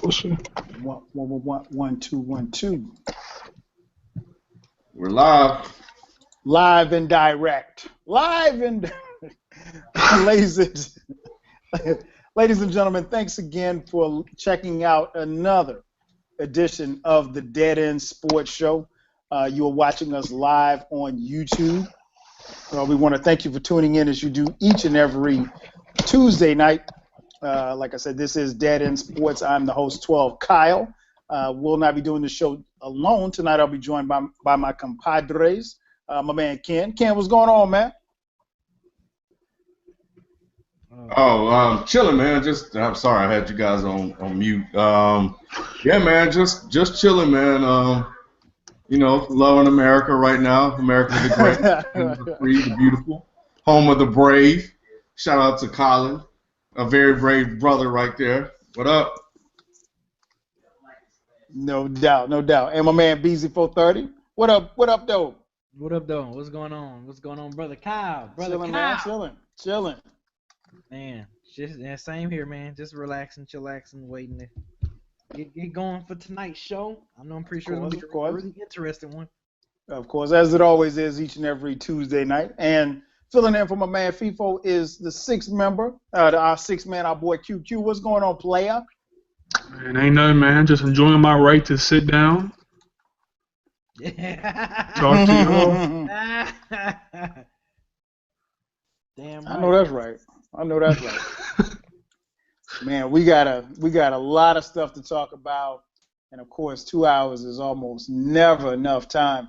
One, two, 1, 2. We're live. Live and direct. Ladies and gentlemen, thanks again for checking out another edition of the Dead End Sports Show. You are watching us live on YouTube. We want to thank you for tuning in as you do each and every Tuesday night. Like I said, this is Dead End Sports. I'm the host, 12 Kyle. We'll not be doing the show alone. Tonight I'll be joined by my compadres, my man Ken. Ken, what's going on, man? Chilling, man. I'm sorry I had you guys on mute. Yeah, man, just chilling, man. Loving America right now. America the great, the free, the beautiful, home of the brave. Shout out to Colin, a very brave brother right there. What up? No doubt. And my man BZ430. What up, though? What up, though? What's going on, brother Kyle? Chilling, Kyle. Man, chilling. Man, same here, man. Just relaxing, chillaxing, waiting to get going for tonight's show. I'm pretty sure it's going to be a really interesting one. Of course, as it always is each and every Tuesday night. And filling in for my man FIFO is the sixth member, our sixth man, our boy QQ. What's going on, player? Man, ain't nothing, man. Just enjoying my right to sit down. Yeah. Talk to you all. Damn right. I know that's right. Man, we got a lot of stuff to talk about, and of course, 2 hours is almost never enough time.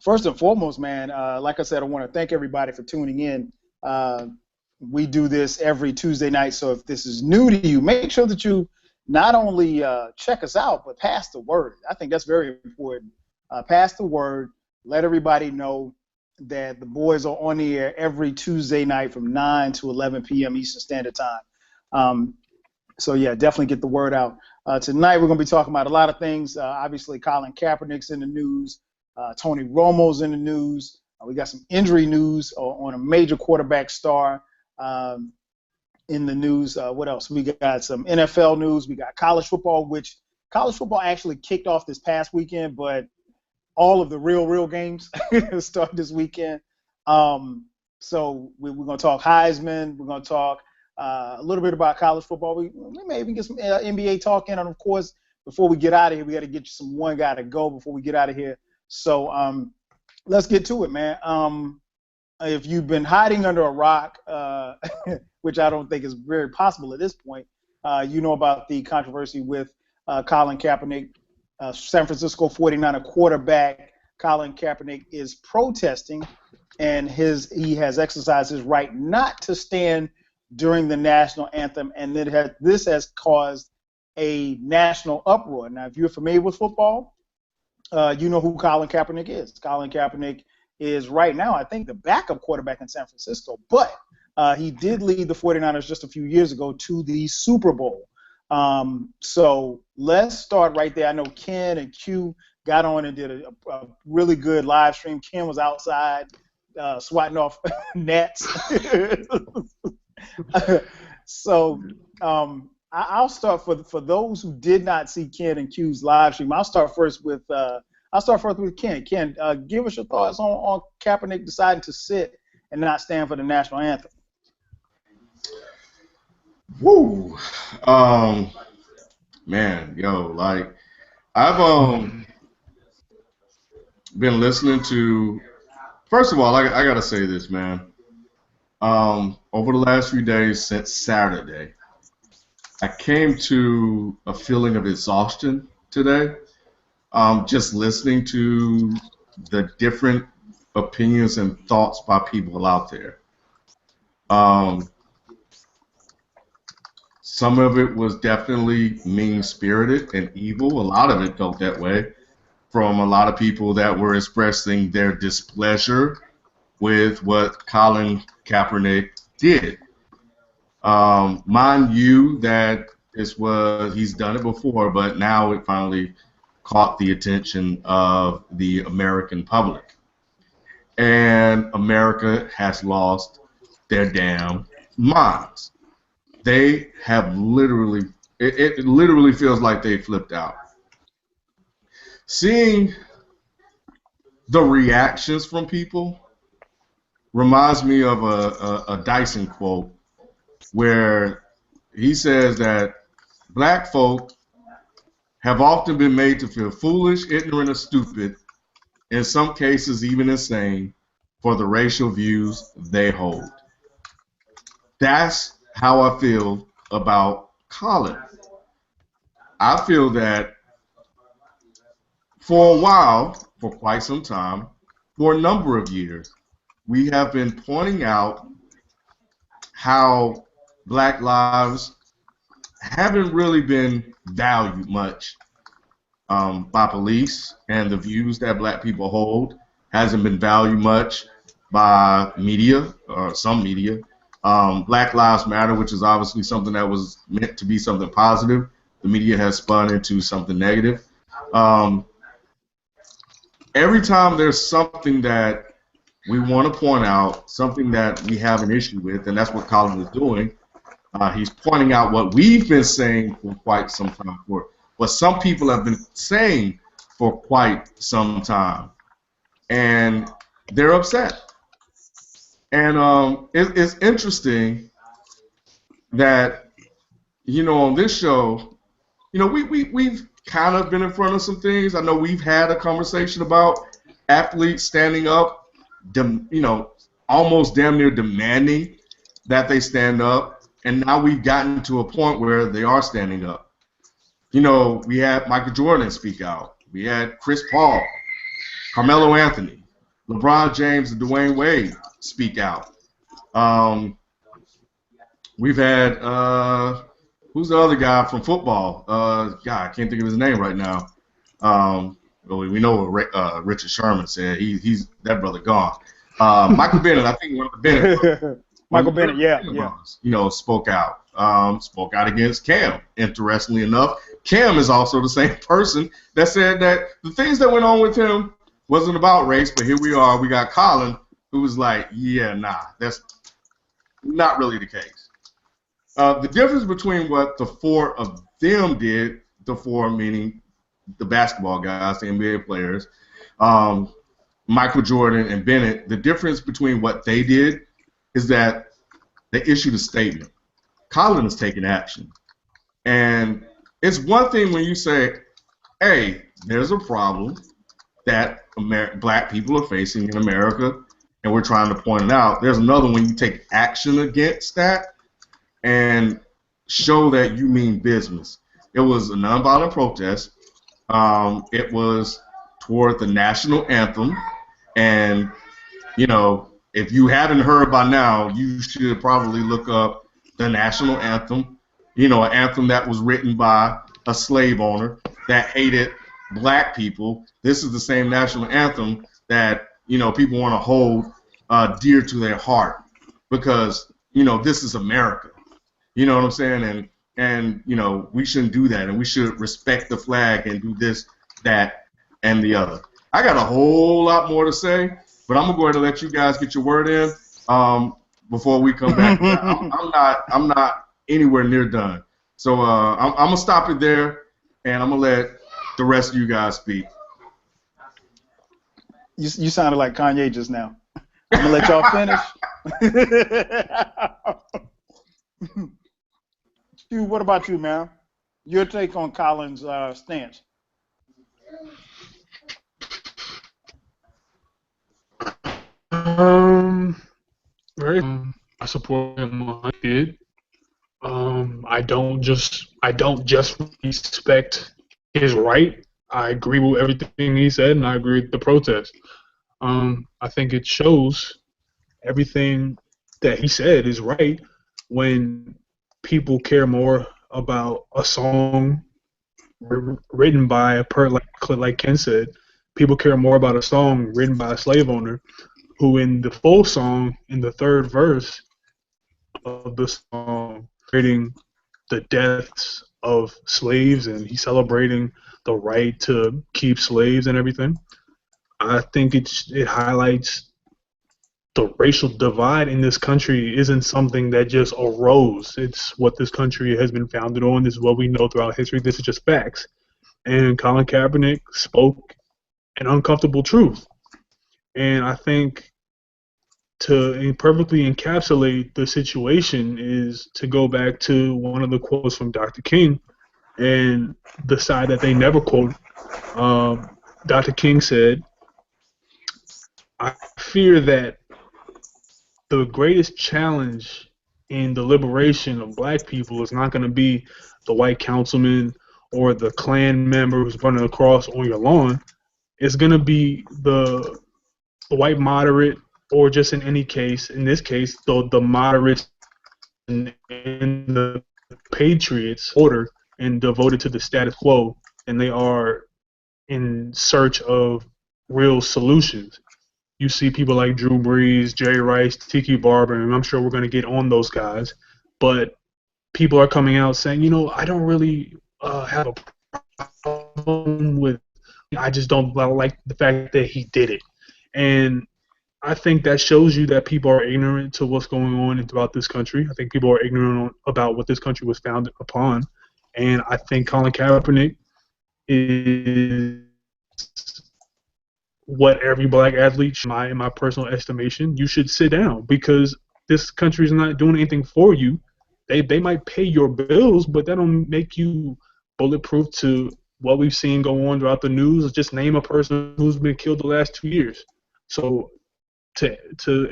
First and foremost, man, like I said, I want to thank everybody for tuning in. We do this every Tuesday night, so if this is new to you, make sure that you not only check us out, but pass the word. I think that's very important. Pass the word. Let everybody know that the boys are on the air every Tuesday night from 9 to 11 p.m. Eastern Standard Time. So, yeah, definitely get the word out. Tonight we're going to be talking about a lot of things. Obviously, Colin Kaepernick's in the news. Tony Romo's in the news. We got some injury news on a major quarterback star in the news. What else? We got some NFL news. We got college football, which college football actually kicked off this past weekend, but all of the real games start this weekend. So we're going to talk Heisman. We're going to talk a little bit about college football. We may even get some NBA talk in. And, of course, before we get out of here, we got to get you some one guy to go before we get out of here. So let's get to it, man. If you've been hiding under a rock, which I don't think is very possible at this point, you know about the controversy with Colin Kaepernick. San Francisco 49er quarterback Colin Kaepernick is protesting, and he has exercised his right not to stand during the national anthem, and this has caused a national uproar. Now, if you're familiar with football, you know who Colin Kaepernick is. Colin Kaepernick is right now, I think, the backup quarterback in San Francisco, but he did lead the 49ers just a few years ago to the Super Bowl. So let's start right there. I know Ken and Q got on and did a really good live stream. Ken was outside swatting off nets. So I'll start for those who did not see Ken and Q's live stream. I'll start first with Ken. Ken, give us your thoughts on Kaepernick deciding to sit and not stand for the national anthem. Woo. Man, like I've been listening to. First of all, I gotta say this, man. Over the last few days since Saturday, I came to a feeling of exhaustion today. Just listening to the different opinions and thoughts by people out there. Some of it was definitely mean-spirited and evil. A lot of it felt that way from a lot of people that were expressing their displeasure with what Colin Kaepernick did. Mind you that he's done it before, but now it finally caught the attention of the American public. And America has lost their damn minds. They have literally It literally feels like they flipped out. Seeing the reactions from people reminds me of a Dyson quote where he says that black folk have often been made to feel foolish, ignorant, or stupid, in some cases even insane, for the racial views they hold. That's how I feel about Colin. I feel that for a while, for quite some time, for a number of years, we have been pointing out how black lives haven't really been valued much by police, and the views that black people hold hasn't been valued much by media, or some media. Black Lives Matter, which is obviously something that was meant to be something positive, the media has spun into something negative. Every time there's something that we want to point out, something that we have an issue with, and that's what Colin is doing. He's pointing out what we've been saying for quite some time, for what some people have been saying for quite some time, and they're upset. And it's interesting that, on this show, we've kind of been in front of some things. I know we've had a conversation about athletes standing up, almost damn near demanding that they stand up, and now we've gotten to a point where they are standing up. We had Michael Jordan speak out. We had Chris Paul, Carmelo Anthony, LeBron James, and Dwayne Wade speak out. We've had who's the other guy from football? God, I can't think of his name right now. We know what Richard Sherman said. He's that brother gone. Michael Bennett, I think one of the Bennett. Michael Bennett, yeah. Spoke out against Cam. Interestingly enough, Cam is also the same person that said that the things that went on with him wasn't about race, but here we are. We got Colin, who was like, yeah, nah, that's not really the case. The difference between what the four of them did, the four meaning the basketball guys, the NBA players, Michael Jordan and Bennett, the difference between what they did is that they issued a statement. Colin is taking action. And it's one thing when you say, hey, there's a problem that black people are facing in America, and we're trying to point it out. There's another when you take action against that and show that you mean business. It was a nonviolent protest. It was toward the national anthem, and if you haven't heard by now, you should probably look up the national anthem. An anthem that was written by a slave owner that hated black people. This is the same national anthem that people want to hold dear to their heart because this is America. You know what I'm saying? And we shouldn't do that, and we should respect the flag and do this, that, and the other. I got a whole lot more to say, but I'm gonna go ahead and let you guys get your word in before we come back. I'm not anywhere near done, so I'm gonna stop it there, and I'm gonna let the rest of you guys speak. You sounded like Kanye just now. I'm gonna let y'all finish. Stu, what about you, man? Your take on Colin's stance? Very. I support him on it. I don't just respect his right. I agree with everything he said, and I agree with the protest. I think it shows everything that he said is right when people care more about a song written by a like Ken said. People care more about a song written by a slave owner who in the full song, in the third verse of the song, creating the deaths of slaves, and he's celebrating the right to keep slaves and everything. I think it highlights the racial divide in this country isn't something that just arose. It's what this country has been founded on. This is what we know throughout history. This is just facts. And Colin Kaepernick spoke an uncomfortable truth. And I think to perfectly encapsulate the situation is to go back to one of the quotes from Dr. King and the side that they never quote. Dr. King said, I fear that the greatest challenge in the liberation of black people is not going to be the white councilman or the Klan member who's running across on your lawn. It's going to be the white moderate, or just in any case, in this case, the moderates and the patriots order and devoted to the status quo, and they are in search of real solutions. You see people like Drew Brees, Jerry Rice, Tiki Barber, and I'm sure we're going to get on those guys, but people are coming out saying, I don't really have a problem with, I just don't like the fact that he did it. And I think that shows you that people are ignorant to what's going on throughout this country. I think people are ignorant about what this country was founded upon. And I think Colin Kaepernick is what every black athlete should, in my personal estimation. You should sit down because this country is not doing anything for you. They might pay your bills, but that don't make you bulletproof to what we've seen go on throughout the news. Just name a person who's been killed the last 2 years. So to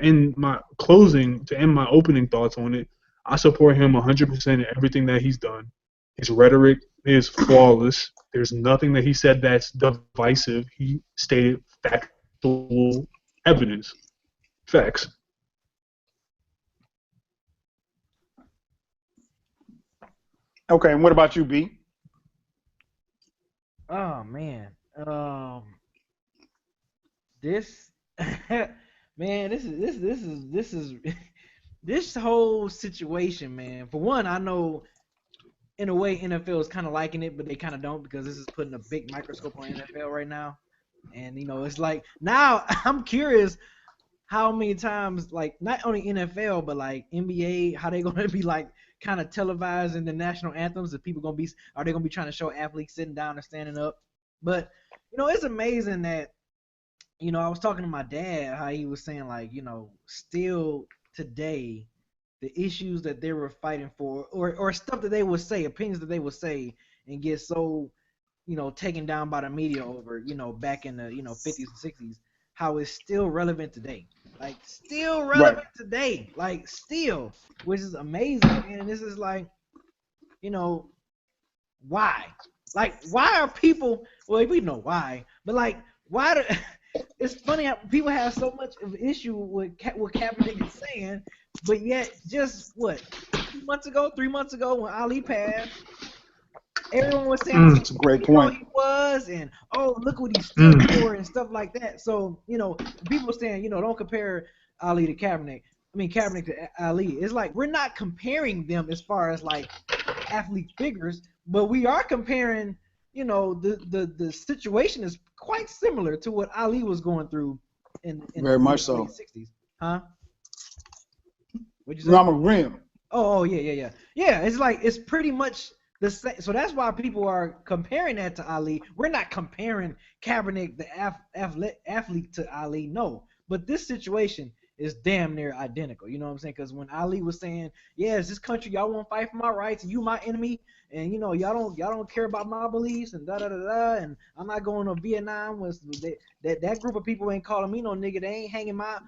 end my opening thoughts on it, I support him 100% in everything that he's done. His rhetoric is flawless. There's nothing that he said that's divisive. He stated factual evidence. Facts. Okay, and what about you, B? Oh man, this man, this is this whole situation, man. For one, I know in a way NFL is kind of liking it, but they kind of don't because this is putting a big microscope on NFL right now, and it's like now I'm curious how many times, like, not only NFL but like NBA, how they gonna be like kind of televising the national anthems? Are they gonna be trying to show athletes sitting down and standing up? But it's amazing that I was talking to my dad, how he was saying, like, still today the issues that they were fighting for, or stuff that they would say, opinions that they would say, and get so taken down by the media over back in the 50s and 60s, how it's still relevant today. Like, still relevant today. Like, still, which is amazing. And this is like, why? Like, why are people? Well, we know why, but like, why do? It's funny how people have so much of an issue with what Kaepernick is saying, but yet just 3 months ago when Ali passed, everyone was saying That's a great point. He was, and look what he stood for and stuff like that. So people saying don't compare Ali to Kaepernick. I mean Kaepernick to Ali. It's like we're not comparing them as far as like athlete figures, but we are comparing. The situation is quite similar to what Ali was going through in very much the so. 60s. Huh? What'd you say? No, I'm agreeing. Oh yeah. Yeah, it's like it's pretty much the same. So that's why people are comparing that to Ali. We're not comparing Kaepernick, the athlete, to Ali. No, but this situation is damn near identical. You know what I'm saying? Because when Ali was saying, "Yes, this country, y'all won't fight for my rights, and you my enemy, and y'all don't care about my beliefs, and da da da da, and I'm not going to Vietnam." That group of people ain't calling me no nigga. They ain't hanging my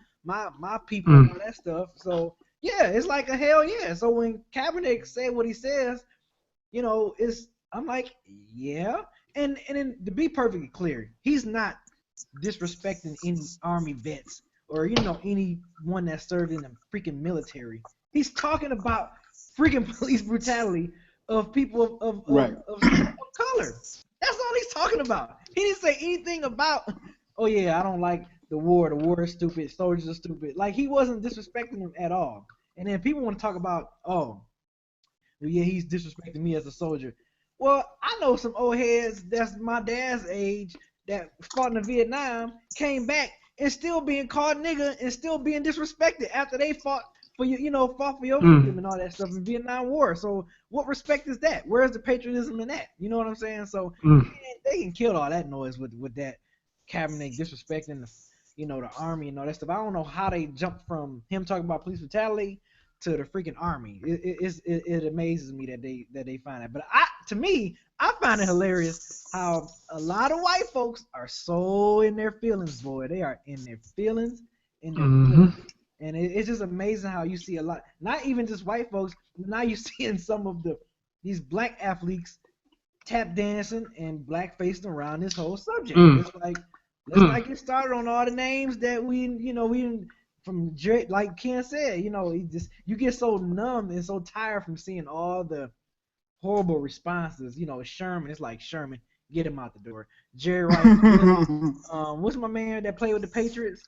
people and all that stuff. So yeah, it's like a hell yeah. So when Kaepernick said what he says, I'm like, yeah. And then to be perfectly clear, he's not disrespecting any Army vets or anyone that served in the freaking military. He's talking about freaking police brutality of people of color. That's all he's talking about. He didn't say anything about, oh yeah, I don't like the war. The war is stupid. Soldiers are stupid. Like, he wasn't disrespecting them at all. And then people want to talk about, well, yeah, he's disrespecting me as a soldier. Well, I know some old heads that's my dad's age that fought in Vietnam, came back, and still being called nigga and still being disrespected after they fought for fought for your freedom and all that stuff in Vietnam War. So what respect is that? Where's the patriotism in that? You know what I'm saying? So they can kill all that noise with that Kaepernick disrespecting the army and all that stuff. I don't know how they jumped from him talking about police brutality to the freaking army. It amazes me that they find that. But to me, I find it hilarious how a lot of white folks are so in their feelings, boy. They are in their feelings, feelings. And it's just amazing how you see a lot, not even just white folks, now you're seeing some of these black athletes tap dancing and blackfacing around this whole subject. It's like, let's not get started on all the names that we from like Ken said, you get so numb and so tired from seeing all the horrible responses. Sherman, it's like, Sherman, get him out the door. Jerry Rice, what's my man that played with the Patriots?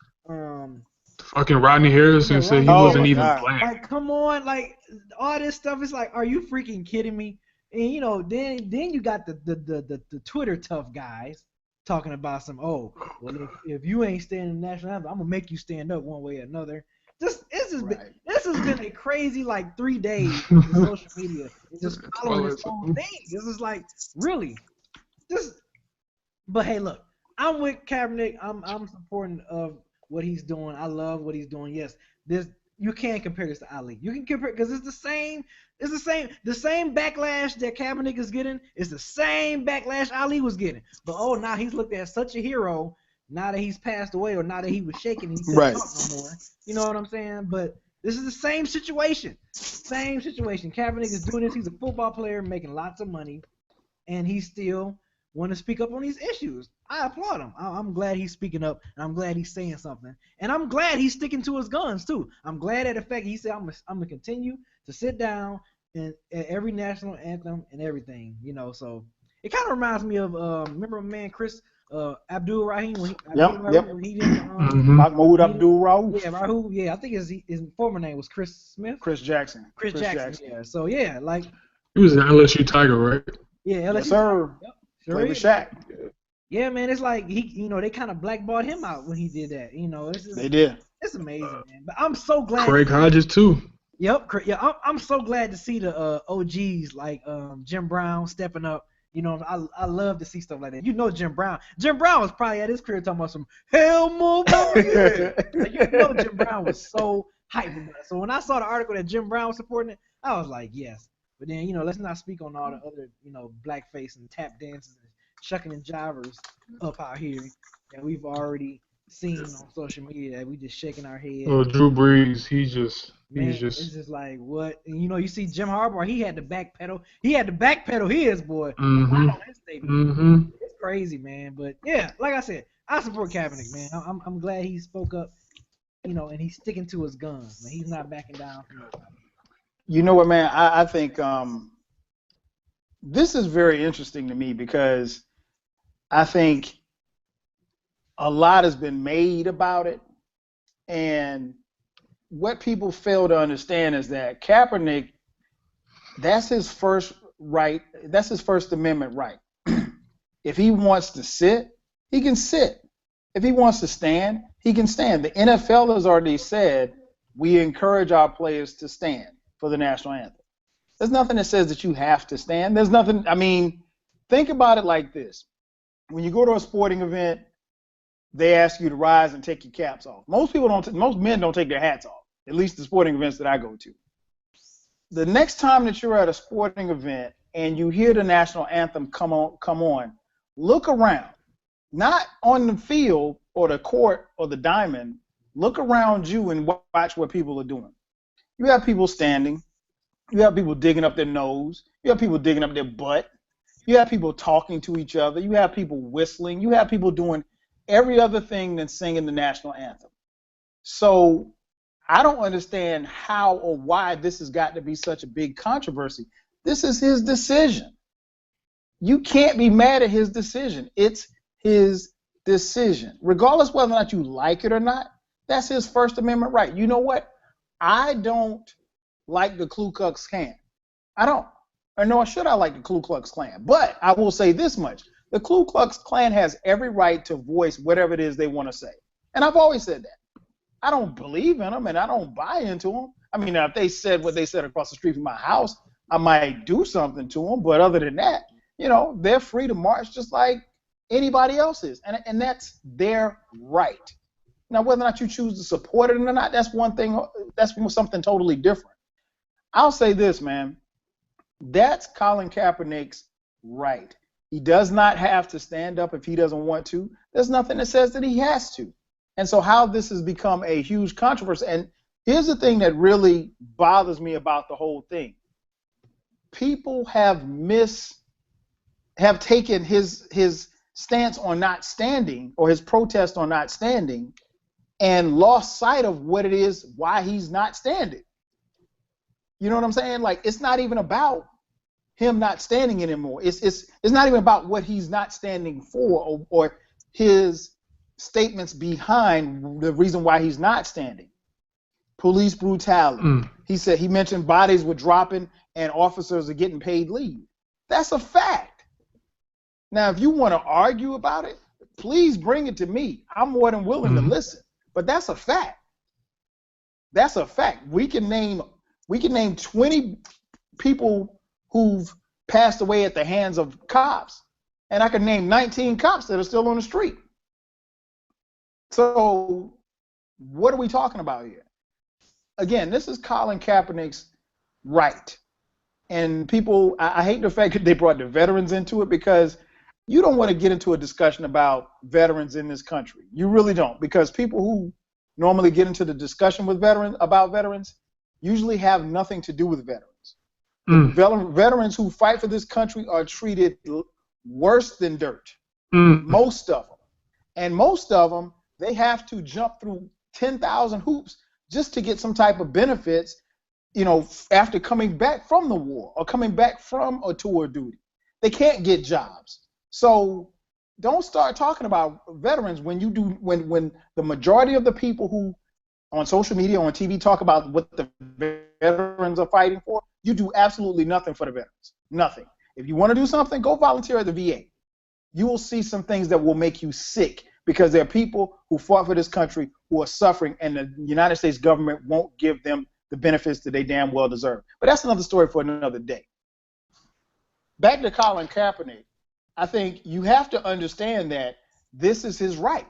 Fucking Rodney Harrison said he wasn't even black. Like, come on, like all this stuff is like, are you freaking kidding me? And then you got the Twitter tough guys talking about if you ain't standing the national anthem, I'm gonna make you stand up one way or another. This has been a crazy 3 days on social media, just following this whole thing. This is like, really, but hey, look, I'm with Kaepernick. I'm supporting of what he's doing. I love what he's doing. Yes, you can't compare this to Ali. You can compare because it's the same. The same backlash that Kaepernick is getting is the same backlash Ali was getting. But now he's looked at such a hero now that he's passed away, or now that he was shaking and he couldn't talk no more. You know what I'm saying? But this is the same situation. Same situation. Kaepernick is doing this. He's a football player making lots of money, and he still want to speak up on these issues. I applaud him. I'm glad he's speaking up, and I'm glad he's saying something. And I'm glad he's sticking to his guns, too. I'm glad at the fact he said, I'm going to continue to sit down and at every national anthem and everything, So it kind of reminds me of, remember my man Chris Abdul Rahim? When he did Mahmoud Abdul Rauf. Yeah, Rauf. Yeah, I think his former name was Chris Smith. Chris Jackson. Chris Jackson. Yeah. So, yeah, like. He was an LSU Tiger, right? Yeah, LSU. Yes, sir. Yep. Played with Shaq. Yeah, man, it's like they kind of blackballed him out when he did that. They did. It's amazing, man. But I'm so glad. Craig Hodges too. Yep. Yeah, I'm so glad to see the OGs like Jim Brown stepping up. I love to see stuff like that. Jim Brown. Jim Brown was probably at his career talking about some hell move. Yeah. Jim Brown was so hyped about it. So when I saw the article that Jim Brown was supporting it, I was like, yes. But then, let's not speak on all the other, blackface and tap dances and shucking and jivers up out here that we've already seen on social media that we just shaking our head. Well, Drew Brees, it's just like, what? And, you see Jim Harbaugh, he had to backpedal. He had to backpedal his, boy. It's crazy, man. But, yeah, like I said, I support Kaepernick, man. I'm glad he spoke up, and he's sticking to his guns. Man. He's not backing down from nobody. You know what, man? I think this is very interesting to me because I think a lot has been made about it. And what people fail to understand is that Kaepernick, that's his first right. That's his First Amendment right. If he wants to sit, he can sit. If he wants to stand, he can stand. The NFL has already said we encourage our players to stand for the national anthem. There's nothing that says that you have to stand. There's nothing. I mean, think about it like this. When you go to a sporting event, they ask you to rise and take your caps off. Most men don't take their hats off, at least the sporting events that I go to. The next time that you're at a sporting event and you hear the national anthem come on, look around. Not on the field or the court or the diamond. Look around you and watch what people are doing. You have people standing. You have people digging up their nose. You have people digging up their butt. You have people talking to each other. You have people whistling. You have people doing every other thing than singing the national anthem. So I don't understand how or why this has got to be such a big controversy. This is his decision. You can't be mad at his decision. It's his decision. Regardless whether or not you like it or not, that's his First Amendment right. You know what? I don't like the Ku Klux Klan. I don't. Or nor should I like the Ku Klux Klan. But I will say this much. The Ku Klux Klan has every right to voice whatever it is they want to say. And I've always said that. I don't believe in them and I don't buy into them. I mean, now, if they said what they said across the street from my house, I might do something to them. But other than that, they're free to march just like anybody else is. And that's their right. Now, whether or not you choose to support it or not, that's one thing. That's something totally different. I'll say this, man. That's Colin Kaepernick's right. He does not have to stand up if he doesn't want to. There's nothing that says that he has to. And so how this has become a huge controversy, and here's the thing that really bothers me about the whole thing. People have taken his stance on not standing or his protest on not standing and lost sight of what it is, why he's not standing. You know what I'm saying? Like, it's not even about him not standing anymore. It's not even about what he's not standing for or his statements behind the reason why he's not standing. Police brutality. He mentioned bodies were dropping and officers are getting paid leave. That's a fact. Now, if you want to argue about it, please bring it to me. I'm more than willing to listen. But that's a fact. That's a fact. We can name 20 people who've passed away at the hands of cops, and I can name 19 cops that are still on the street. So what are we talking about here? Again, this is Colin Kaepernick's right. And people, I hate the fact that they brought the veterans into it, because you don't want to get into a discussion about veterans in this country. You really don't, because people who normally get into the discussion with about veterans usually have nothing to do with veterans. Veterans who fight for this country are treated worse than dirt. Most of them. And most of them, they have to jump through 10,000 hoops just to get some type of benefits, after coming back from the war or coming back from a tour duty. They can't get jobs. So don't start talking about veterans when the majority of the people who on social media, on TV, talk about what the veterans are fighting for. You do absolutely nothing for the veterans. Nothing. If you want to do something, go volunteer at the VA. You will see some things that will make you sick, because there are people who fought for this country who are suffering, and the United States government won't give them the benefits that they damn well deserve. But that's another story for another day. Back to Colin Kaepernick, I think you have to understand that this is his right.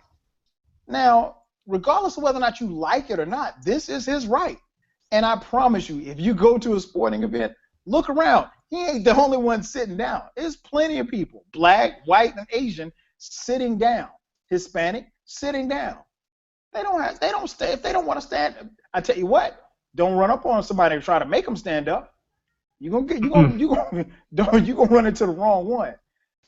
Now, regardless of whether or not you like it or not, this is his right. And I promise you, if you go to a sporting event, look around. He ain't the only one sitting down. There's plenty of people, black, white, and Asian, sitting down. Hispanic, sitting down. They don't stay if they don't want to stand. I tell you what, don't run up on somebody and try to make them stand up. You're gonna run into the wrong one.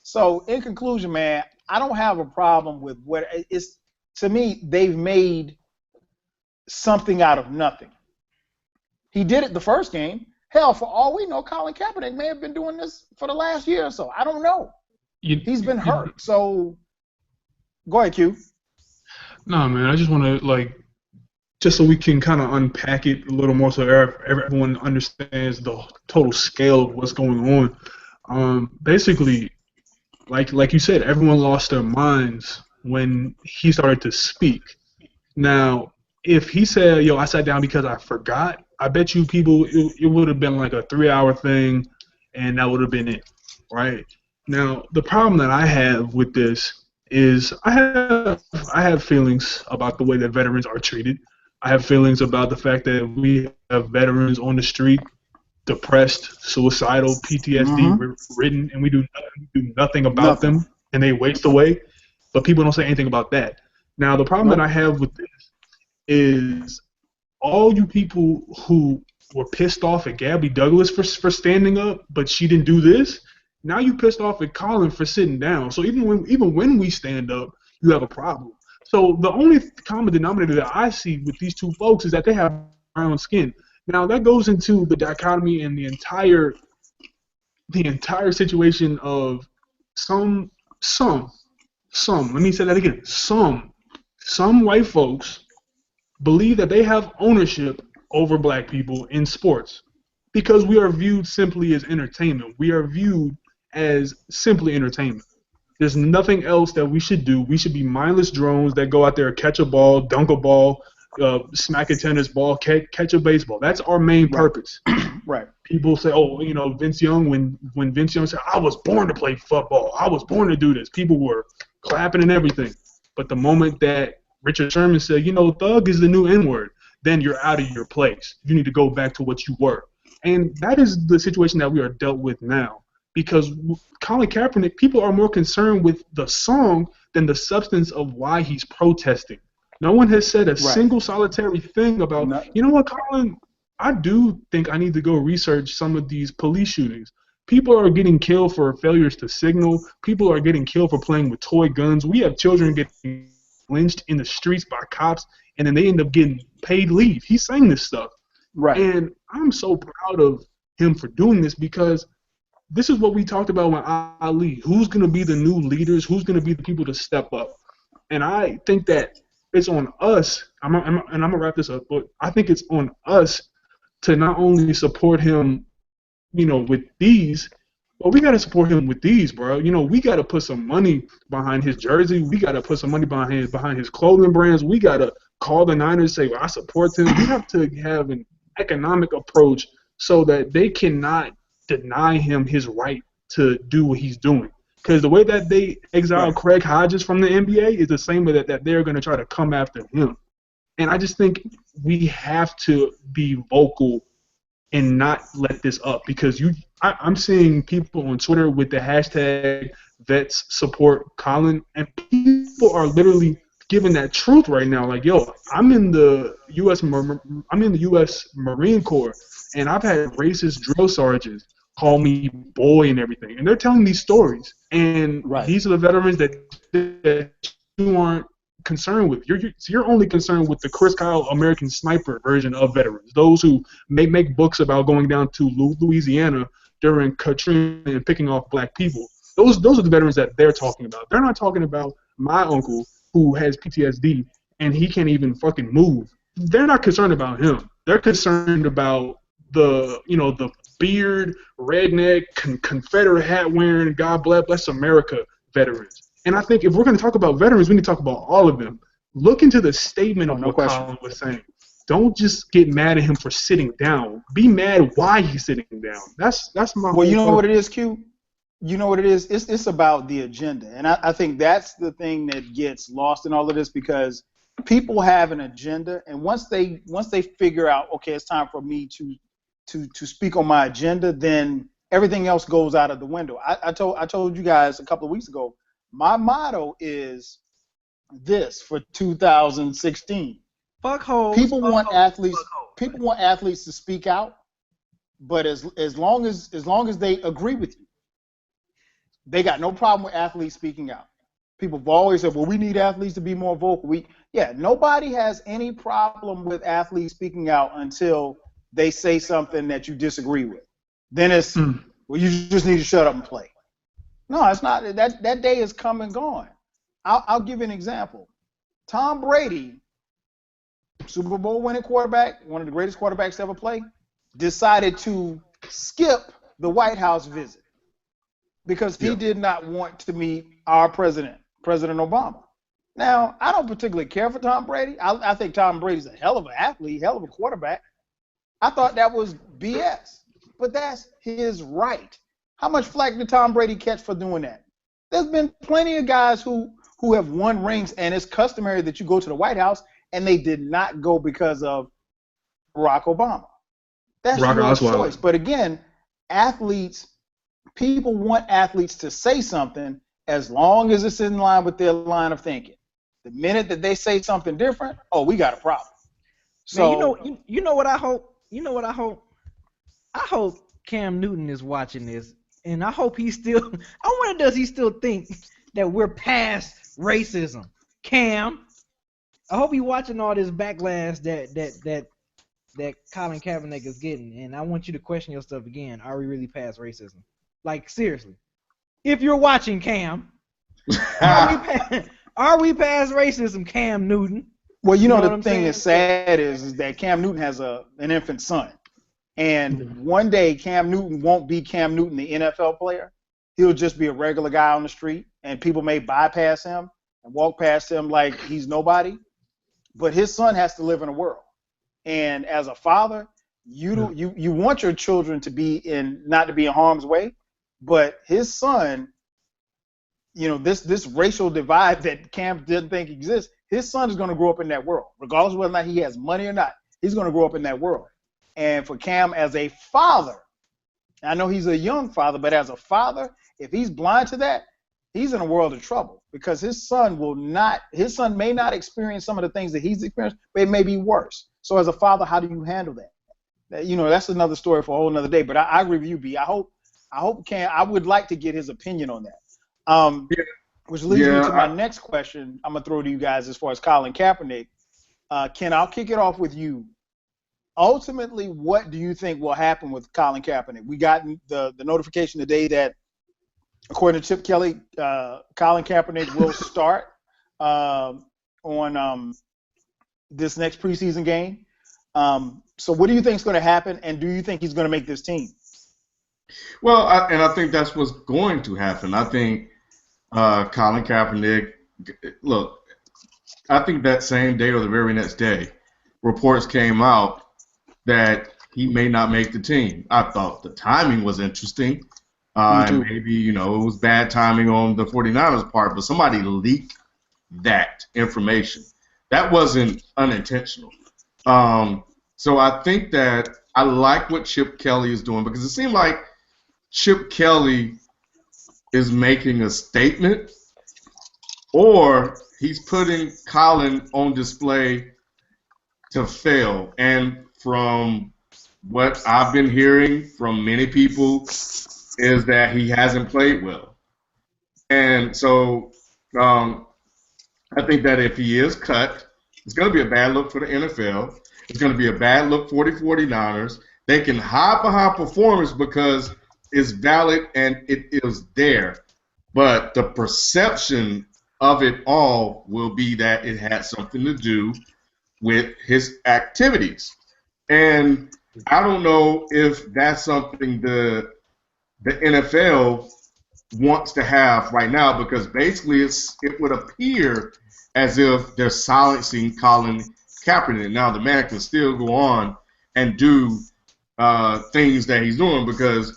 So in conclusion, man, I don't have a problem with what it's. To me, they've made something out of nothing. He did it the first game. Hell, for all we know, Colin Kaepernick may have been doing this for the last year or so. I don't know. He's been hurt. So go ahead, Q. No, man, I just want to, just so we can kind of unpack it a little more so everyone understands the total scale of what's going on. Basically, like you said, everyone lost their minds when he started to speak. Now, if he said, yo, I sat down because I forgot, I bet you people, it would have been like a 3-hour thing, and that would have been it, right? Now, the problem that I have with this is I have feelings about the way that veterans are treated. I have feelings about the fact that we have veterans on the street, depressed, suicidal, PTSD ridden, and we do nothing about them, and they waste away. But people don't say anything about that. Now, the problem that I have with this is all you people who were pissed off at Gabby Douglas for standing up, but she didn't do this, now you pissed off at Colin for sitting down. So even when we stand up, you have a problem. So the only common denominator that I see with these two folks is that they have brown skin. Now, that goes into the dichotomy and the entire situation of some, let me say that again, some white folks believe that they have ownership over black people in sports because we are viewed simply as entertainment. We are viewed as simply entertainment. There's nothing else that we should do. We should be mindless drones that go out there, catch a ball, dunk a ball, smack a tennis ball, catch a baseball. That's our main purpose. Right. People say, oh, Vince Young, when Vince Young said, I was born to play football, I was born to do this, people were clapping and everything. But the moment that Richard Sherman said, thug is the new N-word, then you're out of your place. You need to go back to what you were. And that is the situation that we are dealt with now. Because Colin Kaepernick, people are more concerned with the song than the substance of why he's protesting. No one has said a single solitary thing about, you know what, Colin, I do think I need to go research some of these police shootings. People are getting killed for failures to signal. People are getting killed for playing with toy guns. We have children getting lynched in the streets by cops, and then they end up getting paid leave. He's saying this stuff. Right. And I'm so proud of him for doing this because this is what we talked about with Ali. Who's going to be the new leaders? Who's going to be the people to step up? And I think that it's on us, and I'm going to wrap this up, but I think it's on us to not only support him, with these, but we got to support him with these, bro. We got to put some money behind his jersey. We got to put some money behind his clothing brands. We got to call the Niners, say, well, I support him. We have to have an economic approach so that they cannot deny him his right to do what he's doing. Because the way that they exiled Craig Hodges from the NBA is the same way that they're going to try to come after him. And I just think we have to be vocal and not let this up. Because I'm seeing people on Twitter with the hashtag Vets Support Colin, and people are literally giving that truth right now. Like, yo, I'm in the U.S. Marine Corps, and I've had racist drill sergeants call me boy and everything, and they're telling these stories. And these are the veterans that you aren't concerned with. You're only concerned with the Chris Kyle American Sniper version of veterans, those who may make books about going down to Louisiana during Katrina and picking off black people. Those are the veterans that they're talking about. They're not talking about my uncle who has PTSD and he can't even fucking move. They're not concerned about him. They're concerned about the beard, redneck, Confederate hat wearing, God bless America veterans. And I think if we're going to talk about veterans, we need to talk about all of them. Look into the statement of what Colin was saying. Don't just get mad at him for sitting down. Be mad why he's sitting down. That's my. Well, you know what it is, Q? You know what it is? It's about the agenda, and I think that's the thing that gets lost in all of this, because people have an agenda, and once they figure out, okay, it's time for me to speak on my agenda, then everything else goes out of the window. I told you guys a couple of weeks ago, my motto is this for 2016. Fuck hoes. People want athletes to speak out, but as long as they agree with you, they got no problem with athletes speaking out. People have always said, well, we need athletes to be more vocal. Nobody has any problem with athletes speaking out until they say something that you disagree with. Then it's, well, you just need to shut up and play. No, it's not. That day is come and gone. I'll give you an example. Tom Brady, Super Bowl winning quarterback, one of the greatest quarterbacks to ever play, decided to skip the White House visit because he did not want to meet our president, President Obama. Now, I don't particularly care for Tom Brady. I think Tom Brady's a hell of an athlete, hell of a quarterback. I thought that was BS, but that's his right. How much flack did Tom Brady catch for doing that? There's been plenty of guys who have won rings, and it's customary that you go to the White House, and they did not go because of Barack Obama. That's your choice. But again, people want athletes to say something as long as it's in line with their line of thinking. The minute that they say something different, we got a problem. So man, you know what I hope? You know what I hope? I hope Cam Newton is watching this, and I hope I wonder, does he still think that we're past racism? Cam, I hope he's watching all this backlash that Colin Kaepernick is getting, and I want you to question yourself again. Are we really past racism? Like, seriously. If you're watching, Cam, are we past racism, Cam Newton? Well, the thing that's sad is that Cam Newton has an infant son. And one day Cam Newton won't be Cam Newton, the NFL player. He'll just be a regular guy on the street. and people may bypass him and walk past him like he's nobody. But his son has to live in a world. And as a father, you want your children to be not to be in harm's way, but his son, this racial divide that Cam didn't think exists, his son is going to grow up in that world, regardless of whether or not he has money or not. He's going to grow up in that world. And for Cam as a father, I know he's a young father, but as a father, if he's blind to that, he's in a world of trouble, because his son may not experience some of the things that he's experienced, but it may be worse. So as a father, how do you handle that? That's another story for a whole another day. But I agree with you, B. I hope Cam. I would like to get his opinion on that. Which leads me to my next question. I'm gonna throw to you guys as far as Colin Kaepernick. Ken, I'll kick it off with you. Ultimately, what do you think will happen with Colin Kaepernick? We got the notification today that, according to Chip Kelly, Colin Kaepernick will start on this next preseason game. So what do you think is going to happen, and do you think he's going to make this team? Well, I think that's what's going to happen. I think Colin Kaepernick, look, I think that same day or the very next day, reports came out that he may not make the team. I thought the timing was interesting. And maybe, it was bad timing on the 49ers' part, but somebody leaked that information. That wasn't unintentional. So I think that I like what Chip Kelly is doing, because it seemed like Chip Kelly is making a statement, or he's putting Colin on display to fail. And from what I've been hearing from many people is that he hasn't played well. And so I think that if he is cut, it's going to be a bad look for the NFL. It's going to be a bad look for the 49ers. They can hide behind performance because it's valid and it is there. But the perception of it all will be that it had something to do with his activities. And I don't know if that's something the NFL wants to have right now, because basically it would appear as if they're silencing Colin Kaepernick. Now the man can still go on and do things that he's doing, because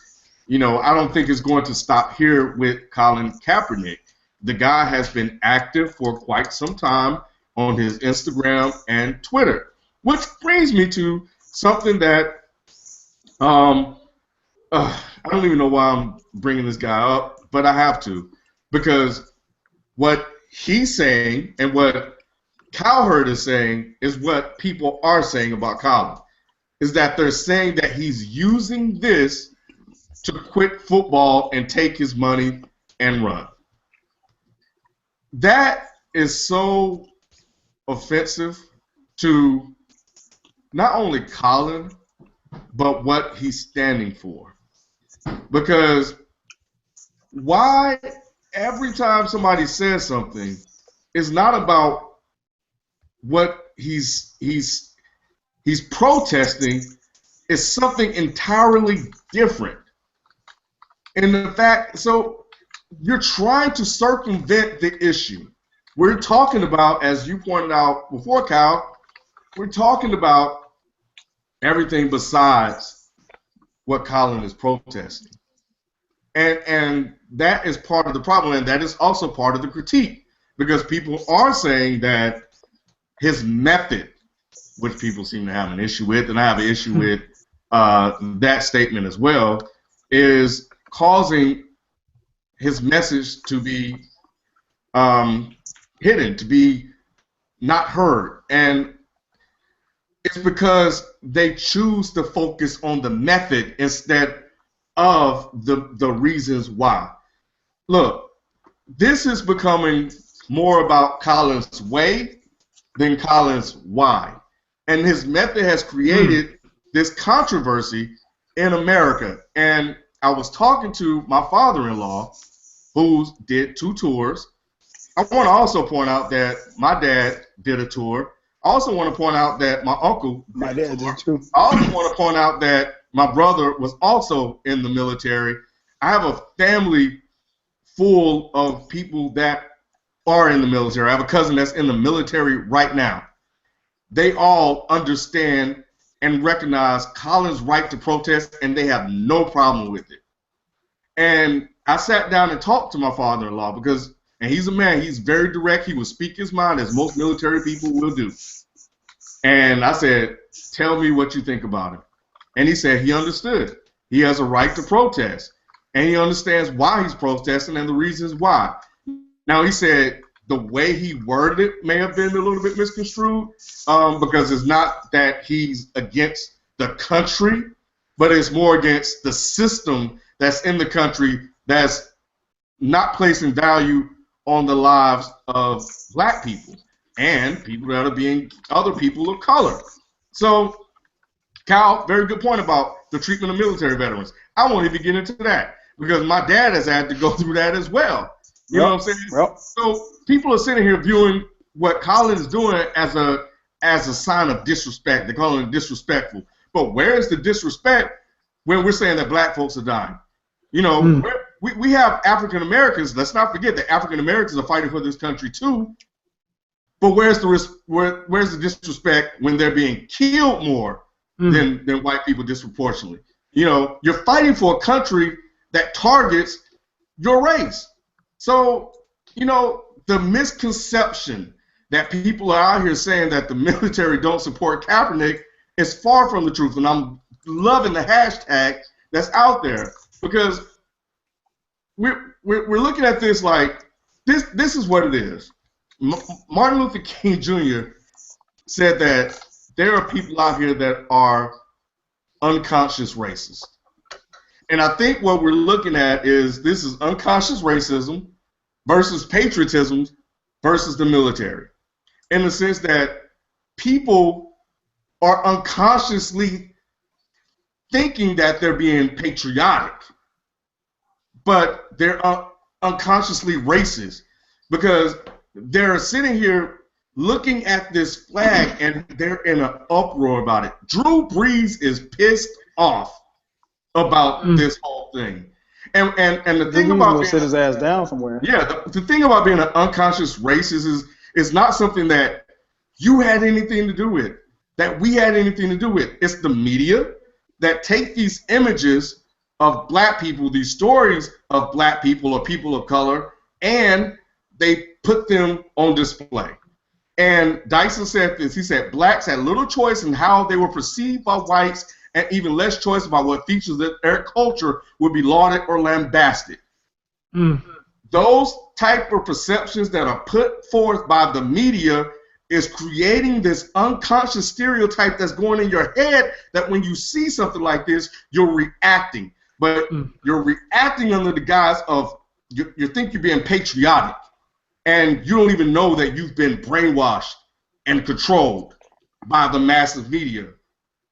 I don't think it's going to stop here with Colin Kaepernick. The guy has been active for quite some time on his Instagram and Twitter, which brings me to something that I don't even know why I'm bringing this guy up, but I have to, because what he's saying and what Cowherd is saying is what people are saying about Colin, is that they're saying that he's using this to quit football and take his money and run. That is so offensive to not only Colin, but what he's standing for. Because why every time somebody says something, it's not about what he's protesting, it's something entirely different. And the fact, so you're trying to circumvent the issue. We're talking about, as you pointed out before, Kyle, we're talking about everything besides what Colin is protesting. And that is part of the problem, and that is also part of the critique, because people are saying that his method, which people seem to have an issue with, and I have an issue with that statement as well, is causing his message to be hidden, to be not heard. And it's because they choose to focus on the method instead of the reasons why. Look, this is becoming more about Colin's way than Colin's why. And his method has created this controversy in America. And I was talking to my father-in-law, who did 2 tours. I want to also point out that my dad did a tour. I also want to point out that my uncle did a tour. I also want to point out that my brother was also in the military. I have a family full of people that are in the military. I have a cousin that's in the military right now. They all understand and recognize Colin's right to protest, and they have no problem with it. And I sat down and talked to my father-in-law because, and he's a man, he's very direct. He will speak his mind, as most military people will do. And I said, tell me what you think about it. And he said he understood. He has a right to protest. And he understands why he's protesting and the reasons why. Now, he said the way he worded it may have been a little bit misconstrued because it's not that he's against the country, but it's more against the system that's in the country that's not placing value on the lives of black people and people that are being other people of color. So, Kyle, very good point about the treatment of military veterans. I won't even get into that because my dad has had to go through that as well. You know what I'm saying? Yep. So people are sitting here viewing what Colin is doing as a sign of disrespect. They're calling it disrespectful. But where is the disrespect when we're saying that black folks are dying? You know, we have African Americans. Let's not forget that African Americans are fighting for this country too. But where's the disrespect when they're being killed more than white people disproportionately? You know, you're fighting for a country that targets your race. So, you know, the misconception that people are out here saying that the military don't support Kaepernick is far from the truth. And I'm loving the hashtag that's out there because we're looking at this like this is what it is. Martin Luther King Jr. said that there are people out here that are unconscious racists. And I think what we're looking at is this is unconscious racism versus patriotism versus the military. In the sense that people are unconsciously thinking that they're being patriotic, but they're unconsciously racist because they're sitting here looking at this flag and they're in an uproar about it. Drew Brees is pissed off about this whole thing. And the thing about being sit his ass down somewhere. Yeah, the thing about being an unconscious racist is not something that you had anything to do with, that we had anything to do with. It's the media that take these images of black people, these stories of black people or people of color, and they put them on display. And Dyson said this. He said blacks had little choice in how they were perceived by whites and even less choice about what features of their culture would be lauded or lambasted. Those type of perceptions that are put forth by the media is creating this unconscious stereotype that's going in your head that when you see something like this, you're reacting. But you're reacting under the guise of you think you're being patriotic, and you don't even know that you've been brainwashed and controlled by the massive media.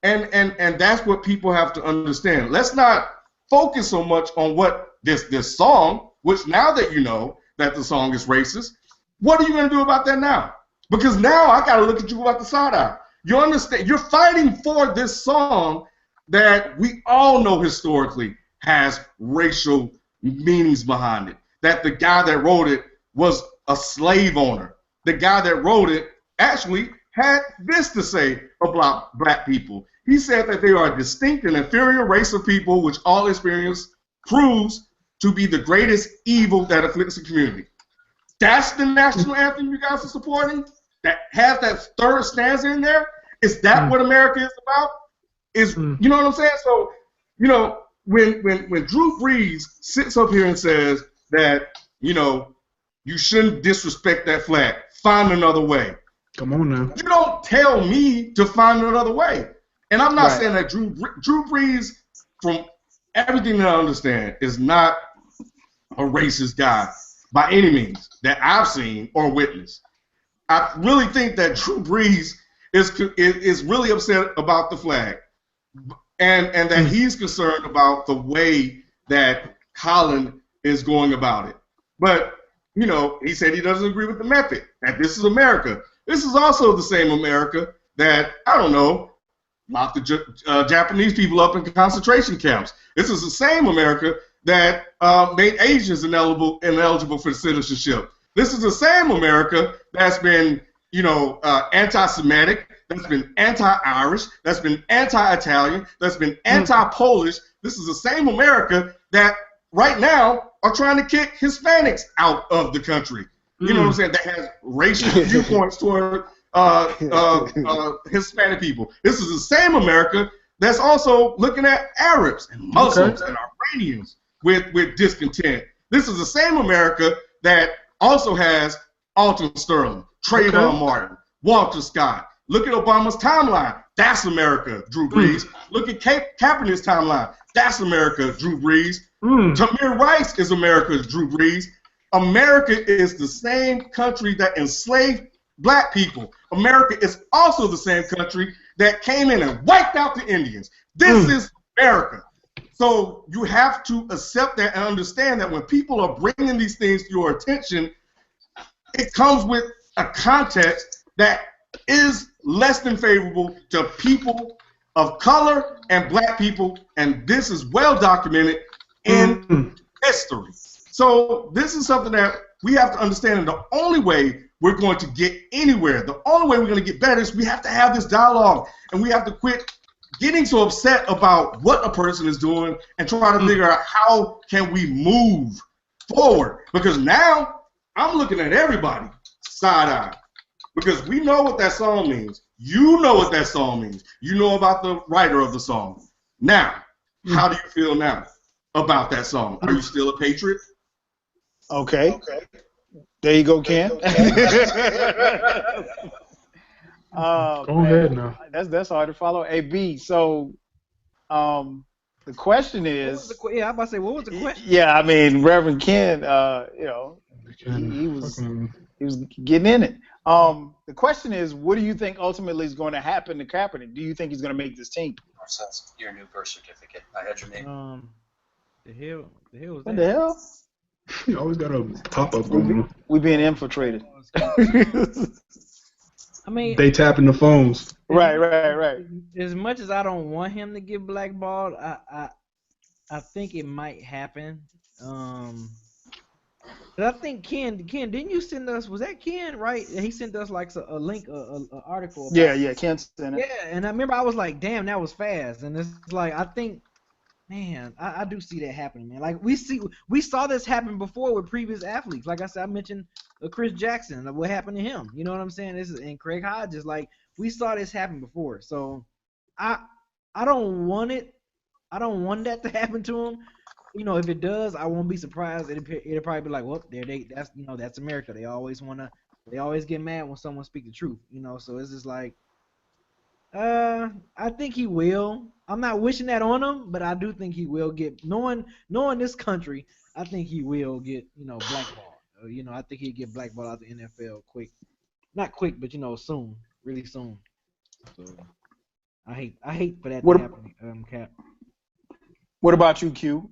And that's what people have to understand. Let's not focus so much on what this song, which now that you know that the song is racist, what are you going to do about that now? Because now I got to look at you about the side eye. You understand? You're fighting for this song that we all know historically has racial meanings behind it. That the guy that wrote it was a slave owner. The guy that wrote it actually had this to say about black people. He said that they are a distinct and inferior race of people which all experience proves to be the greatest evil that afflicts the community. That's the national anthem you guys are supporting? That has that third stanza in there? Is that what America is about? You know what I'm saying? So, you know, when Drew Brees sits up here and says that, you know, you shouldn't disrespect that flag, find another way. Come on now. You don't tell me to find another way. And I'm not saying that Drew Brees, from everything that I understand, is not a racist guy by any means that I've seen or witnessed. I really think that Drew Brees is really upset about the flag, and that he's concerned about the way that Colin is going about it. But, you know, he said he doesn't agree with the method, that this is America. This is also the same America that, I don't know, locked the Japanese people up in concentration camps. This is the same America that made Asians ineligible for citizenship. This is the same America that's been, anti-Semitic, that's been anti-Irish, that's been anti-Italian, that's been anti-Polish. This is the same America that right now are trying to kick Hispanics out of the country. You know what I'm saying? That has racial viewpoints toward Hispanic people. This is the same America that's also looking at Arabs and Muslims and Iranians with discontent. This is the same America that also has Alton Sterling, Trayvon Martin, Walter Scott. Look at Obama's timeline. That's America, Drew Brees. Look at Kaepernick's timeline. That's America, Drew Brees. Tamir Rice is America, Drew Brees. America is the same country that enslaved black people. America is also the same country that came in and wiped out the Indians. This is America. So you have to accept that and understand that when people are bringing these things to your attention, it comes with a context that is less than favorable to people of color and black people, and this is well documented in history. So this is something that we have to understand, and the only way we're going to get anywhere, the only way we're going to get better is we have to have this dialogue, and we have to quit getting so upset about what a person is doing and try to figure out how can we move forward. Because now I'm looking at everybody side-eye, because we know what that song means. You know what that song means. You know about the writer of the song. Now, how do you feel now about that song? Are you still a patriot? Okay. There you go, Ken. Go ahead now. That's hard to follow. AB. So, the question is. I'm about to say, what was the question? Yeah, I mean, Reverend Ken. He was getting in it. The question is, what do you think ultimately is going to happen to Kaepernick? Do you think he's going to make this team? Since your new birth certificate, I had your name. The hell was that? What the hell? You always got a pop-up going on. We being infiltrated. I mean, they tapping the phones. Right. As much as I don't want him to get blackballed, I think it might happen. But I think Ken, didn't you send us? Was that Ken? Right? He sent us like a link, a article. About Yeah, Ken sent it. Yeah, and I remember I was like, damn, that was fast. And it's like, I think. Man, I do see that happening, man. Like we saw this happen before with previous athletes. Like I said, I mentioned Chris Jackson, what happened to him. You know what I'm saying? And Craig Hodges. Like we saw this happen before. So I don't want it. I don't want that to happen to him. If it does, I won't be surprised. It'll probably be like, well, that's America. They always get mad when someone speaks the truth. So it's just like. I think he will. I'm not wishing that on him, but I do think he will get. Knowing this country, I think he will get, blackballed. I think he'll get blackballed out the NFL quick. Not quick, but soon, really soon. So I hate for that to happen, Cap. What about you, Q?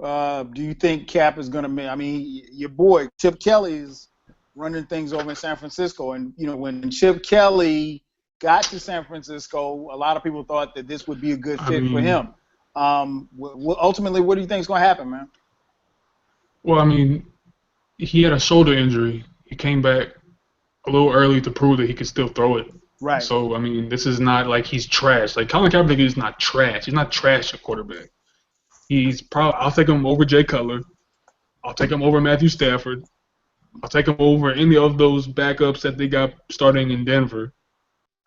Do you think Cap is gonna? I mean, your boy Chip Kelly is running things over in San Francisco, and when Chip Kelly got to San Francisco, a lot of people thought that this would be a good fit for him. Ultimately, what do you think is going to happen, man? Well, I mean, he had a shoulder injury. He came back a little early to prove that he could still throw it. Right. So, I mean, this is not like he's trash. Like, Colin Kaepernick is not trash. He's not trash at quarterback. He's probably – I'll take him over Jay Cutler. I'll take him over Matthew Stafford. I'll take him over any of those backups that they got starting in Denver.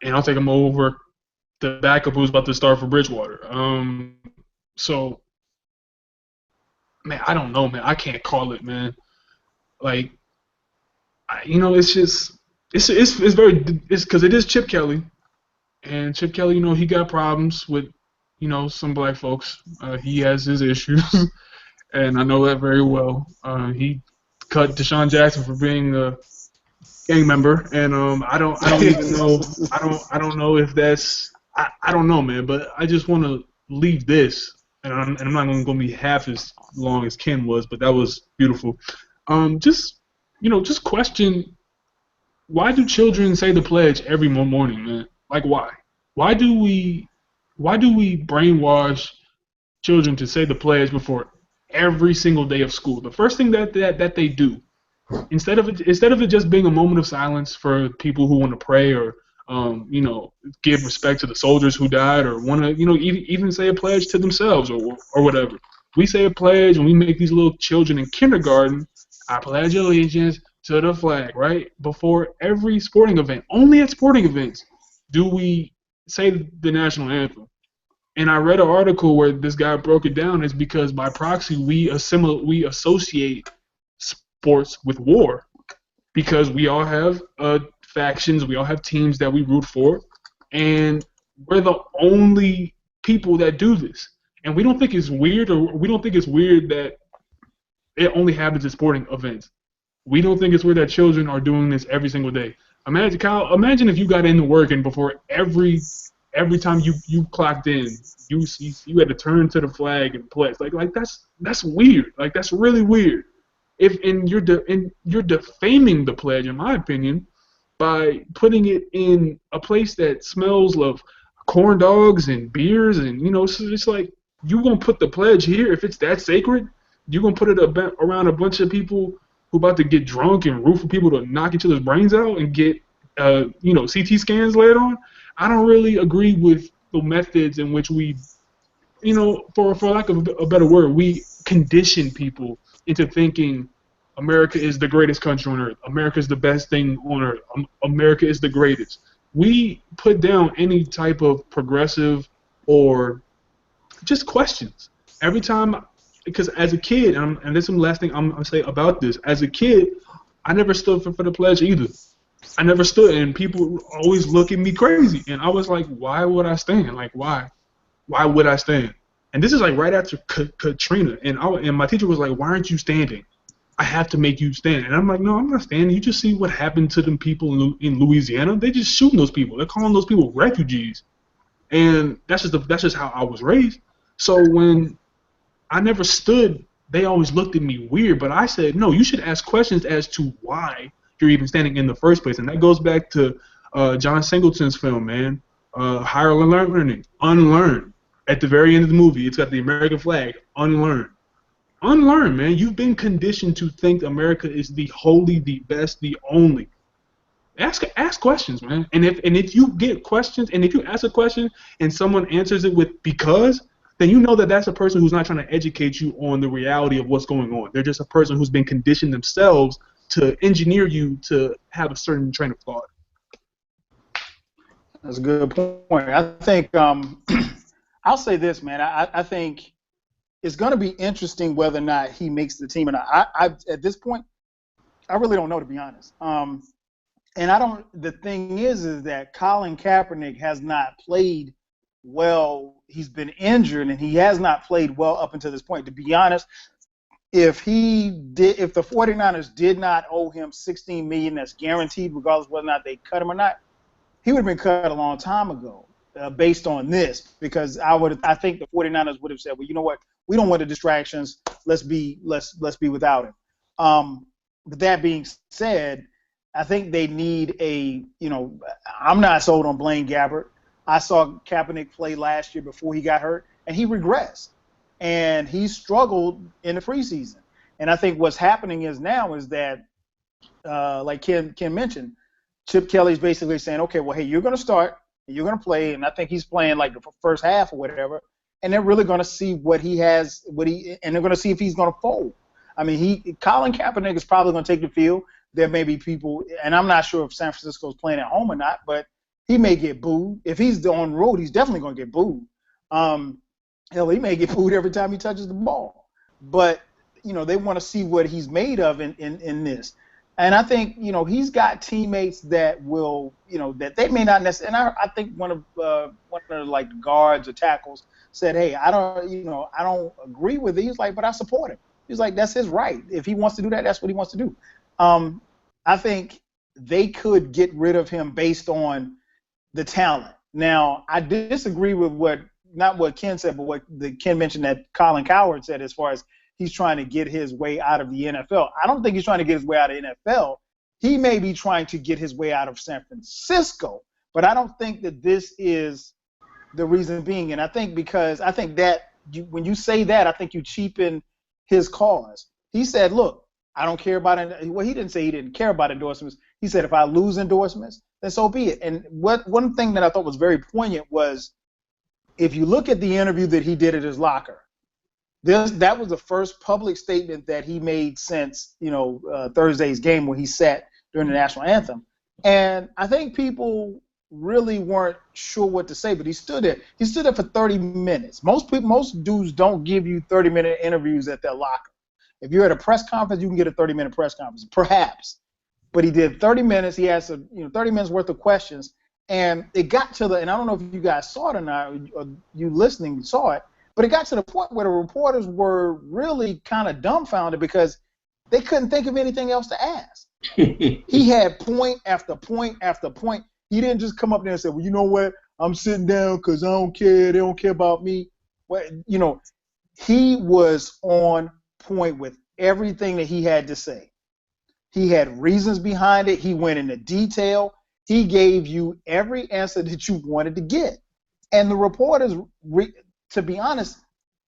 And I'll take him over the backup who's about to start for Bridgewater. So, man, I don't know, man. I can't call it, man. Like, it's just it's very because it is Chip Kelly, and Chip Kelly, he got problems with some black folks. He has his issues, and I know that very well. He cut Deshaun Jackson for being a gang member, and I don't even know. I don't know if that's. I don't know, man. But I just want to leave this, and I'm not going to be half as long as Ken was, but that was beautiful. Just question. Why do children say the pledge every morning, man? Like why? Why do we brainwash children to say the pledge before every single day of school. The first thing that they do, instead of it just being a moment of silence for people who want to pray or give respect to the soldiers who died or want to even say a pledge to themselves or whatever. We say a pledge and we make these little children in kindergarten. I pledge allegiance to the flag, right? Before every sporting event. Only at sporting events do we say the national anthem. And I read an article where this guy broke it down. It's because by proxy we associate sports with war, because we all have factions, we all have teams that we root for, and we're the only people that do this. And we don't think it's weird, or we don't think it's weird that it only happens at sporting events. We don't think it's weird that children are doing this every single day. Imagine, Kyle, if you got into work and before every time you clocked in, you had to turn to the flag and pledge. Like that's weird. Like that's really weird. You're defaming the pledge, in my opinion, by putting it in a place that smells of corn dogs and beers, and so it's like, you gonna put the pledge here if it's that sacred? You gonna put it around a bunch of people who about to get drunk and root for people to knock each other's brains out and get CT scans laid on? I don't really agree with the methods in which we, for lack of a better word, we condition people into thinking America is the greatest country on earth. America is the best thing on earth. America is the greatest. We put down any type of progressive or just questions every time. Because as a kid, and this is the last thing I'm going to say about this, as a kid, I never stood for the pledge either. I never stood, and people always look at me crazy. And I was like, why would I stand? Like, why? Why would I stand? And this is like right after Katrina, and my teacher was like, why aren't you standing? I have to make you stand. And I'm like, no, I'm not standing. You just see what happened to them people in Louisiana. They just shooting those people. They're calling those people refugees. And that's just how I was raised. So when I never stood, they always looked at me weird. But I said, no, you should ask questions as to why you're even standing in the first place. And that goes back to John Singleton's film, man. Higher Learning. Unlearn. At the very end of the movie, it's got the American flag. Unlearn. Unlearn, man. You've been conditioned to think America is the holy, the best, the only. Ask questions, man. And if you get questions, and if you ask a question and someone answers it with because, then you know that that's a person who's not trying to educate you on the reality of what's going on. They're just a person who's been conditioned themselves to engineer you to have a certain train of thought. That's a good point. I think I'll say this, man. I think it's going to be interesting whether or not he makes the team or not. I at this point, I really don't know, to be honest. And I don't. The thing is that Colin Kaepernick has not played well. He's been injured, and he has not played well up until this point. To be honest, if the 49ers did not owe him $16 million, that's guaranteed, regardless of whether or not they cut him or not, he would have been cut a long time ago, based on this. Because I think the 49ers would have said, well, you know what, we don't want the distractions. Let's be without him. But that being said, I think they need I'm not sold on Blaine Gabbert. I saw Kaepernick play last year before he got hurt, and he regressed. And he struggled in the preseason. And I think what's happening is that, like Ken mentioned, Chip Kelly's basically saying, okay, well, hey, you're going to start, and you're going to play, and I think he's playing like the first half or whatever, and they're really going to see what he has, and they're going to see if he's going to fold. I mean, Colin Kaepernick is probably going to take the field. There may be people, and I'm not sure if San Francisco's playing at home or not, but he may get booed. If he's on the road, he's definitely going to get booed. Hell, he may get booed every time he touches the ball. But, they want to see what he's made of in this. And I think, he's got teammates that will, that they may not necessarily. And I think one of like the guards or tackles said, hey, I don't agree with it. He's like, but I support him. He's like, that's his right. If he wants to do that, that's what he wants to do. I think they could get rid of him based on the talent. Now, I disagree with not what Ken said, but what Ken mentioned that Colin Cowherd said as far as he's trying to get his way out of the NFL. I don't think he's trying to get his way out of the NFL. He may be trying to get his way out of San Francisco, but I don't think that this is the reason being. And I think that when you say that, I think you cheapen his cause. He said, look, I don't care about it. Well, he didn't say he didn't care about endorsements. He said, if I lose endorsements, then so be it. And one thing that I thought was very poignant was, if you look at the interview that he did at his locker, that was the first public statement that he made since, Thursday's game where he sat during the national anthem. And I think people really weren't sure what to say, but he stood there. He stood there for 30 minutes. Most dudes don't give you 30-minute interviews at their locker. If you're at a press conference, you can get a 30-minute press conference, perhaps. But he did 30 minutes. He asked 30 minutes worth of questions, and it got to and I don't know if you guys saw it or not, or you listening saw it, but it got to the point where the reporters were really kind of dumbfounded because they couldn't think of anything else to ask. He had point after point after point. He didn't just come up there and say, well, you know what? I'm sitting down because I don't care. They don't care about me. Well, he was on point with everything that he had to say. He had reasons behind it. He went into detail. He gave you every answer that you wanted to get. And the reporters, to be honest,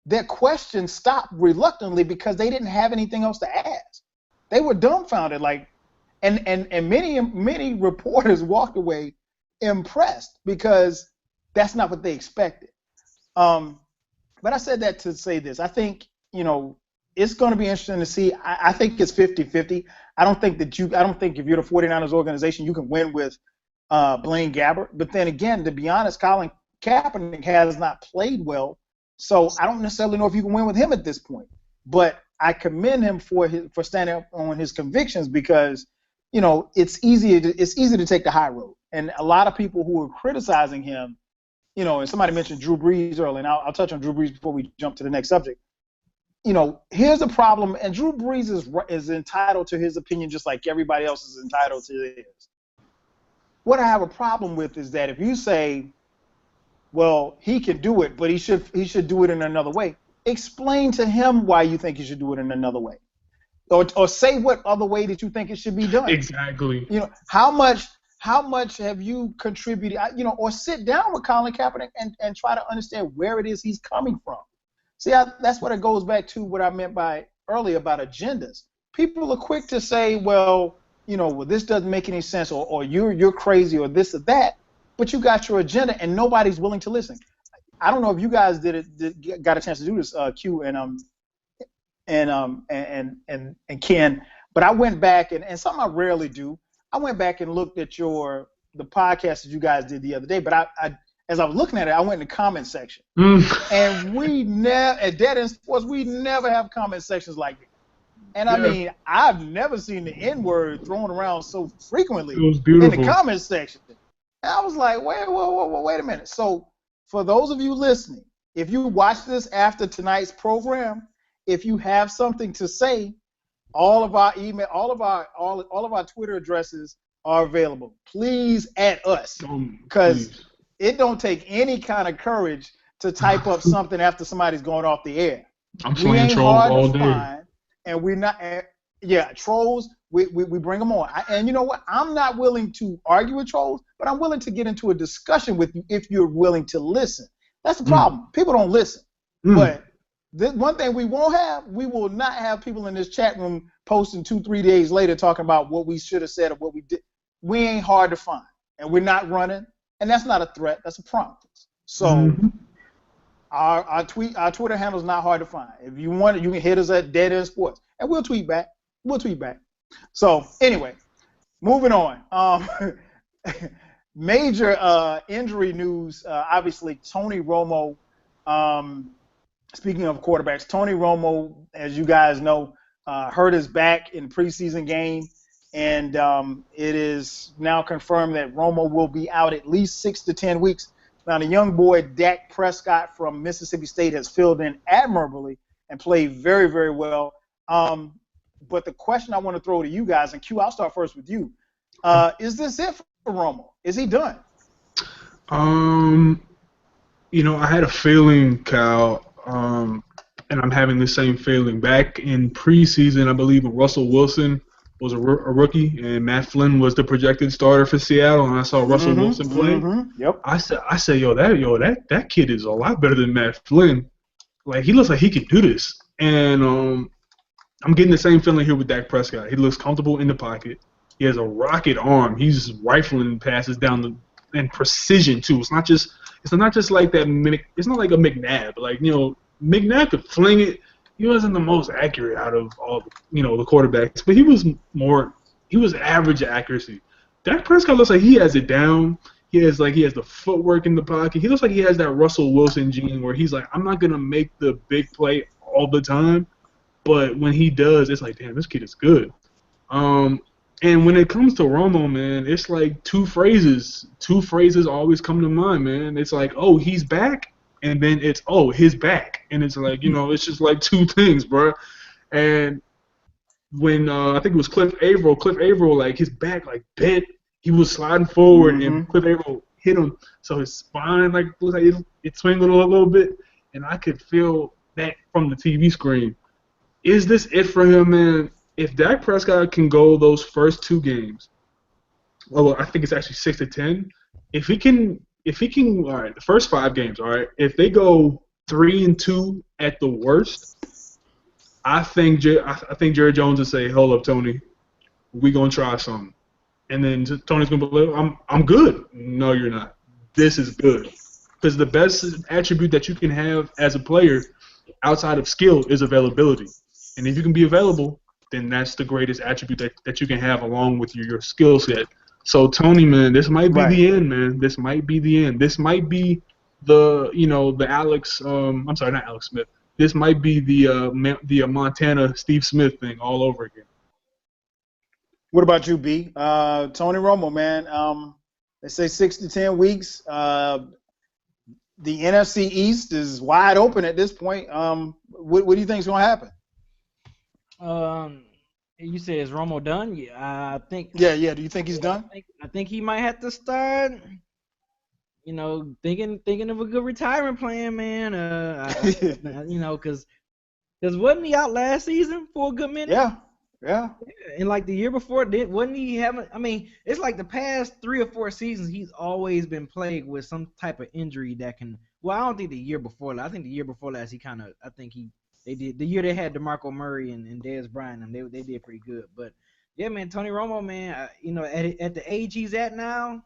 their questions stopped reluctantly because they didn't have anything else to ask. They were dumbfounded, and many reporters walked away impressed because that's not what they expected. But I said that to say this. I think, it's going to be interesting to see. I think it's 50-50. I don't think if you're the 49ers organization, you can win with Blaine Gabbert. But then again, to be honest, Colin Kaepernick has not played well. So I don't necessarily know if you can win with him at this point. But I commend him for standing up on his convictions because, it's easy to take the high road. And a lot of people who are criticizing him, and somebody mentioned Drew Brees earlier, and I'll touch on Drew Brees before we jump to the next subject. Here's a problem, and Drew Brees is entitled to his opinion just like everybody else is entitled to theirs. What I have a problem with is that if you say, well, he can do it, but he should do it in another way, explain to him why you think he should do it in another way. Or say what other way that you think it should be done. Exactly. How much have you contributed, or sit down with Colin Kaepernick and try to understand where it is he's coming from. See, that's what it goes back to what I meant by earlier about agendas. People are quick to say, well, this doesn't make any sense, or you're crazy, or this or that, but you got your agenda and nobody's willing to listen. I don't know if you guys got a chance to do this, Q and Ken, but I went back and something I rarely do. I went back and looked at the podcast that you guys did the other day, but I as I was looking at it, I went in the comment section. And we never, at Dead End Sports, we never have comment sections like that. And I mean, I've never seen the N-word thrown around so frequently in the comment section. And I was like, wait a minute. So for those of you listening, if you watch this after tonight's program, if you have something to say, all of our email, all of our Twitter addresses are available. Please add us, because it don't take any kind of courage to type up something after somebody's going off the air. I'm playing trolls all day. Find, and we're not, trolls, we bring them on. And you know what? I'm not willing to argue with trolls, but I'm willing to get into a discussion with you if you're willing to listen. That's the problem. People don't listen. But one thing we will not have people in this chat room posting 2-3 days later talking about what we should have said or what we did. We ain't hard to find, and we're not running. And that's not a threat. That's a prompt. So our Twitter handle is not hard to find. If you want it, you can hit us at Dead End Sports, and we'll tweet back. So anyway, moving on. Major injury news. Obviously, Tony Romo. Speaking of quarterbacks, Tony Romo, as you guys know, hurt his back in the preseason game. And it is now confirmed that Romo will be out at least 6 to 10 weeks. Now, the young boy, Dak Prescott from Mississippi State, has filled in admirably and played very, very well. But the question I want to throw to you guys, and Q, I'll start first with you. Is this it for Romo? Is he done? I had a feeling, Cal, and I'm having the same feeling. Back in preseason, I believe Russell Wilson was a rookie, and Matt Flynn was the projected starter for Seattle, and I saw Russell Wilson play. Yep. I said, that kid is a lot better than Matt Flynn. Like, he looks like he can do this. And I'm getting the same feeling here with Dak Prescott. He looks comfortable in the pocket. He has a rocket arm. He's rifling passes down the and precision too. It's not just like that. It's not like a McNabb. Like McNabb could fling it. He wasn't the most accurate out of all the quarterbacks, but he was average accuracy. Dak Prescott looks like he has it down. He has the footwork in the pocket. He looks like he has that Russell Wilson gene where he's like, I'm not gonna make the big play all the time, but when he does, it's like, damn, this kid is good. And when it comes to Romo, man, it's like two phrases always come to mind, man. It's like, oh, he's back, and then it's, oh, his back, and it's like, it's just like two things, bro. And when I think it was Cliff Averill, like his back like bent, he was sliding forward, and Cliff Averill hit him, so his spine like looks like it swinged a little bit, and I could feel that from the TV screen. Is this it for him, man? If Dak Prescott can go those first two games, well, I think it's actually 6-10. If he can, all right, the first 5 games, all right. If they go 3-2 at the worst, I think Jerry Jones will say, "Hold up, Tony, we gonna try something," and then Tony's gonna be like, "I'm good." No, you're not. This is good, because the best attribute that you can have as a player outside of skill is availability, and if you can be available, then that's the greatest attribute that you can have along with your skill set. So Tony, man, this might be the end, man. This might be the end. This might be the Alex. I'm sorry, not Alex Smith. This might be the Montana Steve Smith thing all over again. What about you, B? Tony Romo, man. They say 6-10 weeks. The NFC East is wide open at this point. What do you think is going to happen? You said is Romo done? Yeah, I think. Yeah. Do you think he's done? I think he might have to start. Thinking of a good retirement plan, man. Because wasn't he out last season for a good minute? Yeah. And like the year before, wasn't he having? I mean, it's like the past 3 or 4 seasons, he's always been plagued with some type of injury that can. Well, I don't think the year before. I think the year before last, they did the year they had DeMarco Murray and Dez Bryant, and they did pretty good. But yeah, man, Tony Romo, man, at the age he's at now,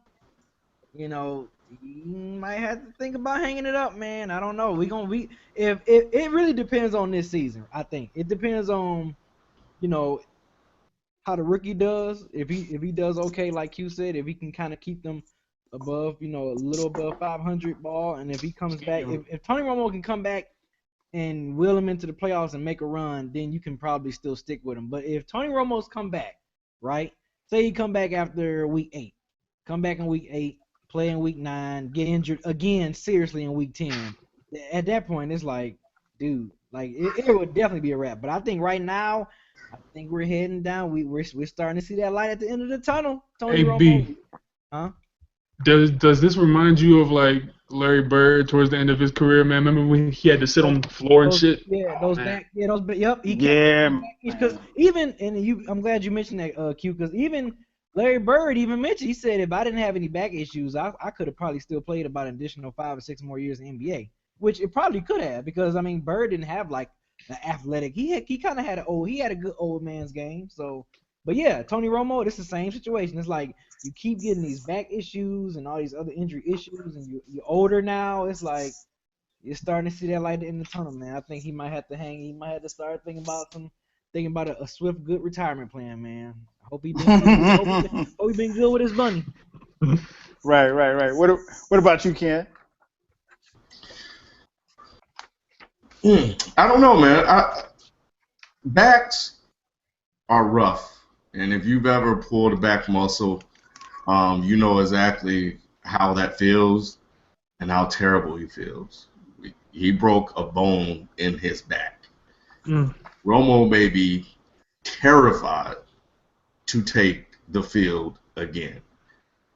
you might have to think about hanging it up, man. I don't know. If it really depends on this season. I think it depends on how the rookie does. If he does okay, like Q said, if he can kind of keep them above, a little above 500 ball, and if he comes back, if Tony Romo can come back and wheel him into the playoffs and make a run, then you can probably still stick with him. But if Tony Romo's come back, right? Say he come back after week 8, come back in week 8, play in week 9, get injured again seriously in week 10. At that point, it's like, dude, like it would definitely be a wrap. But I think right now, I think we're heading down. We're starting to see that light at the end of the tunnel. Tony Romo. B, huh? Does this remind you of like Larry Bird towards the end of his career, man? Remember when he had to sit on the floor and shit? Yeah, yep. Because I'm glad you mentioned that, Q. Because even Larry Bird even mentioned, he said, if I didn't have any back issues, I could have probably still played about an additional 5 or 6 more years in the NBA, which it probably could have, because I mean Bird didn't have like the athletic. He kind of had he had a good old man's game. So, but yeah, Tony Romo, it's the same situation. It's like you keep getting these back issues and all these other injury issues, and you're older now. It's like you're starting to see that light in the tunnel, man. I think he might have to hang. He might have to start thinking about a swift, good retirement plan, man. I hope he been good with his money. Right. What about you, Ken? I don't know, man. Backs are rough, and if you've ever pulled a back muscle, you know exactly how that feels and how terrible he feels. He broke a bone in his back. Romo may be terrified to take the field again,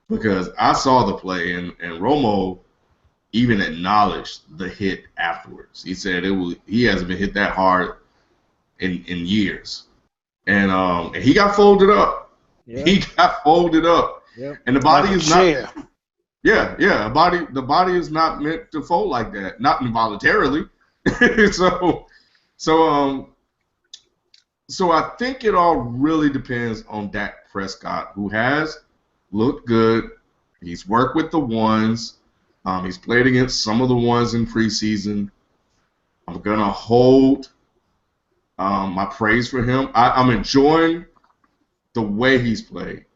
because I saw the play, and Romo even acknowledged the hit afterwards. He said he hasn't been hit that hard in years, and he got folded up. Yep. He got folded up, and the body is not. Yeah. The body is not meant to fold like that, not involuntarily. So so I think it all really depends on Dak Prescott, who has looked good. He's worked with the ones. He's played against some of the ones in preseason. I'm gonna hold my praise for him. I'm enjoying the way he's played.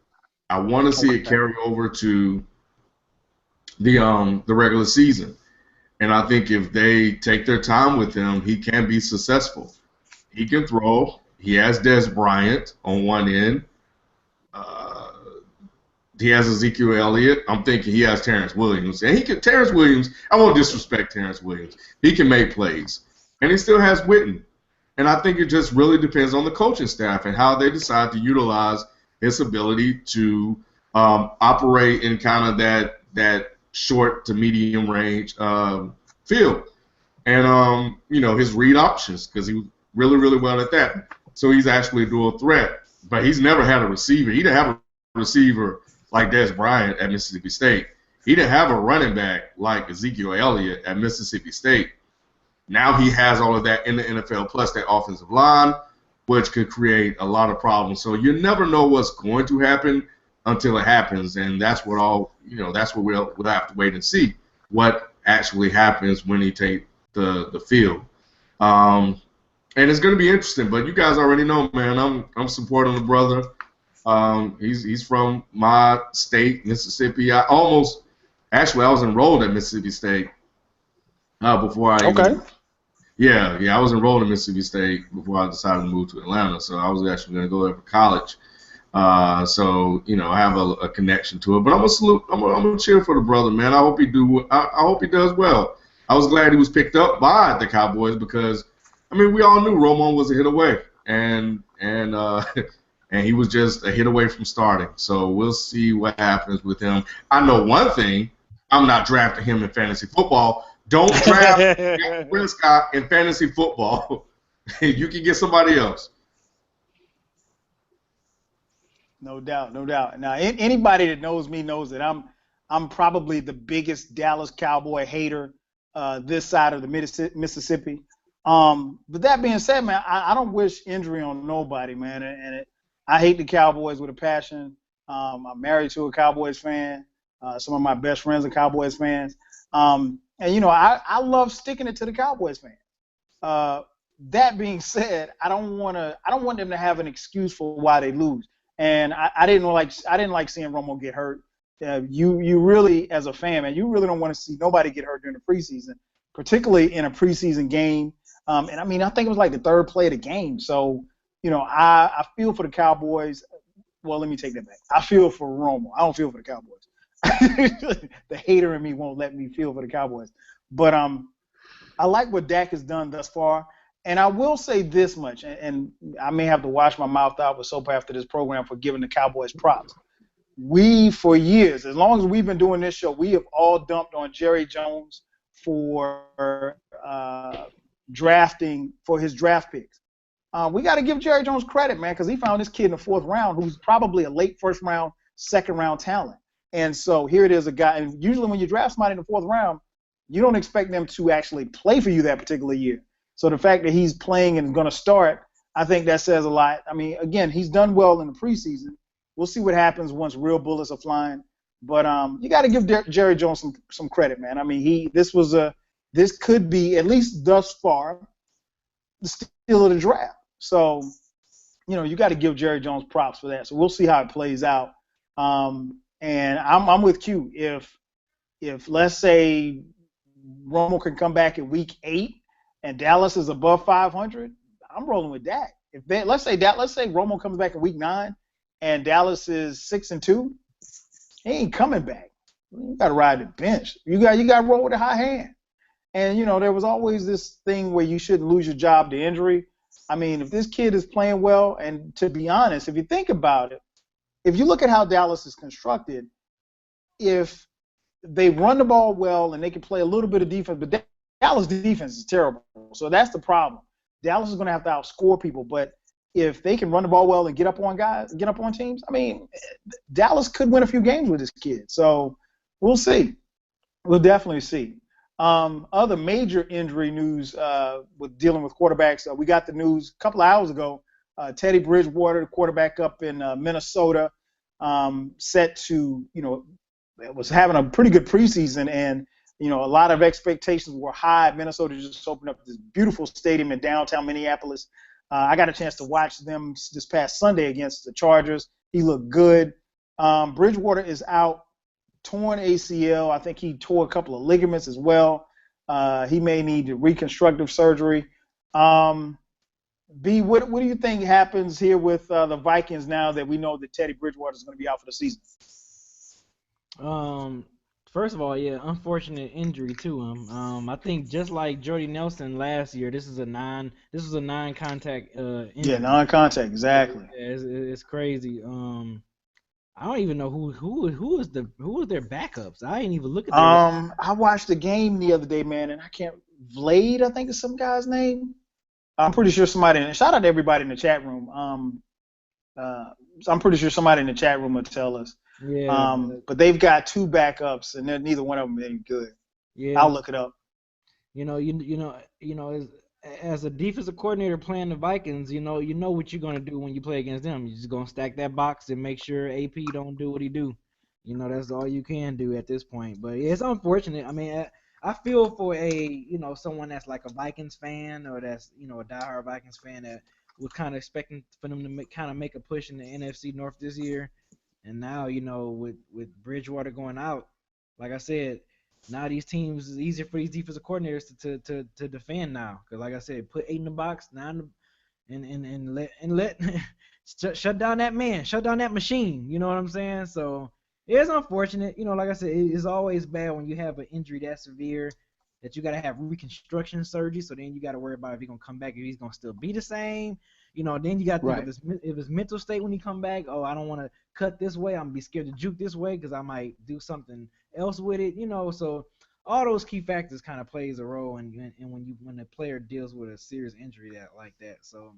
I want to see it carry over to the regular season. And I think if they take their time with him, he can be successful. He can throw. He has Des Bryant on one end. He has Ezekiel Elliott. I'm thinking he has Terrence Williams. And Terrence Williams, I won't disrespect Terrence Williams. He can make plays. And he still has Witten. And I think it just really depends on the coaching staff and how they decide to utilize his ability to operate in kind of that short to medium range field. And, his read options, because he was really, really well at that. So he's actually a dual threat. But he's never had a receiver. He didn't have a receiver like Des Bryant at Mississippi State. He didn't have a running back like Ezekiel Elliott at Mississippi State. Now he has all of that in the NFL, plus that offensive line, which could create a lot of problems. So you never know what's going to happen until it happens, and that's what we'll have to wait and see what actually happens when he take the field. And it's going to be interesting, but you guys already know, man, I'm supporting the brother. He's from my state, Mississippi. I was enrolled at Mississippi State before I I was enrolled at Mississippi State before I decided to move to Atlanta. So I was actually going to go there for college. So I have a connection to it. But I'm gonna salute. I'm gonna cheer for the brother, man. I hope he does well. I was glad he was picked up by the Cowboys because we all knew Romo was a hit away, and he was just a hit away from starting. So we'll see what happens with him. I know one thing: I'm not drafting him in fantasy football. Don't draft Dak Prescott in fantasy football. You can get somebody else. No doubt, no doubt. Now, anybody that knows me knows that I'm probably the biggest Dallas Cowboy hater this side of the Mississippi. But that being said, man, I don't wish injury on nobody, man. I hate the Cowboys with a passion. I'm married to a Cowboys fan. Some of my best friends are Cowboys fans. And I love sticking it to the Cowboys fans. That being said, I don't want them to have an excuse for why they lose. And I didn't like seeing Romo get hurt. You really, as a fan, man, you really don't want to see nobody get hurt during the preseason, particularly in a preseason game. And I think it was like the third play of the game. So, I feel for the Cowboys. Well, let me take that back. I feel for Romo. I don't feel for the Cowboys. The hater in me won't let me feel for the Cowboys. But I like what Dak has done thus far. And I will say this much, and I may have to wash my mouth out with soap after this program for giving the Cowboys props. We, for years, as long as we've been doing this show, we have all dumped on Jerry Jones for drafting, for his draft picks. We got to give Jerry Jones credit, man, because he found this kid in the fourth round who's probably a late first round, second round talent. And so here it is, a guy, and usually when you draft somebody in the fourth round, you don't expect them to actually play for you that particular year. So the fact that he's playing and going to start, I think that says a lot. Again, he's done well in the preseason. We'll see what happens once real bullets are flying. But you got to give Jerry Jones some credit, man. This could be, at least thus far, the steal of the draft. So, you got to give Jerry Jones props for that. So we'll see how it plays out. And I'm with Q. If let's say Romo can come back in week 8 and Dallas is above 500, I'm rolling with Dak. Let's say Romo comes back in week 9 and Dallas is 6-2, he ain't coming back. You got to ride the bench. You got to roll with a high hand. And there was always this thing where you shouldn't lose your job to injury. If this kid is playing well, and to be honest, if you think about it, if you look at how Dallas is constructed, if they run the ball well and they can play a little bit of defense, but Dallas' defense is terrible. So that's the problem. Dallas is going to have to outscore people, but if they can run the ball well and get up on teams, Dallas could win a few games with this kid. So we'll see. We'll definitely see. Other major injury news with dealing with quarterbacks. We got the news a couple of hours ago. Teddy Bridgewater, the quarterback up in Minnesota, set to, was having a pretty good preseason, and a lot of expectations were high. Minnesota just opened up this beautiful stadium in downtown Minneapolis. I got a chance to watch them this past Sunday against the Chargers. He looked good. Bridgewater is out, torn ACL. I think he tore a couple of ligaments as well. He may need reconstructive surgery. B, what do you think happens here with the Vikings now that we know that Teddy Bridgewater is going to be out for the season? First of all, yeah, unfortunate injury to him. I think just like Jordy Nelson last year, this was a non-contact injury. Yeah, non-contact, exactly. Yeah, it's crazy. I don't even know who was their backups. I didn't even look at their I watched the game the other day, man, and I can't. Vlade, I think is some guy's name. I'm pretty sure somebody. Shout out to everybody in the chat room. I'm pretty sure somebody in the chat room will tell us. Yeah. But they've got two backups, and neither one of them any good. Yeah. I'll look it up. As a defensive coordinator playing the Vikings, you know what you're gonna do when you play against them. You're just gonna stack that box and make sure AP don't do what he do. That's all you can do at this point. But yeah, it's unfortunate. I mean, I feel for someone that's like a Vikings fan or that's a diehard Vikings fan that was kind of expecting for them to make a push in the NFC North this year, and now with Bridgewater going out, like I said. Now these teams is easier for these defensive coordinators to defend now, because like I said, put 8 in the box, 9 and let shut down that man, shut down that machine. You know what I'm saying? So it's unfortunate. Like I said, it's always bad when you have an injury that severe that you got to have reconstruction surgery. So then you got to worry about if he's gonna come back, if he's gonna still be the same. Then you got to think of his mental state when he come back. Oh, I don't want to cut this way. I'm gonna be scared to juke this way because I might do something else with it. So all those key factors kind of plays a role, and when the player deals with a serious injury like that. So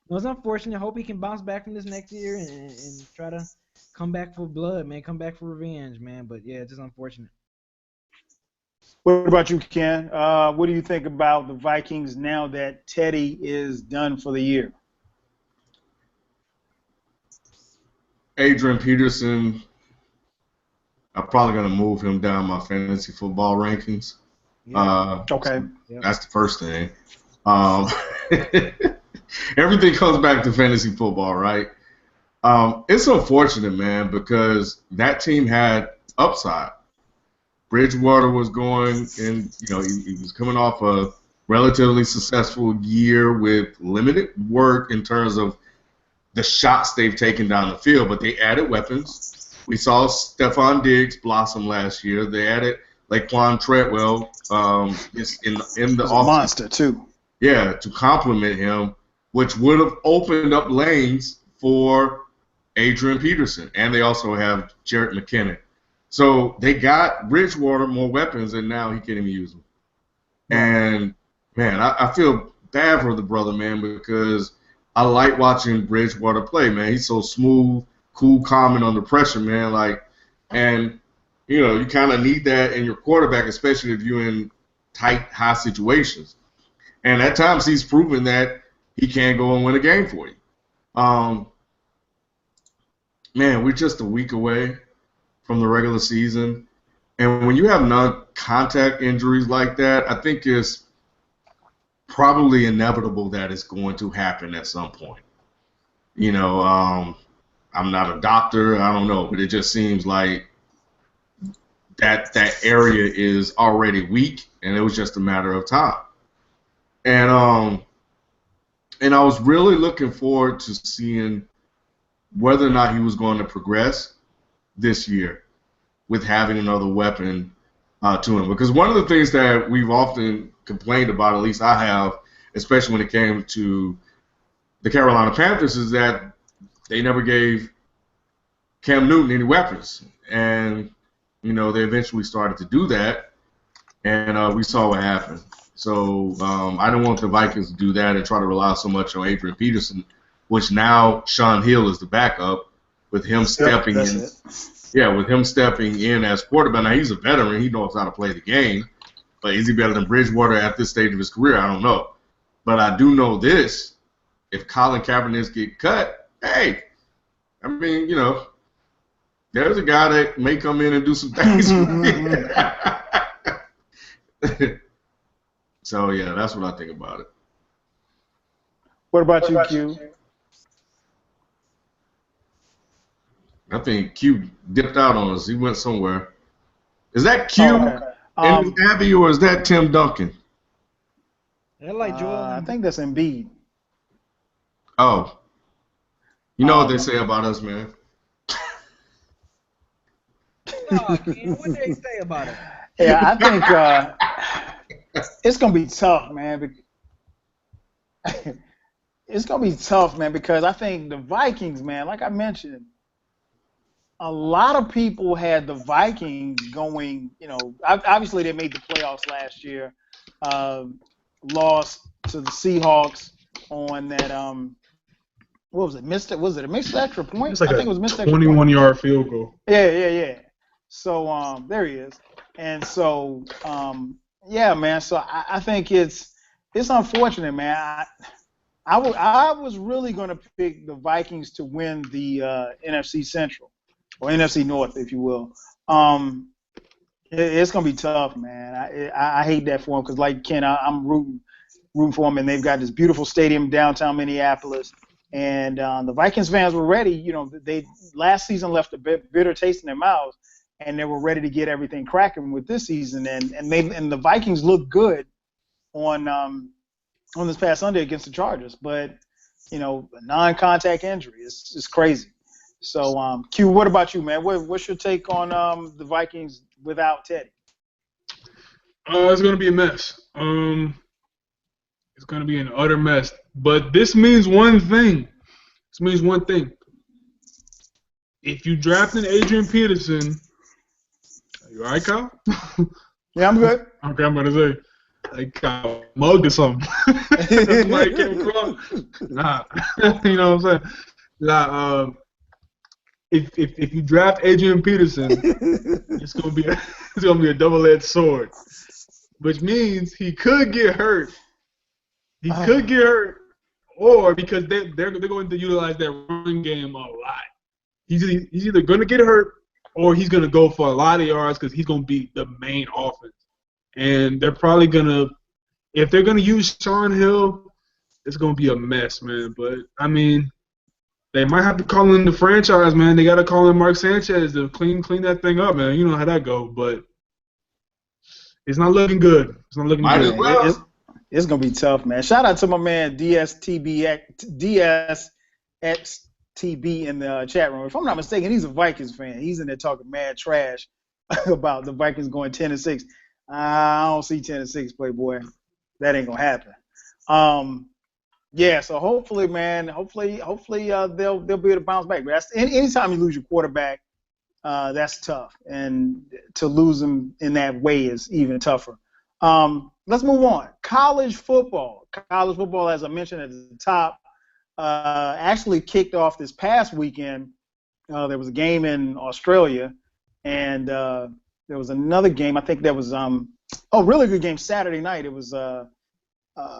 it's unfortunate. Hope he can bounce back from this next year and try to come back for blood, man. Come back for revenge, man. But yeah, just unfortunate. What about you, Ken? What do you think about the Vikings now that Teddy is done for the year? Adrian Peterson, I'm probably going to move him down my fantasy football rankings. Yeah. Okay. That's the first thing. Everything comes back to fantasy football, right? It's unfortunate, man, because that team had upside. Bridgewater was going, and he was coming off a relatively successful year with limited work in terms of the shots they've taken down the field, but they added weapons. We saw Stephon Diggs blossom last year. They added Laquan Treadwell in the offseason. Monster too. Yeah, to complement him, which would have opened up lanes for Adrian Peterson, and they also have Jarrett McKinnon. So they got Bridgewater more weapons, and now he can't even use them. And man, I feel bad for the brother, man, because I like watching Bridgewater play, man. He's so smooth, cool, calm, and under pressure, man. You kind of need that in your quarterback, especially if you're in tight, high situations. And at times he's proven that he can go and win a game for you. Man, we're just a week away from the regular season. And when you have non-contact injuries like that, I think it's probably inevitable that it's going to happen at some point. I'm not a doctor, I don't know, but it just seems like that area is already weak, and it was just a matter of time. And I was really looking forward to seeing whether or not he was going to progress this year with having another weapon to him. Because one of the things that we've often complained about, at least I have, especially when it came to the Carolina Panthers, is that they never gave Cam Newton any weapons. And, they eventually started to do that, and we saw what happened. So I don't want the Vikings to do that and try to rely so much on Adrian Peterson, which now Sean Hill is the backup, with him stepping in. Yeah, with him stepping in as quarterback. Now, he's a veteran. He knows how to play the game. But is he better than Bridgewater at this stage of his career? I don't know. But I do know this. If Colin Kaepernick get cut, hey, I mean, you know, there's a guy that may come in and do some things. So, yeah, that's what I think about it. What about you, Q? I think Q dipped out on us. He went somewhere. Is that Q in Abby or is that Tim Duncan? I like Joel. I think that's Embiid. Oh. You know what they say about us, man. No, Ken, what they say about it? Yeah, I think it's gonna be tough, man. It's gonna be tough, man, because I think the Vikings, man, like I mentioned, a lot of people had the Vikings going. You know, obviously they made the playoffs last year, lost to the Seahawks on that. What was it? Was it a missed extra point? It's like I think it was missed extra point. 21-yard field goal. Yeah. So there he is. And so yeah, man. So I think it's unfortunate, man. I was really gonna pick the Vikings to win the NFC Central or NFC North, if you will. It's gonna be tough, man. I hate that for them because, like Ken, I'm rooting for them, and they've got this beautiful stadium downtown Minneapolis. And the Vikings fans were ready. You know, they last season left a bitter taste in their mouths, and they were ready to get everything cracking with this season. And the Vikings looked good on this past Sunday against the Chargers, but you know, a non-contact injury is crazy. So Q, what about you, man? What's your take on the Vikings without Teddy? It's gonna be a mess. It's going to be an utter mess. But this means one thing. If you draft an Adrian Peterson, are you all right, Kyle? Yeah, I'm good. Okay, I'm going to say, like, Kyle mugged or something. Somebody came across. Nah. You know what I'm saying? Nah, if you draft Adrian Peterson, it's going to be a double-edged sword, which means he could get hurt. He could get hurt, or because they're going to utilize that running game a lot. He's either going to get hurt or he's going to go for a lot of yards because he's going to be the main offense. And they're probably going to, if they're going to use Sean Hill, it's going to be a mess, man. But, I mean, they might have to call in the franchise, man. They got to call in Mark Sanchez to clean that thing up, man. You know how that go. But it's not looking good. It's not looking good. It's gonna be tough, man. Shout out to my man DSXTB in the chat room. If I'm not mistaken, he's a Vikings fan. He's in there talking mad trash about the Vikings going 10-6. I don't see 10-6, Playboy. That ain't gonna happen. Yeah. So hopefully, man. Hopefully, they'll be able to bounce back. But anytime you lose your quarterback, that's tough, and to lose them in that way is even tougher. Let's move on. College football. College football, as I mentioned at the top, actually kicked off this past weekend. There was a game in Australia, and there was another game. I think there was really good game Saturday night. It was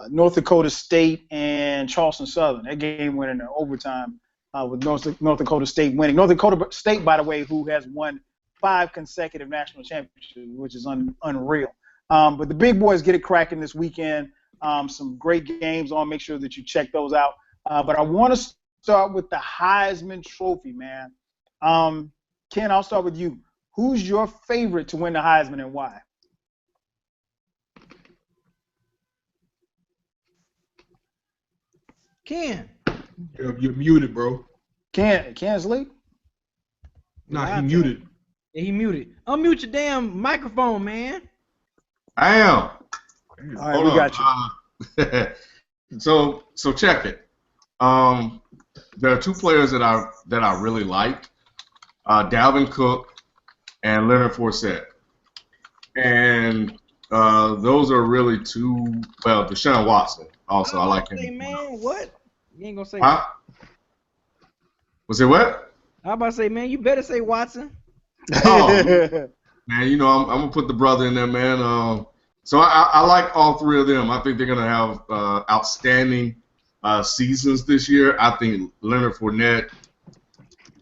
North Dakota State and Charleston Southern. That game went into overtime with North Dakota State winning. North Dakota State, by the way, who has won 5 consecutive national championships, which is unreal. But the big boys get it cracking this weekend. Some great games on. Make sure that you check those out. But I want to start with the Heisman Trophy, man. Ken, I'll start with you. Who's your favorite to win the Heisman and why? Ken. You're muted, bro. Ken sleep? Nah, he muted. Yeah, he muted. Unmute your damn microphone, man. I am. All right, we got you. So check it. There are 2 players that I really like, Dalvin Cook and Leonard Fournette, and those are really 2. Well, Deshaun Watson also I like him. Say, man, what? You ain't gonna say. Huh? Was it what? I was about to say, man, you better say Watson. Oh, man, you know I'm gonna put the brother in there, man. So I like all three of them. I think they're going to have outstanding seasons this year. I think Leonard Fournette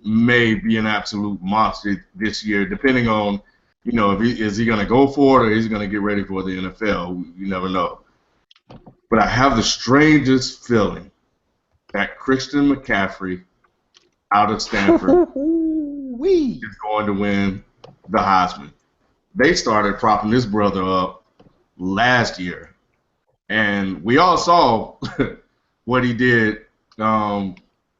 may be an absolute monster this year, depending on, if is he going to go for it or is he going to get ready for the NFL. You never know. But I have the strangest feeling that Christian McCaffrey out of Stanford is going to win the Heisman. They started propping this brother up last year, and we all saw what he did in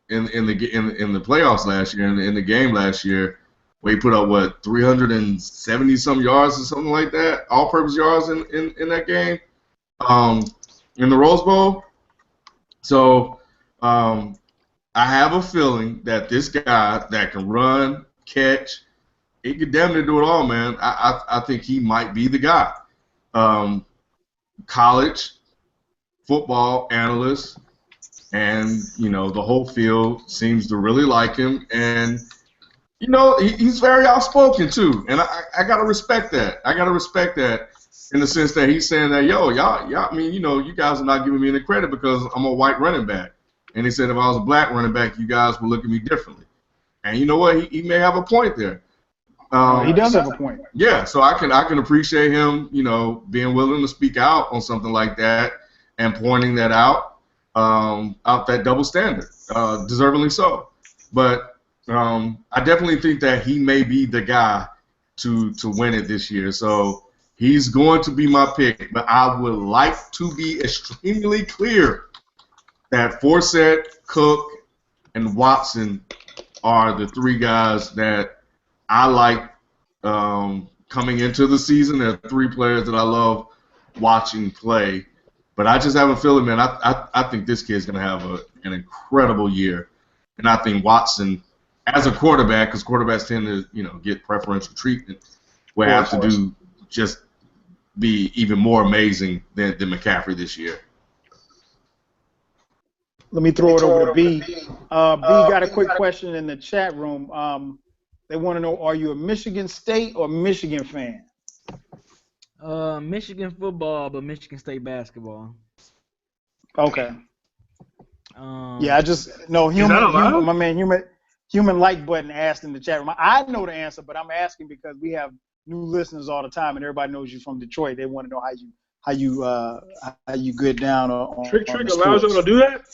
the playoffs last year, in the game last year, where he put up 370 some yards or something like that, all-purpose yards in that game, in the Rose Bowl. So I have a feeling that this guy that can run, catch, he could damn near do it all, man. I think he might be the guy. College football analysts and the whole field seems to really like him, and he's very outspoken too, and I gotta respect that. I gotta respect that in the sense that he's saying that y'all, I mean, you guys are not giving me any credit because I'm a white running back, and he said if I was a black running back, you guys would look at me differently, and you know what, he may have a point there. He does have a point. Yeah, so I can appreciate him, being willing to speak out on something like that and pointing that out that double standard, deservingly so. But I definitely think that he may be the guy to win it this year. So he's going to be my pick. But I would like to be extremely clear that Forsett, Cook, and Watson are the three guys that I like coming into the season. There are three players that I love watching play. But I just have a feeling, man, I think this kid's going to have an incredible year. And I think Watson, as a quarterback, because quarterbacks tend to, get preferential treatment, will have to be even more amazing than McCaffrey this year. Let me throw it over to B. B got a quick question in the chat room. They want to know, are you a Michigan State or Michigan fan? Michigan football, but Michigan State basketball. Okay. Yeah, I just know my man human like button asked in the chat room. I know the answer, but I'm asking because we have new listeners all the time, and everybody knows you from Detroit. They want to know how you get down on Trick on allows y'all to do that.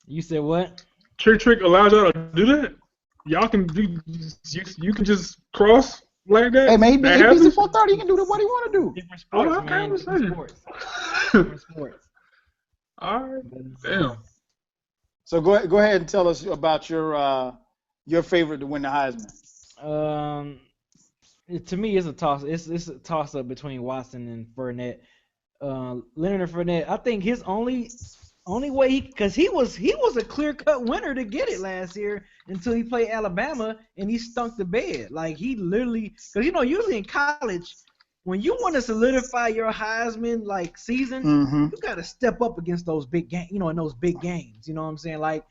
You said what? Trick allows y'all to do that. Y'all can do. You can just cross like that. Hey man, he busy 4:30. He can do what he want to do. Different sports, man. Different sports. All right. Damn. So go ahead and tell us about your favorite to win the Heisman. To me, it's a toss. It's a toss up between Watson and Fournette. Leonard Fournette, I think his only way because he was a clear cut winner to get it last year until he played Alabama and he stunk the bed. Like he literally, because usually in college, when you want to solidify your Heisman season, you got to step up against those big games, in those big games. You know what I'm saying? Like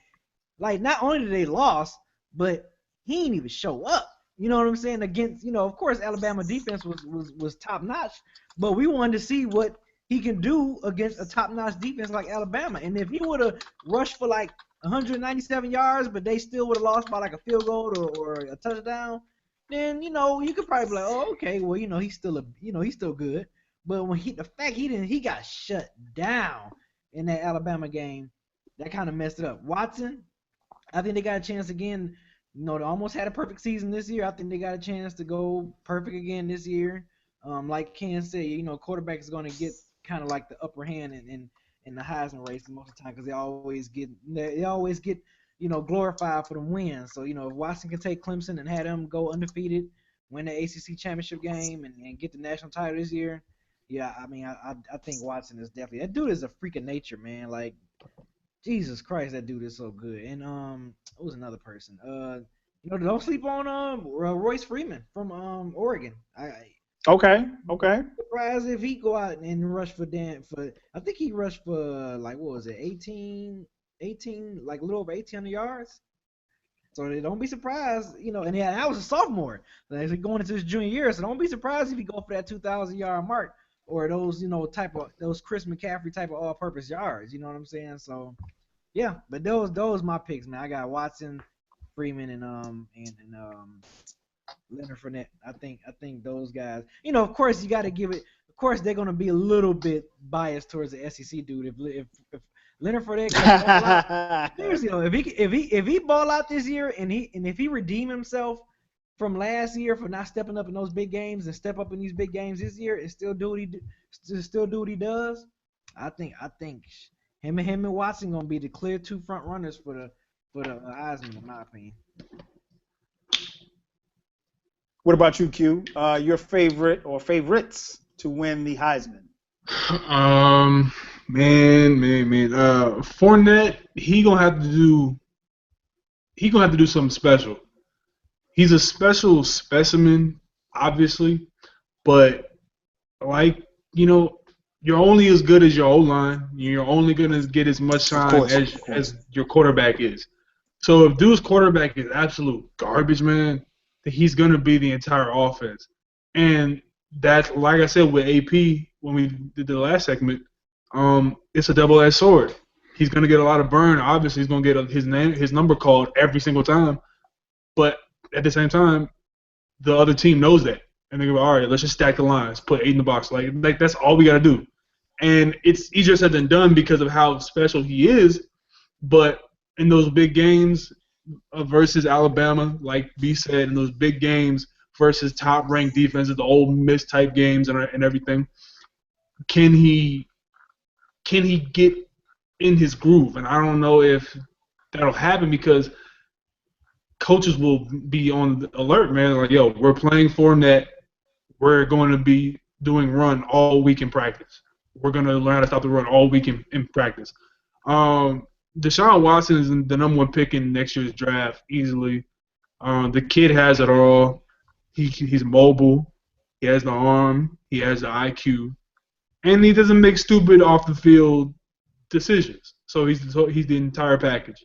not only did they lost, but he didn't even show up. You know what I'm saying? Against, of course, Alabama defense was top notch, but we wanted to see what he can do against a top-notch defense like Alabama. And if he would have rushed for 197 yards, but they still would have lost by a field goal or a touchdown, then you could probably be like, oh, okay, well he's still he's still good. But when he got shut down in that Alabama game, that kind of messed it up. Watson, I think they got a chance again. They almost had a perfect season this year. I think they got a chance to go perfect again this year. Like Ken said, quarterback is going to get kind of the upper hand in the Heisman race most of the time because they always get glorified for the win. So if Watson can take Clemson and have them go undefeated, win the ACC championship game and get the national title this year, yeah, I mean I think Watson is definitely, that dude is a freak of nature, man. Like Jesus Christ, that dude is so good. And what was another person? Don't sleep on Royce Freeman from Oregon. Okay. Surprised if he go out and rush for I think he rushed for 18, a little over 1,800 yards. So don't be surprised, and I was a sophomore, going into his junior year, so don't be surprised if he go for that 2,000-yard mark or those those Chris McCaffrey type of all-purpose yards. You know what I'm saying? So yeah, but those my picks, man. I got Watson, Freeman, and Leonard Fournette. I think those guys. Of course you got to give it. Of course they're gonna be a little bit biased towards the SEC dude. If Leonard Fournette can ball out, seriously though, if he ball out this year and if he redeem himself from last year for not stepping up in those big games and step up in these big games this year and still do what he does, I think him and Watson gonna be the clear two front runners for the Heisman, in my opinion. What about you, Q? Your favorite or favorites to win the Heisman? Man. Fournette, he gonna have to do something special. He's a special specimen, obviously, but you're only as good as your O-line. You're only gonna get as much shine as your quarterback is. So if dude's quarterback is absolute garbage, man, then he's gonna be the entire offense. And that's, like I said with AP when we did the last segment, it's a double-edged sword. He's gonna get a lot of burn. Obviously, he's gonna get his number called every single time. But at the same time, the other team knows that, and they go, all right, let's just stack the lines, put 8 in the box. Like that's all we gotta do. And it's easier said than done because of how special he is. But in those big games versus Alabama, like B said, in those big games versus top-ranked defenses, the Ole Miss type games and everything, can he get in his groove? And I don't know if that'll happen because coaches will be on the alert, man. Like, yo, we're playing Fournette. We're going to be doing run all week in practice. We're going to learn how to stop the run all week in practice. Deshaun Watson is the number 1 pick in next year's draft easily. The kid has it all. He's mobile. He has the arm. He has the IQ. And he doesn't make stupid off-the-field decisions. So he's the entire package.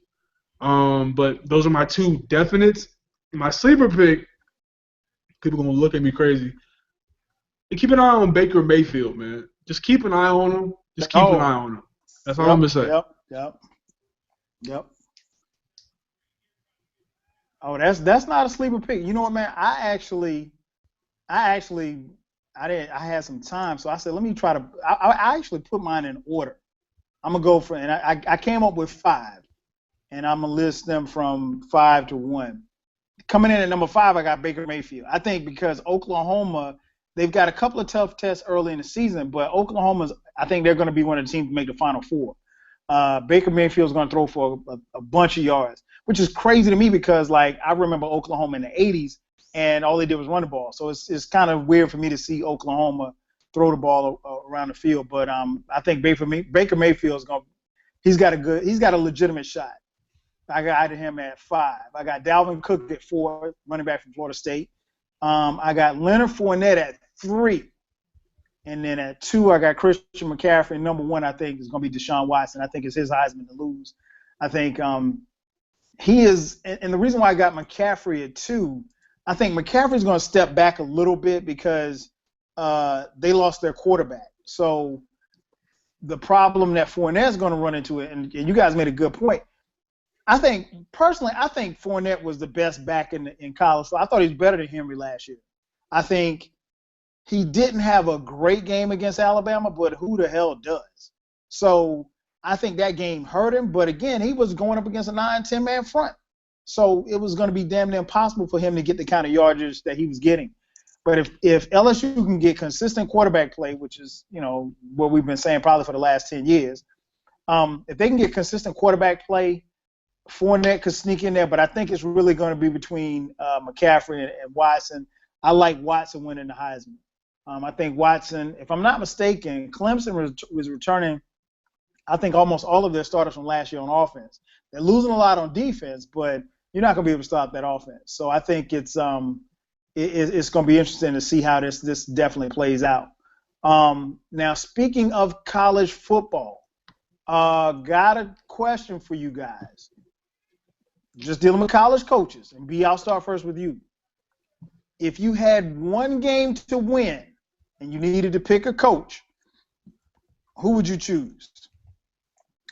But those are my 2 definites. My sleeper pick, people are going to look at me crazy. And keep an eye on Baker Mayfield, man. Just keep an eye on him. Just keep an eye on him. That's all I'm going to say. Yep. Oh, that's not a sleeper pick. You know what, man? I had some time, so I said, let me try to. I actually put mine in order. I'm gonna go for, and I came up with 5, and I'm gonna list them from 5 to 1. Coming in at number 5, I got Baker Mayfield. I think because Oklahoma, they've got a couple of tough tests early in the season, but I think they're going to be one of the teams to make the Final Four. Baker Mayfield's going to throw for a bunch of yards, which is crazy to me because, like, I remember Oklahoma in the 80s, and all they did was run the ball. So it's kind of weird for me to see Oklahoma throw the ball around the field. But I think Baker Mayfield's he's got a legitimate shot. I got him at 5. I got Dalvin Cook at 4, running back from Florida State. I got Leonard Fournette at 3. And then at 2, I got Christian McCaffrey. Number 1, I think, is going to be Deshaun Watson. I think it's his Heisman to lose. I think he is – and the reason why I got McCaffrey at 2, I think McCaffrey's going to step back a little bit because they lost their quarterback. So the problem that Fournette's going to run into it, and you guys made a good point. I think Fournette was the best back in college. So I thought he was better than Henry last year. I think he didn't have a great game against Alabama, but who the hell does? So I think that game hurt him. But, again, he was going up against a 9-10-man front. So it was going to be damn near impossible for him to get the kind of yardage that he was getting. But if LSU can get consistent quarterback play, which is, what we've been saying probably for the last 10 years, if they can get consistent quarterback play, Fournette could sneak in there, but I think it's really going to be between McCaffrey and Watson. I like Watson winning the Heisman. I think Watson, if I'm not mistaken, Clemson was returning, I think, almost all of their starters from last year on offense. They're losing a lot on defense, but you're not going to be able to stop that offense. So I think it's going to be interesting to see how this definitely plays out. Now, speaking of college football, got a question for you guys. Just dealing with college coaches. And B, I'll start first with you. If you had one game to win and you needed to pick a coach, who would you choose?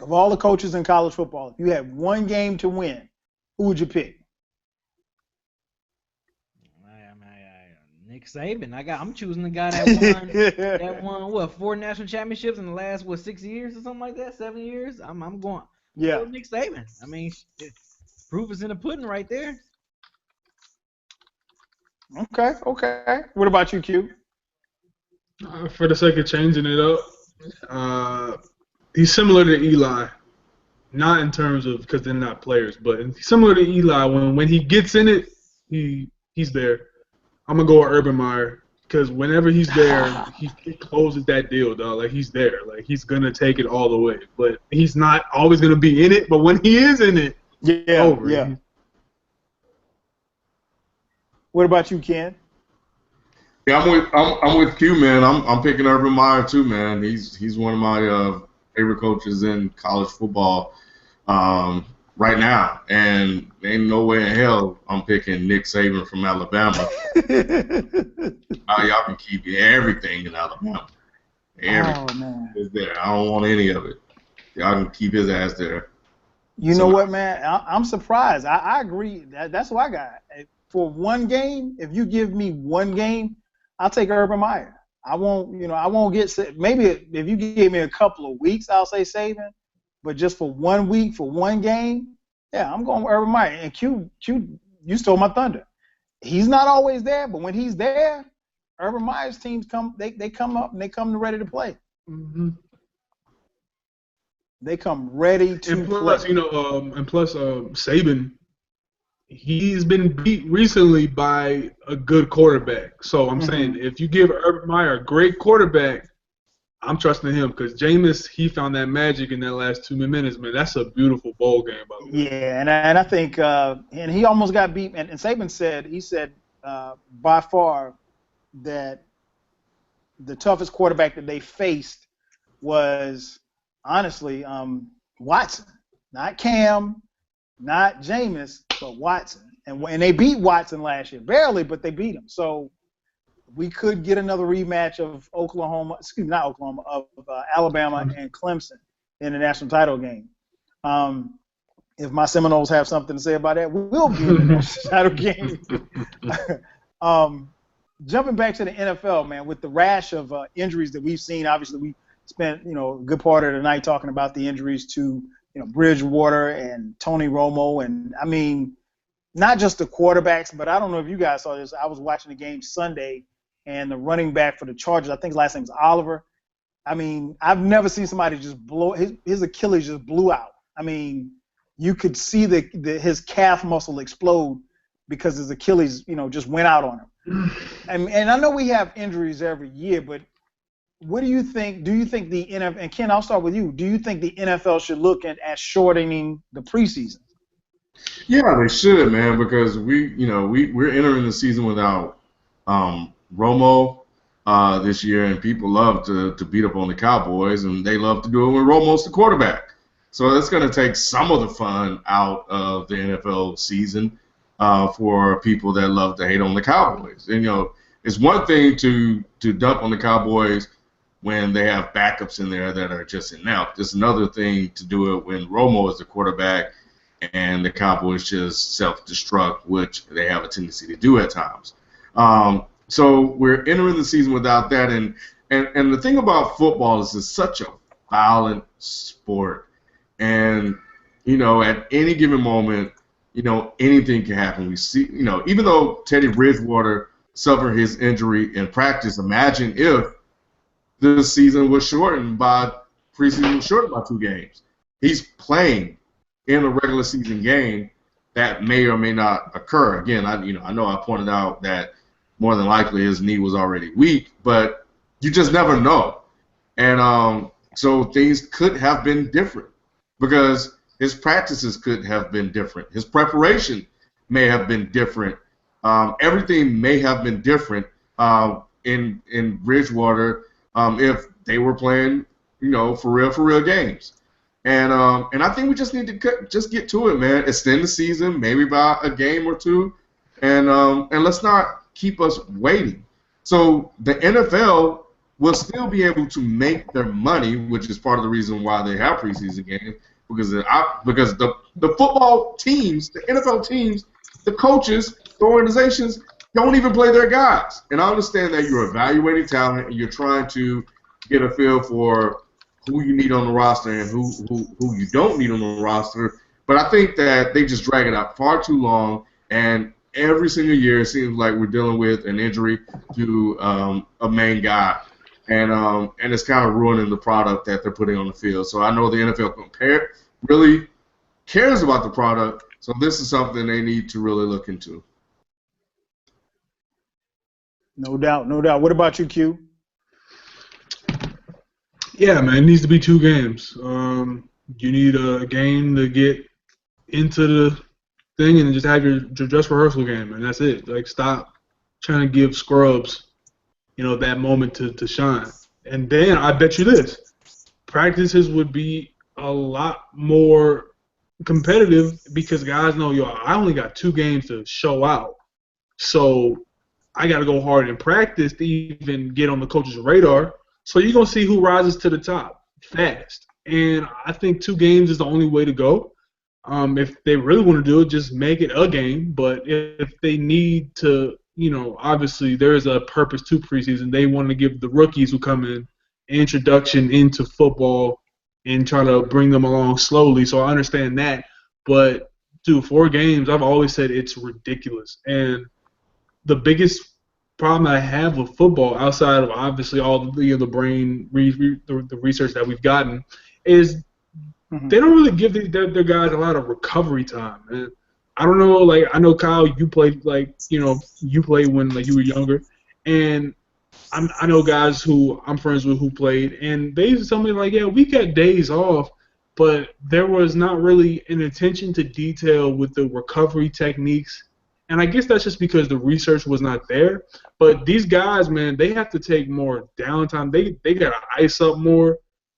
Of all the coaches in college football, if you had one game to win, who would you pick? Nick Saban. I'm choosing the guy that won what 4 national championships in the last 6 years or something like that, 7 years. I'm going Nick Saban. I mean, proof is in the pudding right there. Okay. What about you, Q? For the sake of changing it up, he's similar to Eli. Not in terms of because they're not players, but he's similar to Eli. When he gets in it, he's there. I'm gonna go with Urban Meyer because whenever he's there, he closes that deal, dog. Like he's there, like he's gonna take it all the way. But he's not always gonna be in it. But when he is in it, yeah. What about you, Ken? Yeah, I'm with Q, man. I'm picking Urban Meyer too, man. He's one of my favorite coaches in college football right now, and ain't no way in hell I'm picking Nick Saban from Alabama. Y'all can keep everything in Alabama. Everything is there. I don't want any of it. Y'all can keep his ass there. You know what, man? I'm surprised. I agree. That's what I got. For one game, if you give me one game, I'll take Urban Meyer. I won't get, maybe if you gave me a couple of weeks, I'll say Saban. But just for 1 week, for one game, yeah, I'm going with Urban Meyer. And Q, you stole my thunder. He's not always there, but when he's there, Urban Meyer's teams they come up and they come ready to play. Mm-hmm. They come ready to play. And plus, Saban, he's been beat recently by a good quarterback. So I'm saying if you give Urban Meyer a great quarterback, I'm trusting him because Jameis, he found that magic in that last 2 minutes, man. That's a beautiful bowl game, by the way. Yeah, and I think and he almost got beat. And Saban said by far that the toughest quarterback that they faced was honestly Watson, not Cam, not Jameis, but Watson. And they beat Watson last year, barely, but they beat him. So we could get another rematch of Alabama and Clemson in the national title game. If my Seminoles have something to say about that, we will be in the national title game. Jumping back to the NFL, man, with the rash of injuries that we've seen, obviously we spent a good part of the night talking about the injuries to Bridgewater and Tony Romo, and I mean not just the quarterbacks, but I don't know if you guys saw this. I was watching the game Sunday. And the running back for the Chargers, I think his last name is Oliver. I mean, I've never seen somebody just blow his Achilles just blew out. I mean, you could see his calf muscle explode because his Achilles, just went out on him. And I know we have injuries every year, but what do you think? Do you think the NFL, and Ken, I'll start with you. Do you think the NFL should look at shortening the preseason? Yeah, they should, man, because we're entering the season without Romo this year, and people love to beat up on the Cowboys, and they love to do it when Romo's the quarterback. So it's going to take some of the fun out of the NFL season for people that love to hate on the Cowboys. And it's one thing to dump on the Cowboys when they have backups in there that are just inept. It's another thing to do it when Romo is the quarterback and the Cowboys just self-destruct, which they have a tendency to do at times. So we're entering the season without that, and the thing about football is it's such a violent sport, and at any given moment, anything can happen. We see, even though Teddy Bridgewater suffered his injury in practice, imagine if the season was shortened by preseason was shortened by 2 games. He's playing in a regular season game that may or may not occur. Again, I know I pointed out that more than likely his knee was already weak, but you just never know. And so things could have been different because his practices could have been different. His preparation may have been different. Everything may have been different in Bridgewater if they were playing, for real games. And I think we just need to just get to it, man. Extend the season, maybe by a game or two, and let's not keep us waiting. So the NFL will still be able to make their money, which is part of the reason why they have preseason games, because the football teams, the NFL teams, the coaches, the organizations don't even play their guys. And I understand that you're evaluating talent and you're trying to get a feel for who you need on the roster and who you don't need on the roster. But I think that they just drag it out far too long, and every single year it seems like we're dealing with an injury to a main guy, and it's kind of ruining the product that they're putting on the field. So I know the NFL really cares about the product, so this is something they need to really look into. No doubt, no doubt. What about you, Q? Yeah, man, it needs to be 2 games. You need a game to get into the thing and just have your dress rehearsal game, and that's it. Like, stop trying to give scrubs, that moment to shine. And then I bet you this, practices would be a lot more competitive because guys know, I only got 2 games to show out. So I got to go hard in practice to even get on the coach's radar. So you're going to see who rises to the top fast. And I think 2 games is the only way to go. If they really want to do it, just make it a game. But if they need to, obviously there is a purpose to preseason. They want to give the rookies who come in introduction into football and try to bring them along slowly. So I understand that. But, dude, 4 games, I've always said it's ridiculous. And the biggest problem I have with football, outside of obviously all the brain the research that we've gotten, is they don't really give their guys a lot of recovery time. And I don't know, like, I know, Kyle, you played, like, you played when, like, you were younger, and I know guys who I'm friends with who played, and they used to tell me, like, yeah, we got days off, but there was not really an attention to detail with the recovery techniques. And I guess that's just because the research was not there. But these guys, man, they have to take more downtime. They got to ice up more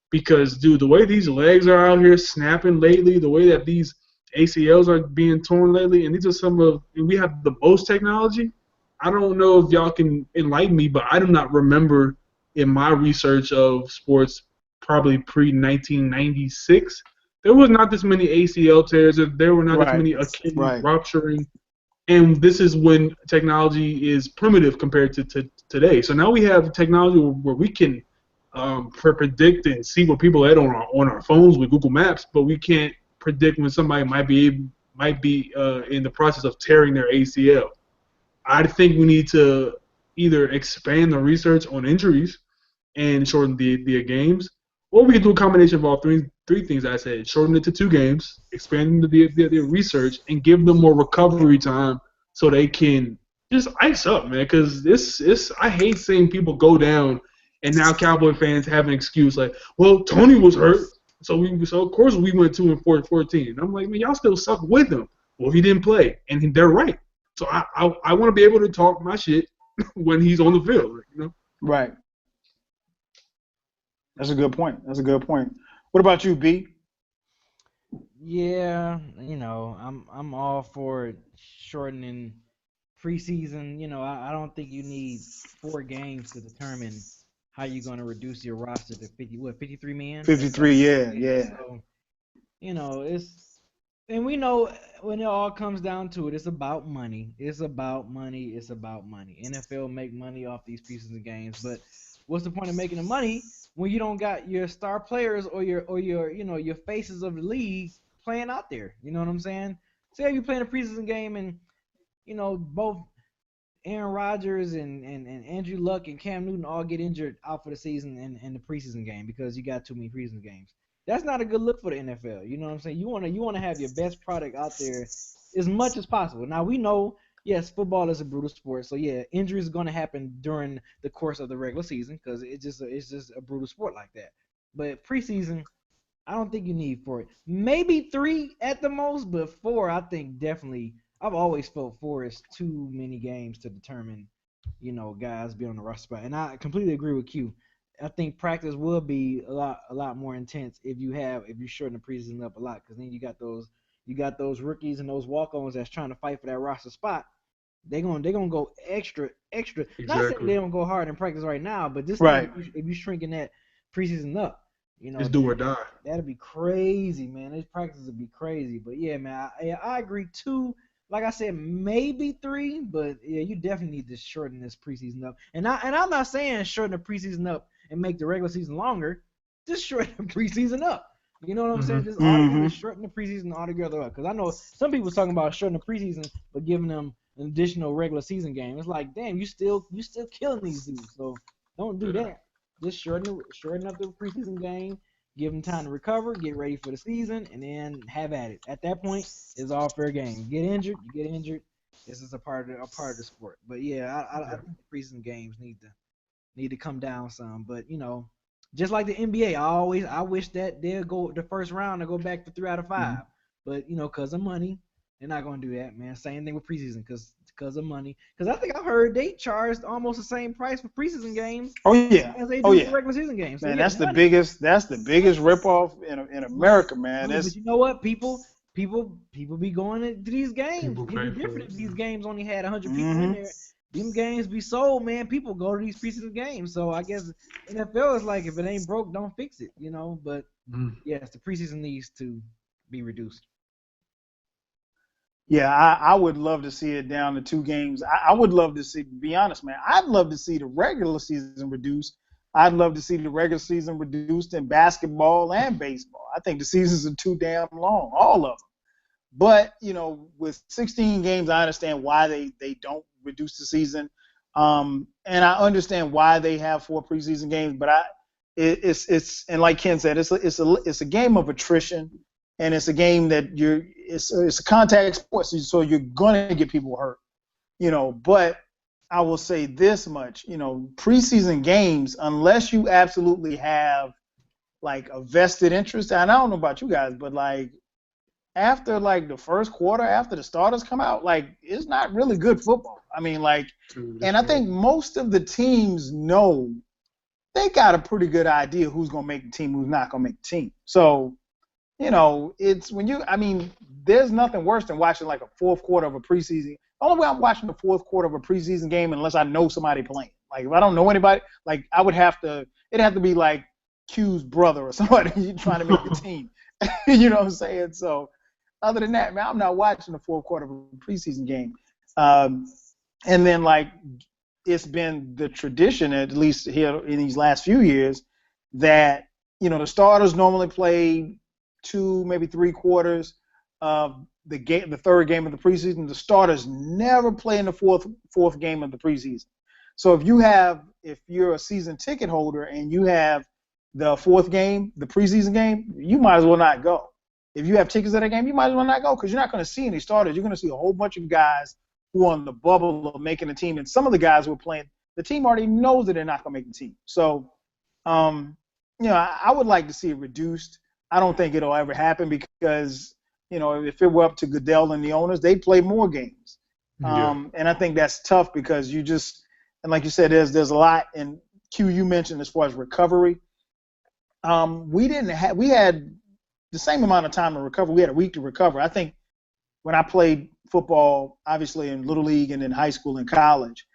because, dude, the way these legs are out here snapping lately, the way that these ACLs are being torn lately, and these are we have the most technology. I don't know if y'all can enlighten me, but I do not remember in my research of sports probably pre-1996, there was not this many ACL tears. There were not this many Achilles rupturing. And this is when technology is primitive compared to today. So now we have technology where we can predict and see where people are at on our phones with Google Maps, but we can't predict when somebody might be in the process of tearing their ACL. I think we need to either expand the research on injuries and shorten the games, or we can do a combination of all three things I said. Shorten it to 2 games, expand the research, and give them more recovery time so they can just ice up, man. Because I hate seeing people go down, and now Cowboy fans have an excuse like, well, Tony was hurt, so of course we went 2-14. And I'm like, man, y'all still suck with him. Well, he didn't play, and they're right. So I want to be able to talk my shit when he's on the field, Right. That's a good point. What about you, B? Yeah, I'm all for shortening preseason. I don't think you need 4 games to determine how you're going to reduce your roster to 53 men? 53, yeah. So, and we know when it all comes down to it, it's about money. NFL make money off these preseason games, but what's the point of making the money when you don't got your star players or your faces of the league playing out there? You know what I'm saying? Say if you're playing a preseason game and both Aaron Rodgers and Andrew Luck and Cam Newton all get injured out for the season in the preseason game because you got too many preseason games. That's not a good look for the NFL. You know what I'm saying? You want to have your best product out there as much as possible. Now we know, yes, football is a brutal sport, so yeah, injuries are going to happen during the course of the regular season because it's just a brutal sport like that. But preseason, I don't think you need 4. Maybe 3 at the most, but 4, I think definitely. I've always felt 4 is too many games to determine, guys be on the roster spot. And I completely agree with Q. I think practice will be a lot more intense if you shorten the preseason up a lot, because then you got those rookies and those walk-ons that's trying to fight for that roster spot, They're gonna go extra. Exactly. Not saying they don't go hard in practice right now, but this Right. thing, if you shrinking that preseason up, It's do or die. that'd be crazy, man. These practices would be crazy. But yeah, man, I agree. 2, like I said, maybe 3, but yeah, you definitely need to shorten this preseason up. And I'm not saying shorten the preseason up and make the regular season longer. Just shorten the preseason up. You know what I'm saying? Just altogether shorten the preseason altogether up. Because I know some people talking about shortening the preseason, but giving them an additional regular season game. It's like, damn, you still killing these dudes. So don't do that. Just shorten up the preseason game, give them time to recover, get ready for the season, and then have at it. At that point, it's all fair game. You get injured, you get injured. This is a part of the sport. But yeah, I think the preseason games need to come down some. But just like the NBA, I wish that they'll go the first round and go back to 3 out of 5. But because of money, they're not gonna do that, man. Same thing with preseason, because of money. Because I think I've heard they charged almost the same price for preseason games. Oh yeah. As they do for regular season games. So, Man, yeah, that's the biggest ripoff in America, man. but you know what? People be going to these games. People It'd pay be for different it. if these games only had 100 people in there. Them games be sold, man. People go to these preseason games. So I guess NFL is like, if it ain't broke, don't fix it, But yes, the preseason needs to be reduced. Yeah, I would love to see it down to 2 games. I would love to see, to be honest, man, I'd love to see the regular season reduced. I'd love to see the regular season reduced in basketball and baseball. I think the seasons are too damn long, all of them. But, with 16 games, I understand why they don't reduce the season. And I understand why they have 4 preseason games, but it's and like Ken said, it's a game of attrition, and it's a game that it's a contact sport, so you're gonna get people hurt, But I will say this much, preseason games, unless you absolutely have like a vested interest, and I don't know about you guys, but like after like the first quarter, after the starters come out, like it's not really good football. I mean, like, and I think most of the teams know they got a pretty good idea who's gonna make the team, who's not gonna make the team. So, it's there's nothing worse than watching like a fourth quarter of a preseason. The only way I'm watching the fourth quarter of a preseason game unless I know somebody playing. Like if I don't know anybody, like it'd have to be like Q's brother or somebody trying to make the team. You know what I'm saying? So other than that, man, I'm not watching the fourth quarter of a preseason game. And then like it's been the tradition, at least here in these last few years, that the starters normally play 2, maybe 3 quarters of the game, the third game of the preseason. The starters never play in the fourth game of the preseason. So if you're a season ticket holder and you have the fourth game, the preseason game, you might as well not go. If you have tickets to that game, you might as well not go because you're not going to see any starters. You're going to see a whole bunch of guys who are on the bubble of making the team, and some of the guys who are playing, the team already knows that they're not going to make the team. So, I would like to see it reduced. I don't think it'll ever happen because, if it were up to Goodell and the owners, they'd play more games. And I think that's tough because and like you said, there's a lot. And Q, you mentioned as far as recovery. We had the same amount of time to recover. We had a week to recover. I think when I played football, obviously in Little League and in high school and college,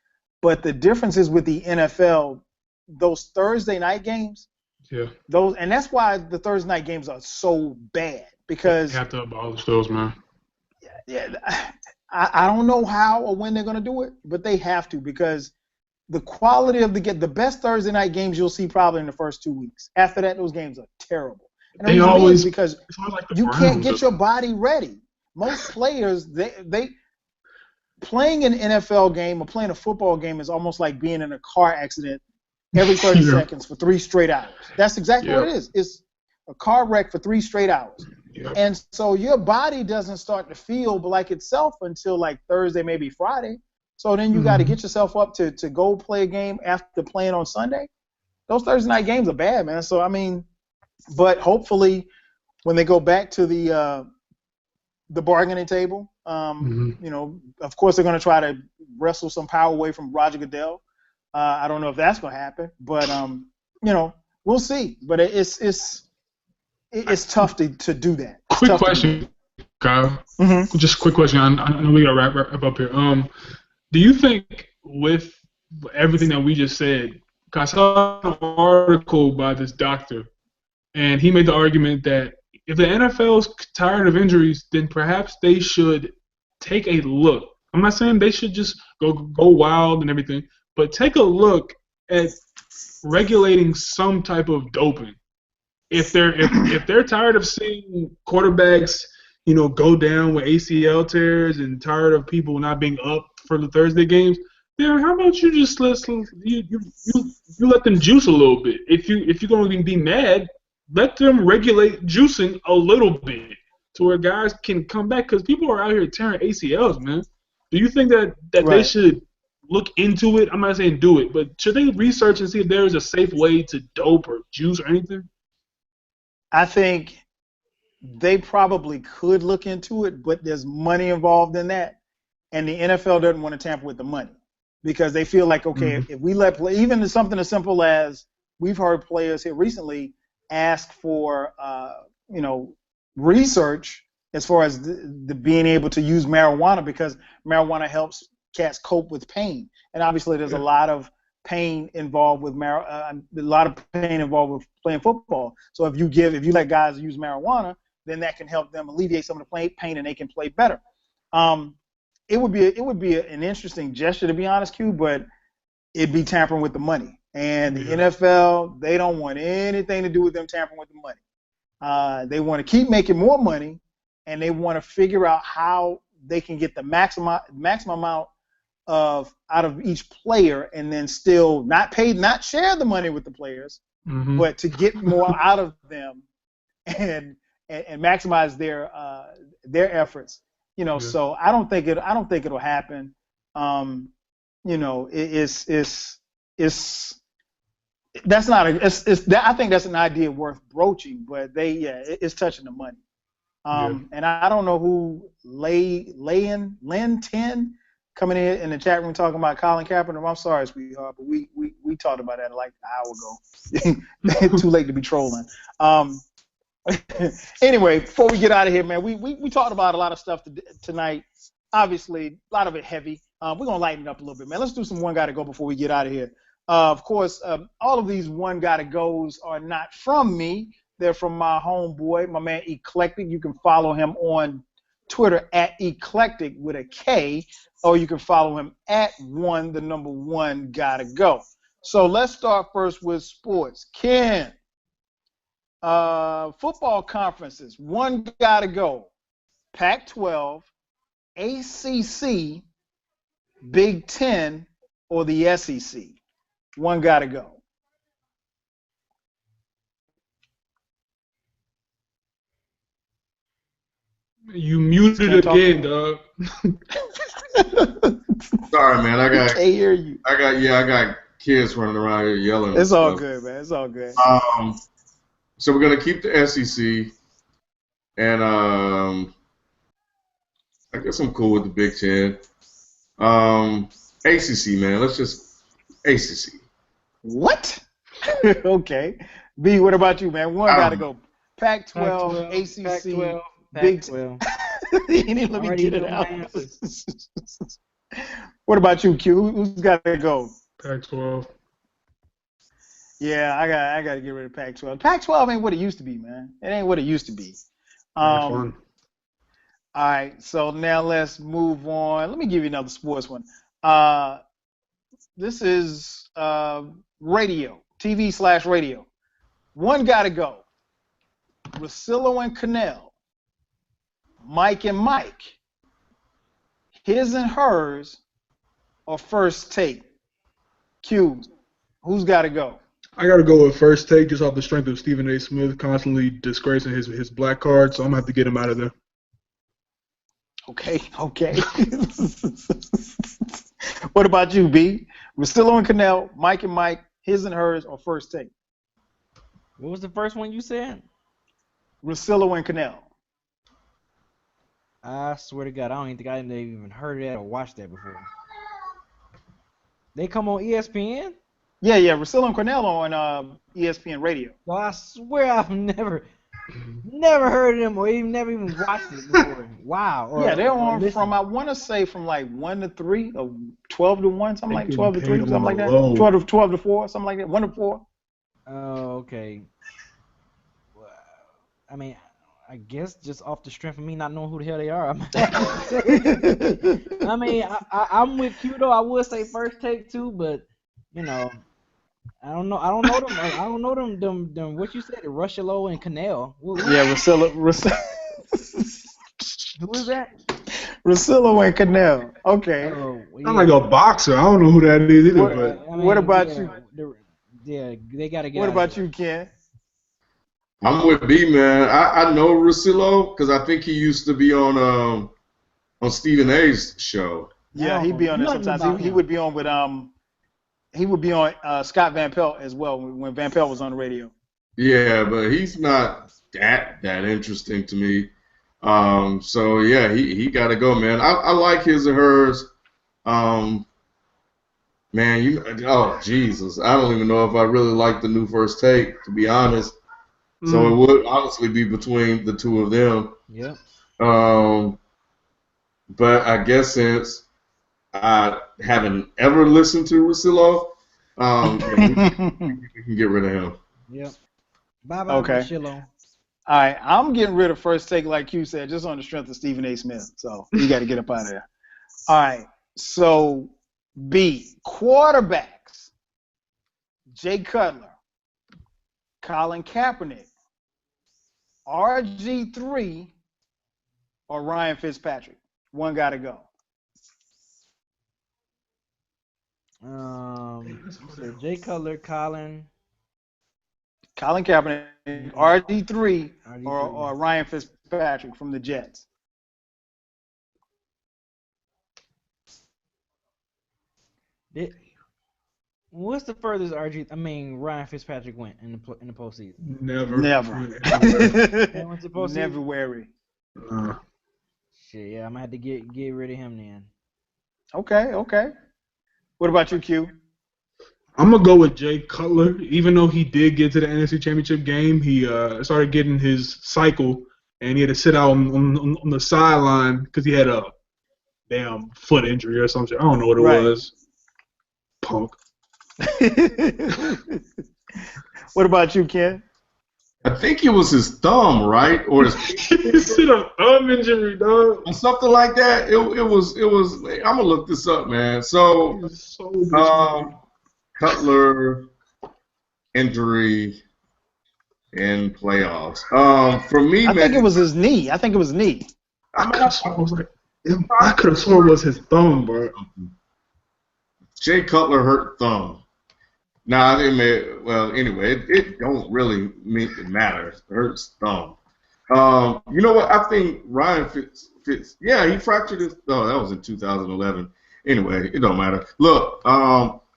but the difference is with the NFL, those Thursday night games, and that's why the Thursday night games are so bad because you have to abolish those, man. Yeah, I don't know how or when they're going to do it, but they have to because the quality of the best Thursday night games you'll see probably in the first 2 weeks. After that, those games are terrible. And they always because like you can't get your body ready. Most players, they playing an NFL game or playing a football game is almost like being in a car accident every 30 seconds for 3 straight hours. That's exactly what it is. It's a car wreck for 3 straight hours. And so your body doesn't start to feel like itself until like Thursday, maybe Friday. So then you got to get yourself up to go play a game after playing on Sunday. Those Thursday night games are bad, man. So, but hopefully when they go back to the bargaining table, of course they're going to try to wrestle some power away from Roger Goodell. I don't know if that's going to happen, but we'll see. But it's tough to do that. Quick question, Kyle. Just a quick question. I know we got to wrap up here. Do you think with everything that we just said, 'cause I saw an article by this doctor, and he made the argument that if the NFL's tired of injuries, then perhaps they should take a look. I'm not saying they should just go wild and everything, but take a look at regulating some type of doping. If they're tired of seeing quarterbacks, go down with ACL tears and tired of people not being up for the Thursday games, then how about you just let them juice a little bit? If you're going to be mad, let them regulate juicing a little bit to where guys can come back, because people are out here tearing ACLs, man. Do you think that they Right. should look into it? I'm not saying do it, but should they research and see if there is a safe way to dope or juice or anything? I think they probably could look into it, but there's money involved in that, and the NFL doesn't want to tamper with the money because they feel like, okay, if we let play, even something as simple as we've heard players here recently ask for, research as far as the being able to use marijuana, because marijuana helps cats cope with pain, and obviously there's a lot of pain involved with playing football. So if you let guys use marijuana, then that can help them alleviate some of the pain, and they can play better. It would be an interesting gesture, to be honest, Q, but it'd be tampering with the money. And the NFL, they don't want anything to do with them tampering with the money. They want to keep making more money, and they want to figure out how they can get the maximum amount out of each player, and then still not share the money with the players, but to get more out of them and maximize their efforts. So I don't think it'll happen. I think that's an idea worth broaching, but it's touching the money. And I don't know who Lynn 10 coming in the chat room talking about Colin Kaepernick. I'm sorry, sweetheart, but we talked about that like an hour ago. Too late to be trolling. Anyway, before we get out of here, man, we talked about a lot of stuff tonight. Obviously, a lot of it heavy. We're going to lighten it up a little bit, man. Let's do some one gotta go before we get out of here. Of course, all of these one gotta goes are not from me. They're from my homeboy, my man Eclectic. You can follow him on Twitter at Eclectic with a K, or you can follow him at one gotta go. So let's start first with sports. Ken, football conferences, one gotta go. Pac-12, ACC, Big Ten, or the SEC. One gotta go. You muted again, dog. Sorry, man. I can't hear you. I got kids running around here yelling. It's all good, man. It's all good. So we're gonna keep the SEC, and I guess I'm cool with the Big Ten. ACC, man. Let's just ACC. What? Okay. B, what about you, man? One gotta go. Pac-12, ACC, Pac-12, Big Pac-12. Let me get it out. What about you, Q? Who's got to go? Pac-12. Yeah, I got to get rid of Pac-12. Pac-12 ain't what it used to be, man. It ain't what it used to be. Fun. All right, so now let's move on. Let me give you another sports one. This is radio, TV/radio. One got to go. Russillo and Cannell, Mike and Mike, his and hers, or first take? Q, who's got to go? I got to go with first take just off the strength of Stephen A. Smith constantly disgracing his black card, so I'm going to have to get him out of there. Okay. What about you, B? Russillo and Cannell, Mike and Mike, his and hers, or first take? What was the first one you said? Russillo and Cannell. I swear to God, I don't even think I even heard that or watched that before. They come on ESPN? Yeah, Russillo and Cannell on ESPN Radio. Well, I swear I've never. Never heard of them or even never even watched it before. Wow. Yeah, they're on listened. from I want to say from like 1 to 3 or 12 to 1, something They like getting 12 to 3, paid on something the like that. low. 12 to 4, something like that. 1 to 4. Oh, okay. Well, I mean, I guess just off the strength of me not knowing who the hell they are, I mean, I'm with Q though. I would say First Take too, but you know, I don't know. I don't know them. I don't know them. What you said, Rushalo and Canal. Yeah, Russillo Who is that? and Canal. Okay. Oh, I'm like a boxer. I don't know who that is either, What, but I mean, what about yeah, you? Yeah, they gotta get What out of about here. you, Ken? I'm with B, man. I know Russillo because I think he used to be on Stephen A's show. Yeah, I he'd don't be know on there nothing sometimes. about He him. would be on with he would be on Scott Van Pelt as well when Van Pelt was on the radio. Yeah, but he's not that interesting to me. So yeah, he got to go, man. I like his or hers. Man, oh Jesus, I don't even know if I really like the new First Take, to be honest. So it would honestly be between the two of them. Yep. But I guess since I haven't ever listened to Russillo, we can get rid of him. Yep. Bye bye, Okay. Shillo. All right, I'm getting rid of First Take like you said, just on the strength of Stephen A. Smith. So you got to get up out of there. All right, so B, quarterbacks, Jay Cutler, Colin Kaepernick, RG3, or Ryan Fitzpatrick. One got to go. So Jay Cutler, Colin Kaepernick, RG3, RG3. or Ryan Fitzpatrick from the Jets. What's the furthest Ryan Fitzpatrick went in the postseason? never. They went to postseason. Never wary. Shit, yeah, I'm gonna have to get rid of him then. Okay. What about you, Q? I'm gonna go with Jay Cutler. Even though he did get to the NFC Championship game, he started getting his cycle, and he had to sit out on the sideline because he had a damn foot injury or something. I don't know what it was. Punk. What about you, Ken? I think it was his thumb, right, or his He said a thumb injury, dog. or something like that. It was. I'm gonna look this up, man. So, He's so disappointing. Cutler injury in playoffs. For me, I man, think it was his knee. I I could have sworn it was his thumb, bro. Jay Cutler hurt thumb. Nah, anyway, it don't really matter. It hurts thumb. You know what? I think Ryan Fitz. Yeah, he fractured his. Oh, that was in 2011. Anyway, it don't matter. Look,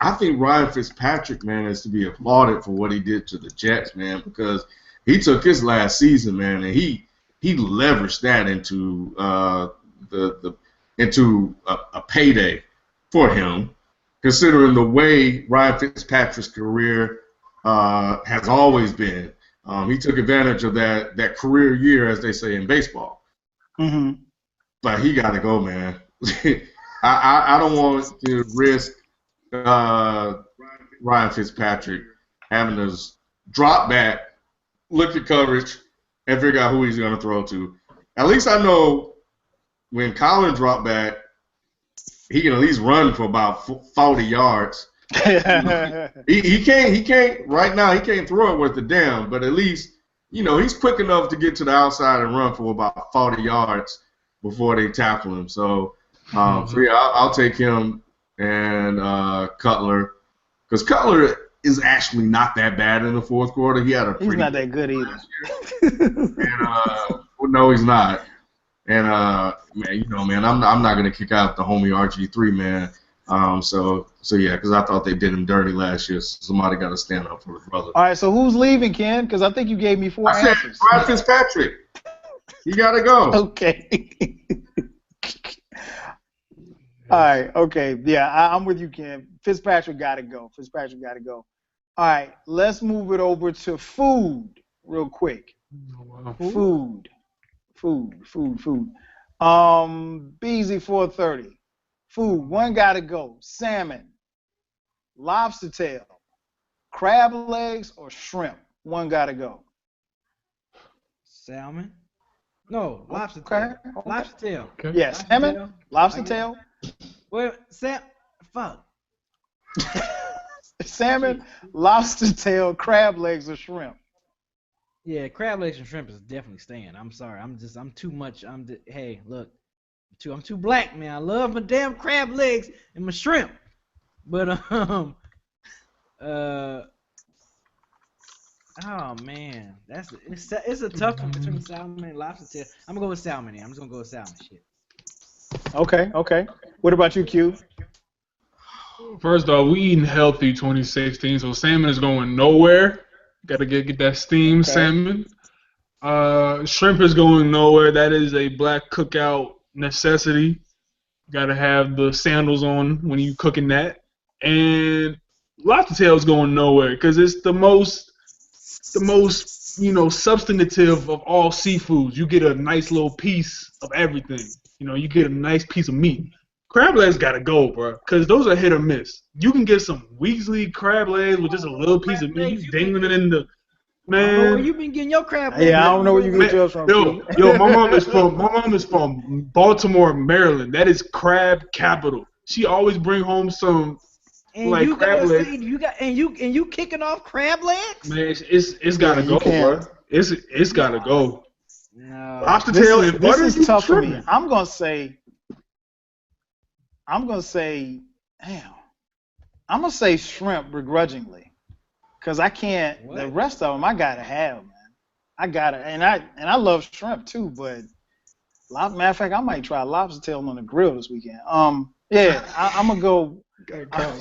I think Ryan Fitzpatrick, man, is to be applauded for what he did to the Jets, man, because he took his last season, man, and he leveraged that into into a payday for him. Considering the way Ryan Fitzpatrick's career has always been, he took advantage of that career year, as they say in baseball. Mm-hmm. But he got to go, man. I don't want to risk Ryan Fitzpatrick having to drop back, look at coverage, and figure out who he's going to throw to. At least I know when Colin dropped back, he can at least run for about 40 yards. he can't right now. He can't throw it worth a damn. But at least he's quick enough to get to the outside and run for about 40 yards before they tackle him. So yeah, I'll take him and Cutler, because Cutler is actually not that bad in the fourth quarter. He had a He's not that good either. And no, he's not. And man, I'm not gonna kick out the homie RG3, man. So yeah, because I thought they did him dirty last year. So somebody got to stand up for his brother. All right, so who's leaving, Ken? Because I think you gave me 4 I said answers. Ryan Fitzpatrick. He gotta go. Okay. All right. Okay. Yeah, I'm with you, Ken. Fitzpatrick got to go. All right. Let's move it over to food real quick. wow. Food. BZ 430. Food. One gotta go. Salmon, lobster tail, crab legs, or shrimp. One gotta go. Salmon. No, lobster Okay. tail. Lobster tail. Okay. Yeah, Lobster salmon, tail. lobster I get tail, Well, fuck. salmon, lobster tail, crab legs, or shrimp. Yeah, crab legs and shrimp is definitely staying. I'm sorry. I'm too much. Hey, look, I'm too black, man. I love my damn crab legs and my shrimp. But oh man, it's a tough one between salmon and lobster tail. I'm gonna go with salmon. I'm just gonna go with salmon. Shit. Okay. What about you, Q? First off, we eating healthy 2016, so salmon is going nowhere. Got to get that steamed Okay. salmon. Shrimp is going nowhere. That is a black cookout necessity. Got to have the sandals on when you cooking that. And lobster tail is going nowhere because it's the most substantive of all seafoods. You get a nice little piece of everything. You get a nice piece of meat. Crab legs gotta go, bro, because those are hit or miss. You can get some Weasley crab legs with just a little piece of meat. You dangling it in the I don't know where man. you been getting your crab legs. Yeah, I don't know where you get yours from, Q. Yo, my mom is from Baltimore, Maryland. That is crab capital. She always bring home some And like you crab gotta legs. say you kicking off crab legs? Man, it's gotta go, bro. It's gotta go. No. Lobster tail and butter. This is tough for me. tripping. I'm gonna say, damn. I'm gonna say shrimp begrudgingly, cause I can't. What? The rest of them I gotta have, man. I gotta, and I love shrimp too, but matter of fact, I might try lobster tail on the grill this weekend. Yeah, I'm gonna go.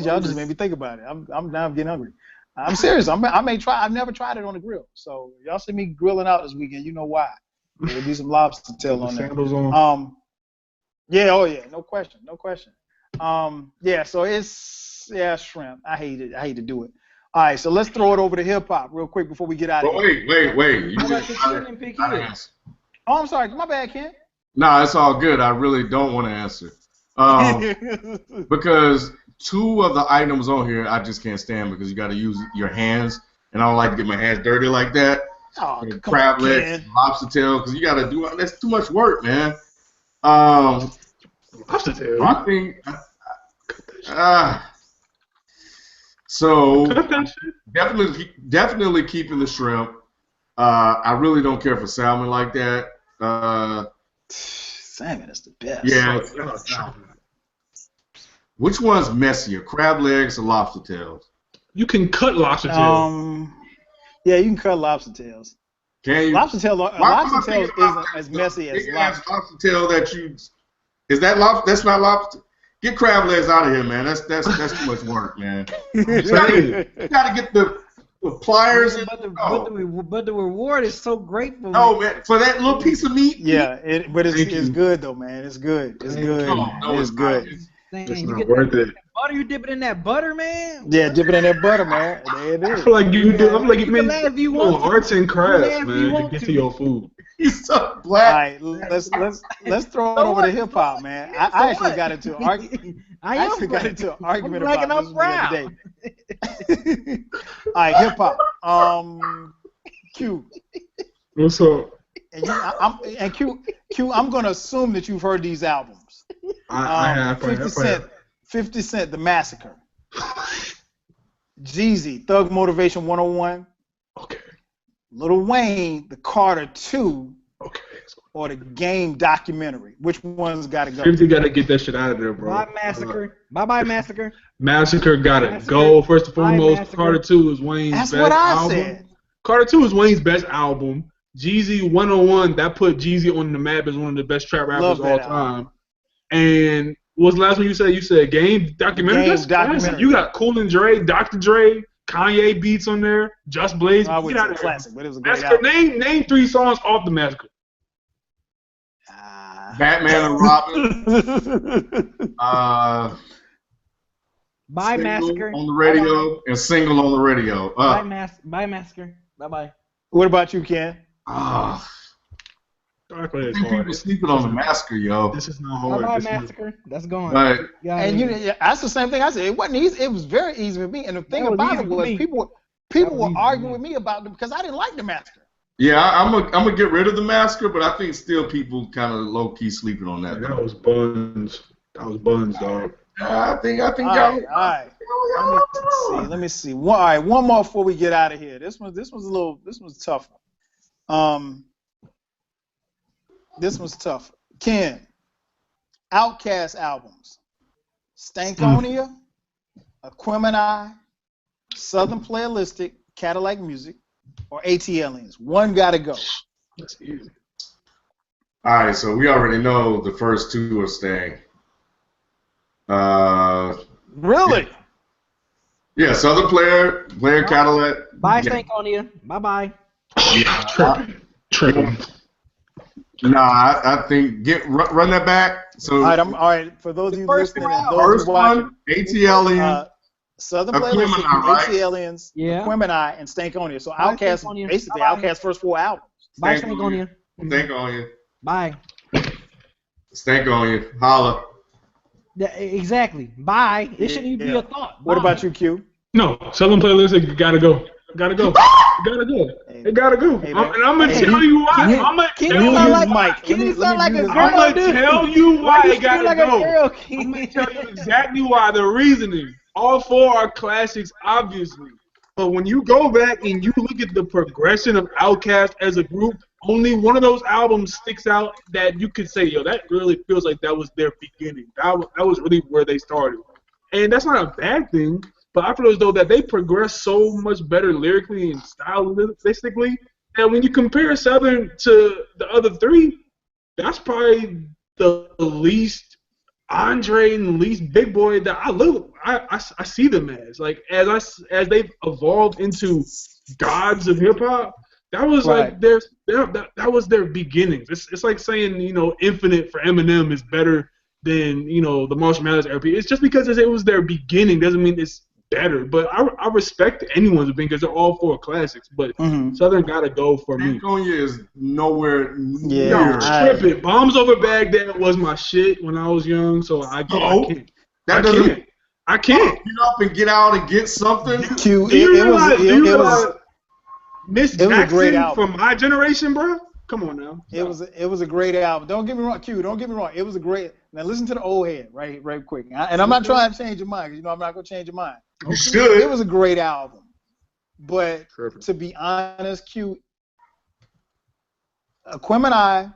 Y'all just made me think about it. I'm now getting hungry. I'm serious. I may try. I've never tried it on the grill, so y'all see me grilling out this weekend. You know why? There'll be some lobster tail on there. Sandals on. Yeah, oh yeah, no question. Yeah, so it's shrimp. I hate it. I hate to do it. All right, so let's throw it over to hip hop real quick before we get out of here. Wait. How about the Ken and pick here? Oh, I'm sorry. My bad, Ken. No, it's all good. I really don't want to answer. Because two of the items on here I just can't stand because you got to use your hands, and I don't like to get my hands dirty like that. Oh, Crab legs, lobster tail, because you got to do that's too much work, man. Lobster tail. I think. So definitely keeping the shrimp. I really don't care for salmon like that. Salmon is the best. Yeah. Which one's messier, crab legs or lobster tails? You can cut lobster tail. Yeah, you can cut lobster tails. Can you? Lobster tail isn't as messy as lobster tail that you. Is that lobster? That's not lobster. Get crab legs out of here, man. That's too much work, man. You gotta get the pliers. But the reward is so great for me. Oh man, for that little piece of meat. Yeah, but it's good though, man. It's good. It's good. No, it's good. It's you not get worth it. butter, you dip it in that butter, man. Yeah, dip it in that butter, man. There it is. I feel like you do. I feel like You can laugh if you want to. arts and crafts, laugh if you man, to want get to. to your food. He's so All black. right, let's throw it over to hip hop, man. I actually got into an argument. I actually got into an argument about this the other day. All right, hip hop. Q. What's up? And Q. I'm gonna assume that you've heard these albums. I have. 50 Cent, The Massacre. Jeezy, Thug Motivation 101. Okay. Lil Wayne, The Carter 2. Okay. Or the Game documentary. Which one's got to go? 50 got to get that shit out of there, bro. Bye, Massacre. Bye, Massacre. Massacre got to go. First and foremost, Massacre. Carter 2 is Wayne's That's best what I album. said. Carter 2 is Wayne's best album. Jeezy 101, that put Jeezy on the map as one of the best trap rappers of all time. And what's the last one you said? You said Game documentary? Game That's classic. documentary. You got Cool and Dre, Dr. Dre, Kanye beats on there, Just Blaze. I would Get out say of there. classic, but it was a great Massacre, album. name 3 songs off the Massacre. Batman and Robin. Bye, Single Massacre. on the radio and single on the radio. Bye, Massacre. Bye-bye. What about you, Ken? Ah, Dark Layer I is think hard. people sleeping on the massacre, yo. This is not Bye hard. bye This is, massacre. That's gone. Right. Yeah, And that's the same thing I said. It wasn't easy. It was very easy for me. And the thing was about easy it for was me. people was were easy for arguing me. with me about it because I didn't like the massacre. Yeah, I'm gonna get rid of the massacre, but I think still people kind of low key sleeping on that. that was buns. That was buns, dog. I think All right. Let me see. All right, one more before we get out of here. This was tougher. This was tougher. Ken, Outkast albums: Stankonia, Aquemini, Southern Playalistic, Cadillac Music, or ATLians. One gotta go. That's easy. All right, so we already know the first two are staying. Really? Yeah, Southern Player Cadillac. Bye, Yeah. Stankonia. Bye bye. Tripping. Nah, I think run that back. So All right. For those of you first listening and those first who watching, one, ATLians. Southern Aquemini, Playalistic, right? ATLians, Yeah. Aquemini, and Stankonia. So Bye, Outkast, Stankonia. basically Bye-bye. Outkast first 4 albums. Bye, Stankonia. Stankonia. Stank on you. Bye. Stank on you. Holla. Yeah, exactly. Bye. It shouldn't even be a thought. What Bye. about you, Q? No, Southern Playalistic gotta go. Gotta go. Gotta go. It gotta go. Hey, And I'm gonna hey, tell you why. Can you- I'm gonna Can tell you you sound use like Mike? Can you Let me sound like a mute girl, his I'm gonna dude? tell you why You it gotta like go. a girl, I'm gonna tell you exactly why. The reasoning. All four are classics, obviously. But when you go back and you look at the progression of Outkast as a group, only one of those albums sticks out that you could say, yo, that really feels like that was their beginning. That was really where they started. And that's not a bad thing, but I feel as though that they progressed so much better lyrically and stylistically that when you compare Southern to the other three, that's probably the least Andre and least Big Boy that I see them as. Like as they've evolved into gods of hip hop, that was like that was their beginnings. It's like saying, Infinite for Eminem is better than, the Marshall Mathers LP. It's just because it was their beginning doesn't mean it's better. But I respect anyone's opinion because they're all four classics. But Southern gotta go for me. Stankonia is nowhere near. No, tripping. Bombs Over Baghdad was my shit when I was young, so I can't. I can't. Get up and get out and get something. Q, Do you realize Miss it was a great Jackson album. from my generation, bro? Come on now. It was a great album. Don't get me wrong, Q. Don't get me wrong. It was a great. Now listen to the old head, right quick. And I'm not trying to change your mind, because I'm not gonna change your mind. You should. It was a great album, but to be honest, Q, Aquemini,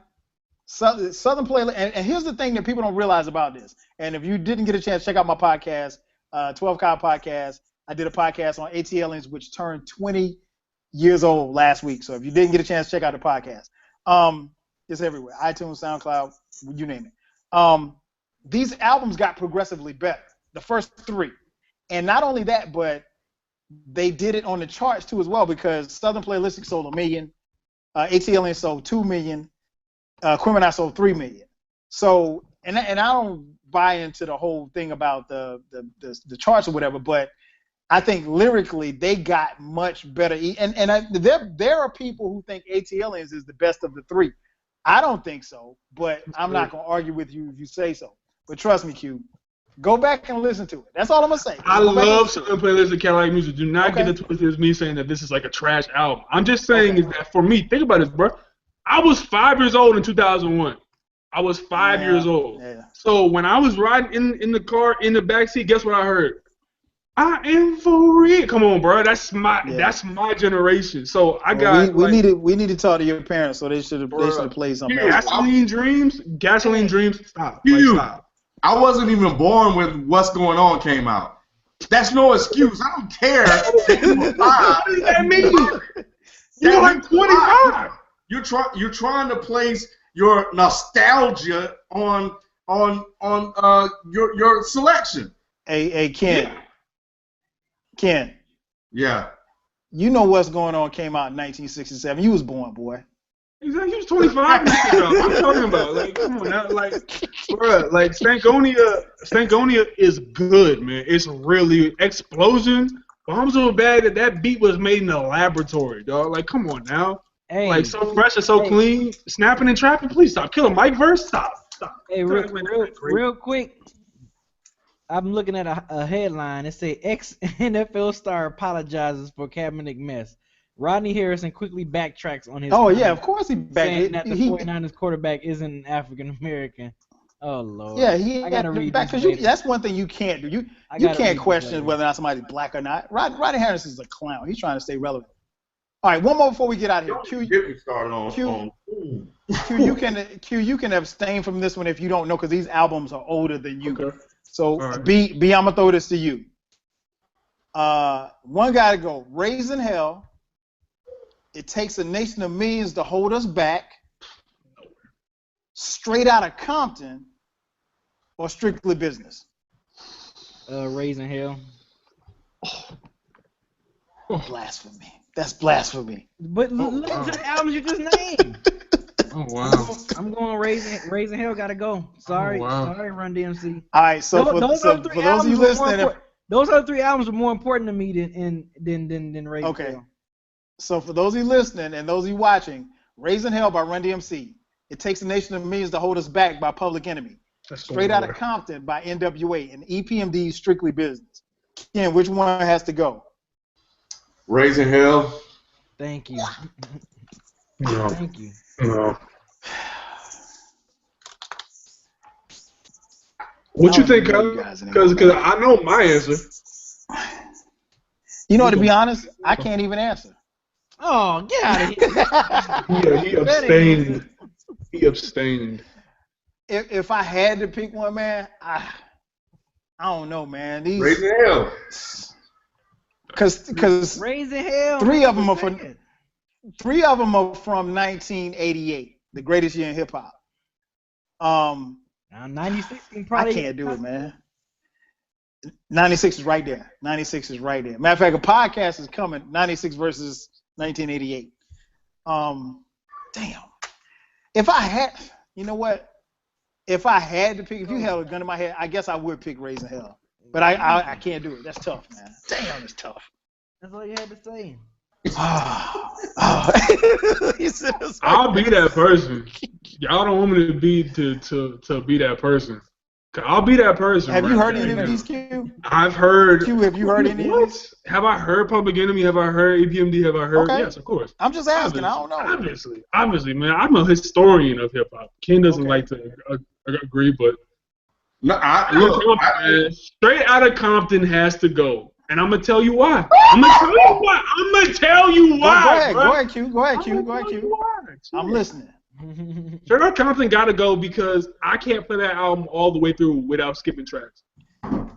Southern Playlist, and here's the thing that people don't realize about this. And if you didn't get a chance, check out my podcast, 12 Kyle Podcast. I did a podcast on ATLians, which turned 20 years old last week. So if you didn't get a chance, check out the podcast. It's everywhere. iTunes, SoundCloud, you name it. These albums got progressively better, the first three. And not only that, but they did it on the charts too as well, because Southern Playalistic sold 1 million, ATLians sold 2 million, Aquemini sold 3 million. So, and I don't buy into the whole thing about the charts or whatever, but I think lyrically they got much better. And there are people who think ATLians is the best of the three. I don't think so, but I'm not going to argue with you if you say so. But trust me, Q, go back and listen to it. That's all I'm going to say. I love Southern Playlist of Cadillac Music. Do not get it twisted as me saying that this is like a trash album. I'm just saying is that for me, think about this, bro. I was 5 years old in 2001. I was 5 years old. Yeah. So when I was riding in the car in the backseat, guess what I heard? I am for real. Come on, bro. That's my generation. So I got. We need to talk to your parents. So they should have played something else. Gasoline Dreams. Stop. Stop. I wasn't even born when What's Going On came out. That's no excuse. I don't care. What does that mean? You're like 25. You're trying to place your nostalgia on your selection. Hey, Ken. Yeah. Ken. Yeah. You know What's Going On came out in 1967. You was born, boy. Exactly. He was 25 years ago. What are you talking about? Like, come on now. Like, bruh, like Stankonia is good, man. It's really Explosions. Bombs Over Baghdad. That beat was made in a laboratory, dog. Like, come on now. Hey, like so fresh and so hey, clean, snapping and trapping. Please stop. Killing Mike verse. Stop. Hey, real quick. I'm looking at a headline. It say ex-NFL star apologizes for Kaepernick mess. Rodney Harrison quickly backtracks on his yeah, of course he saying back. that the 49ers quarterback isn't African American. Oh Lord. Yeah, he I gotta had to read back this because later. that's one thing you can't do. You gotta can't read this question later. whether or not somebody's black or not. Rodney Harris is a clown. He's trying to stay relevant. All right, one more before we get out of here. Don't get me started on. Q, you can abstain from this one if you don't know because these albums are older than you. Okay. So All right. B, I'm gonna throw this to you. One got to go. Raising Hell. It takes a nation of millions to hold us back. Straight Out of Compton, or Strictly Business. Raising Hell. Blasphemy. That's blasphemy. But listen to the albums you just named. Oh wow. I'm going Raising Hell. Gotta go. Sorry, sorry, Run DMC. All right, so for those of you listening, those other three albums are more important to me than Raising okay. Hell. So for those of you listening and those of you watching, Raising Hell by Run DMC. It Takes a Nation of Millions to Hold Us Back by Public Enemy. Straight Outta Compton by NWA, and EPMD's Strictly Business. Ken, which one has to go? Raising Hell. Thank you. No. Thank you. No. What you think, Because I know my answer. You know, to be honest, I can't even answer. Oh, get out of here. Yeah, he abstained. He abstained. If I had to pick one, man, I don't know, man. Raising Hell. Because Raising Hell. Three of them are from 1988, the greatest year in hip hop. Now 96 probably. I can't do it, man. 96 is right there. 96 is right there. Matter of fact, a podcast is coming. 96 versus 1988. Damn. If I had, you know what? If I had to pick, if you held a gun in my head, I guess I would pick Raising Hell. But I can't do it. That's tough, man. Damn, it's tough. That's all you had to say. I'll be that person. Y'all don't want me to be to be that person. I'll be that person. Have you heard any of these, Q? I've heard. Q, have you heard any of these? Have I heard Public Enemy? Have I heard EPMD? Have I heard? Okay. Yes, of course. I'm just asking. Obviously, I don't know. Obviously, man. I'm a historian of hip hop. Ken doesn't like to agree, but no, Straight Outta Compton has to go, and I'm gonna tell you why. I'm gonna tell you why. Go ahead, Q. Go ahead, Q. I'm listening. Straight Outta Compton gotta go because I can't play that album all the way through without skipping tracks.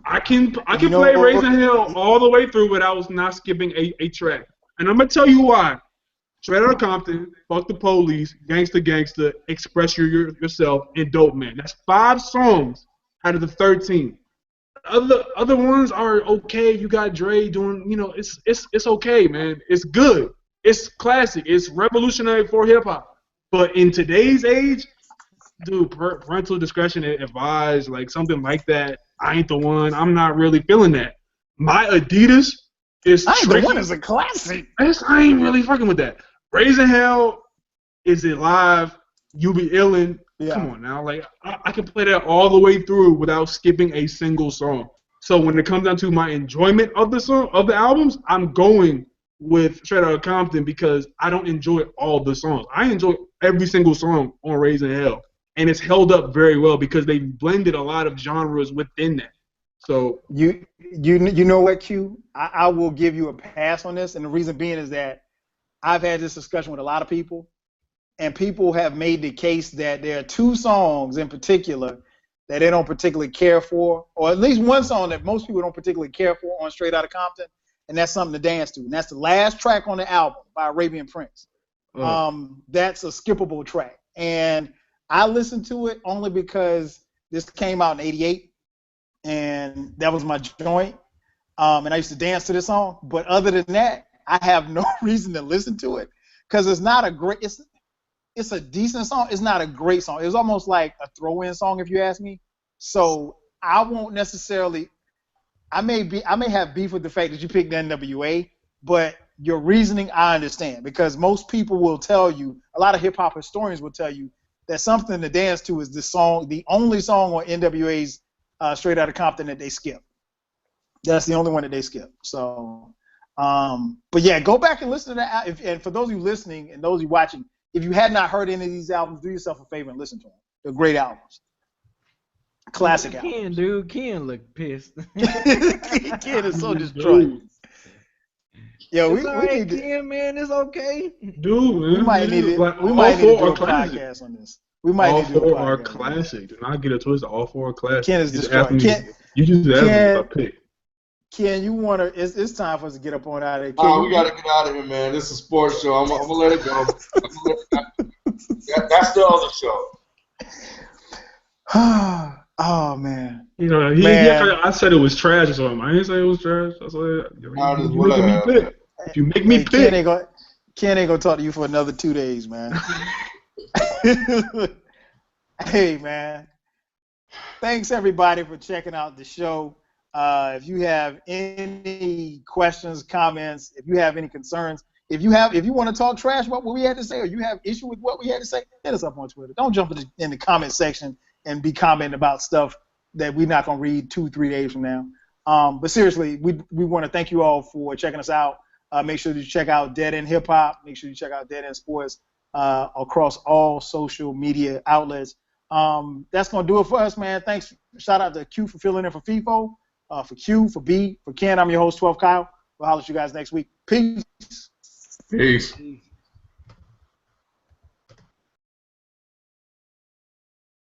I can play Raising Hell all the way through without not skipping a track, and I'm gonna tell you why. Straight Outta Compton, Fuck the Police, Gangsta, Express Yourself, and Dope Man. That's 5 songs out of the 13. Other ones are okay. You got Dre doing, it's okay, man. It's good. It's classic. It's revolutionary for hip hop. But in today's age, dude, parental discretion advised, like something like that. I ain't the one. I'm not really feeling that. My Adidas is I ain't tricky. the one is a classic. I ain't really fucking with that. Raising Hell, Is It Live? You Be Illin'. Yeah. Come on now, like I can play that all the way through without skipping a single song. So when it comes down to my enjoyment of the albums, I'm going with Straight Outta Compton because I don't enjoy all the songs. I enjoy every single song on Raising Hell, and it's held up very well because they blended a lot of genres within that. So you know what, Q? I will give you a pass on this, and the reason being is that I've had this discussion with a lot of people, and people have made the case that there are 2 songs in particular that they don't particularly care for, or at least one song that most people don't particularly care for on Straight Outta Compton, and that's something to dance to. And that's the last track on the album by Arabian Prince. That's a skippable track. And I listened to it only because this came out in '88, and that was my joint. And I used to dance to this song. But other than that, I have no reason to listen to it because it's not a great. It's a decent song. It's not a great song. It was almost like a throw-in song, if you ask me. So I won't necessarily. I may have beef with the fact that you picked NWA, but your reasoning I understand, because most people will tell you, a lot of hip hop historians will tell you that Something to Dance To is the only song on NWA's Straight Outta Compton that they skip. That's the only one that they skip. So, but yeah, go back and listen to that. And for those of you listening and those of you watching, if you had not heard any of these albums, do yourself a favor and listen to them. They're great albums. Classic albums. Ken look pissed. Ken is so destroyed. Yo, we need to, Ken, man, it's okay. Dude, man, we might need to do a podcast on this. We might all need to do a four are podcast. classic. Do not get it twisted. All four are classic. Ken is destroyed. You just asked me if I pick. Ken, you want to? It's time for us to get up on out of here. Oh, we got to get out of here, man. This is a sports show. I'm gonna let it go. That's the other show. Oh man. You know, I said it was trash or something. I didn't say it was trash. I said you making me pick. If you make me pick. Ken ain't gonna talk to you for another 2 days, man. Hey, man. Thanks everybody for checking out the show. If you have any questions, comments, if you have any concerns, if you want to talk trash about what we had to say, or you have issue with what we had to say, hit us up on Twitter. Don't jump in the comment section and be commenting about stuff that we're not going to read 2-3 days from now. But seriously, we want to thank you all for checking us out. Make sure you check out Dead End Hip Hop. Make sure you check out Dead End Sports across all social media outlets. That's going to do it for us, man. Thanks. Shout out to Q for filling in for FIFO, for Q, for B, for Ken. I'm your host, 12 Kyle. We'll holler at you guys next week. Peace. Peace.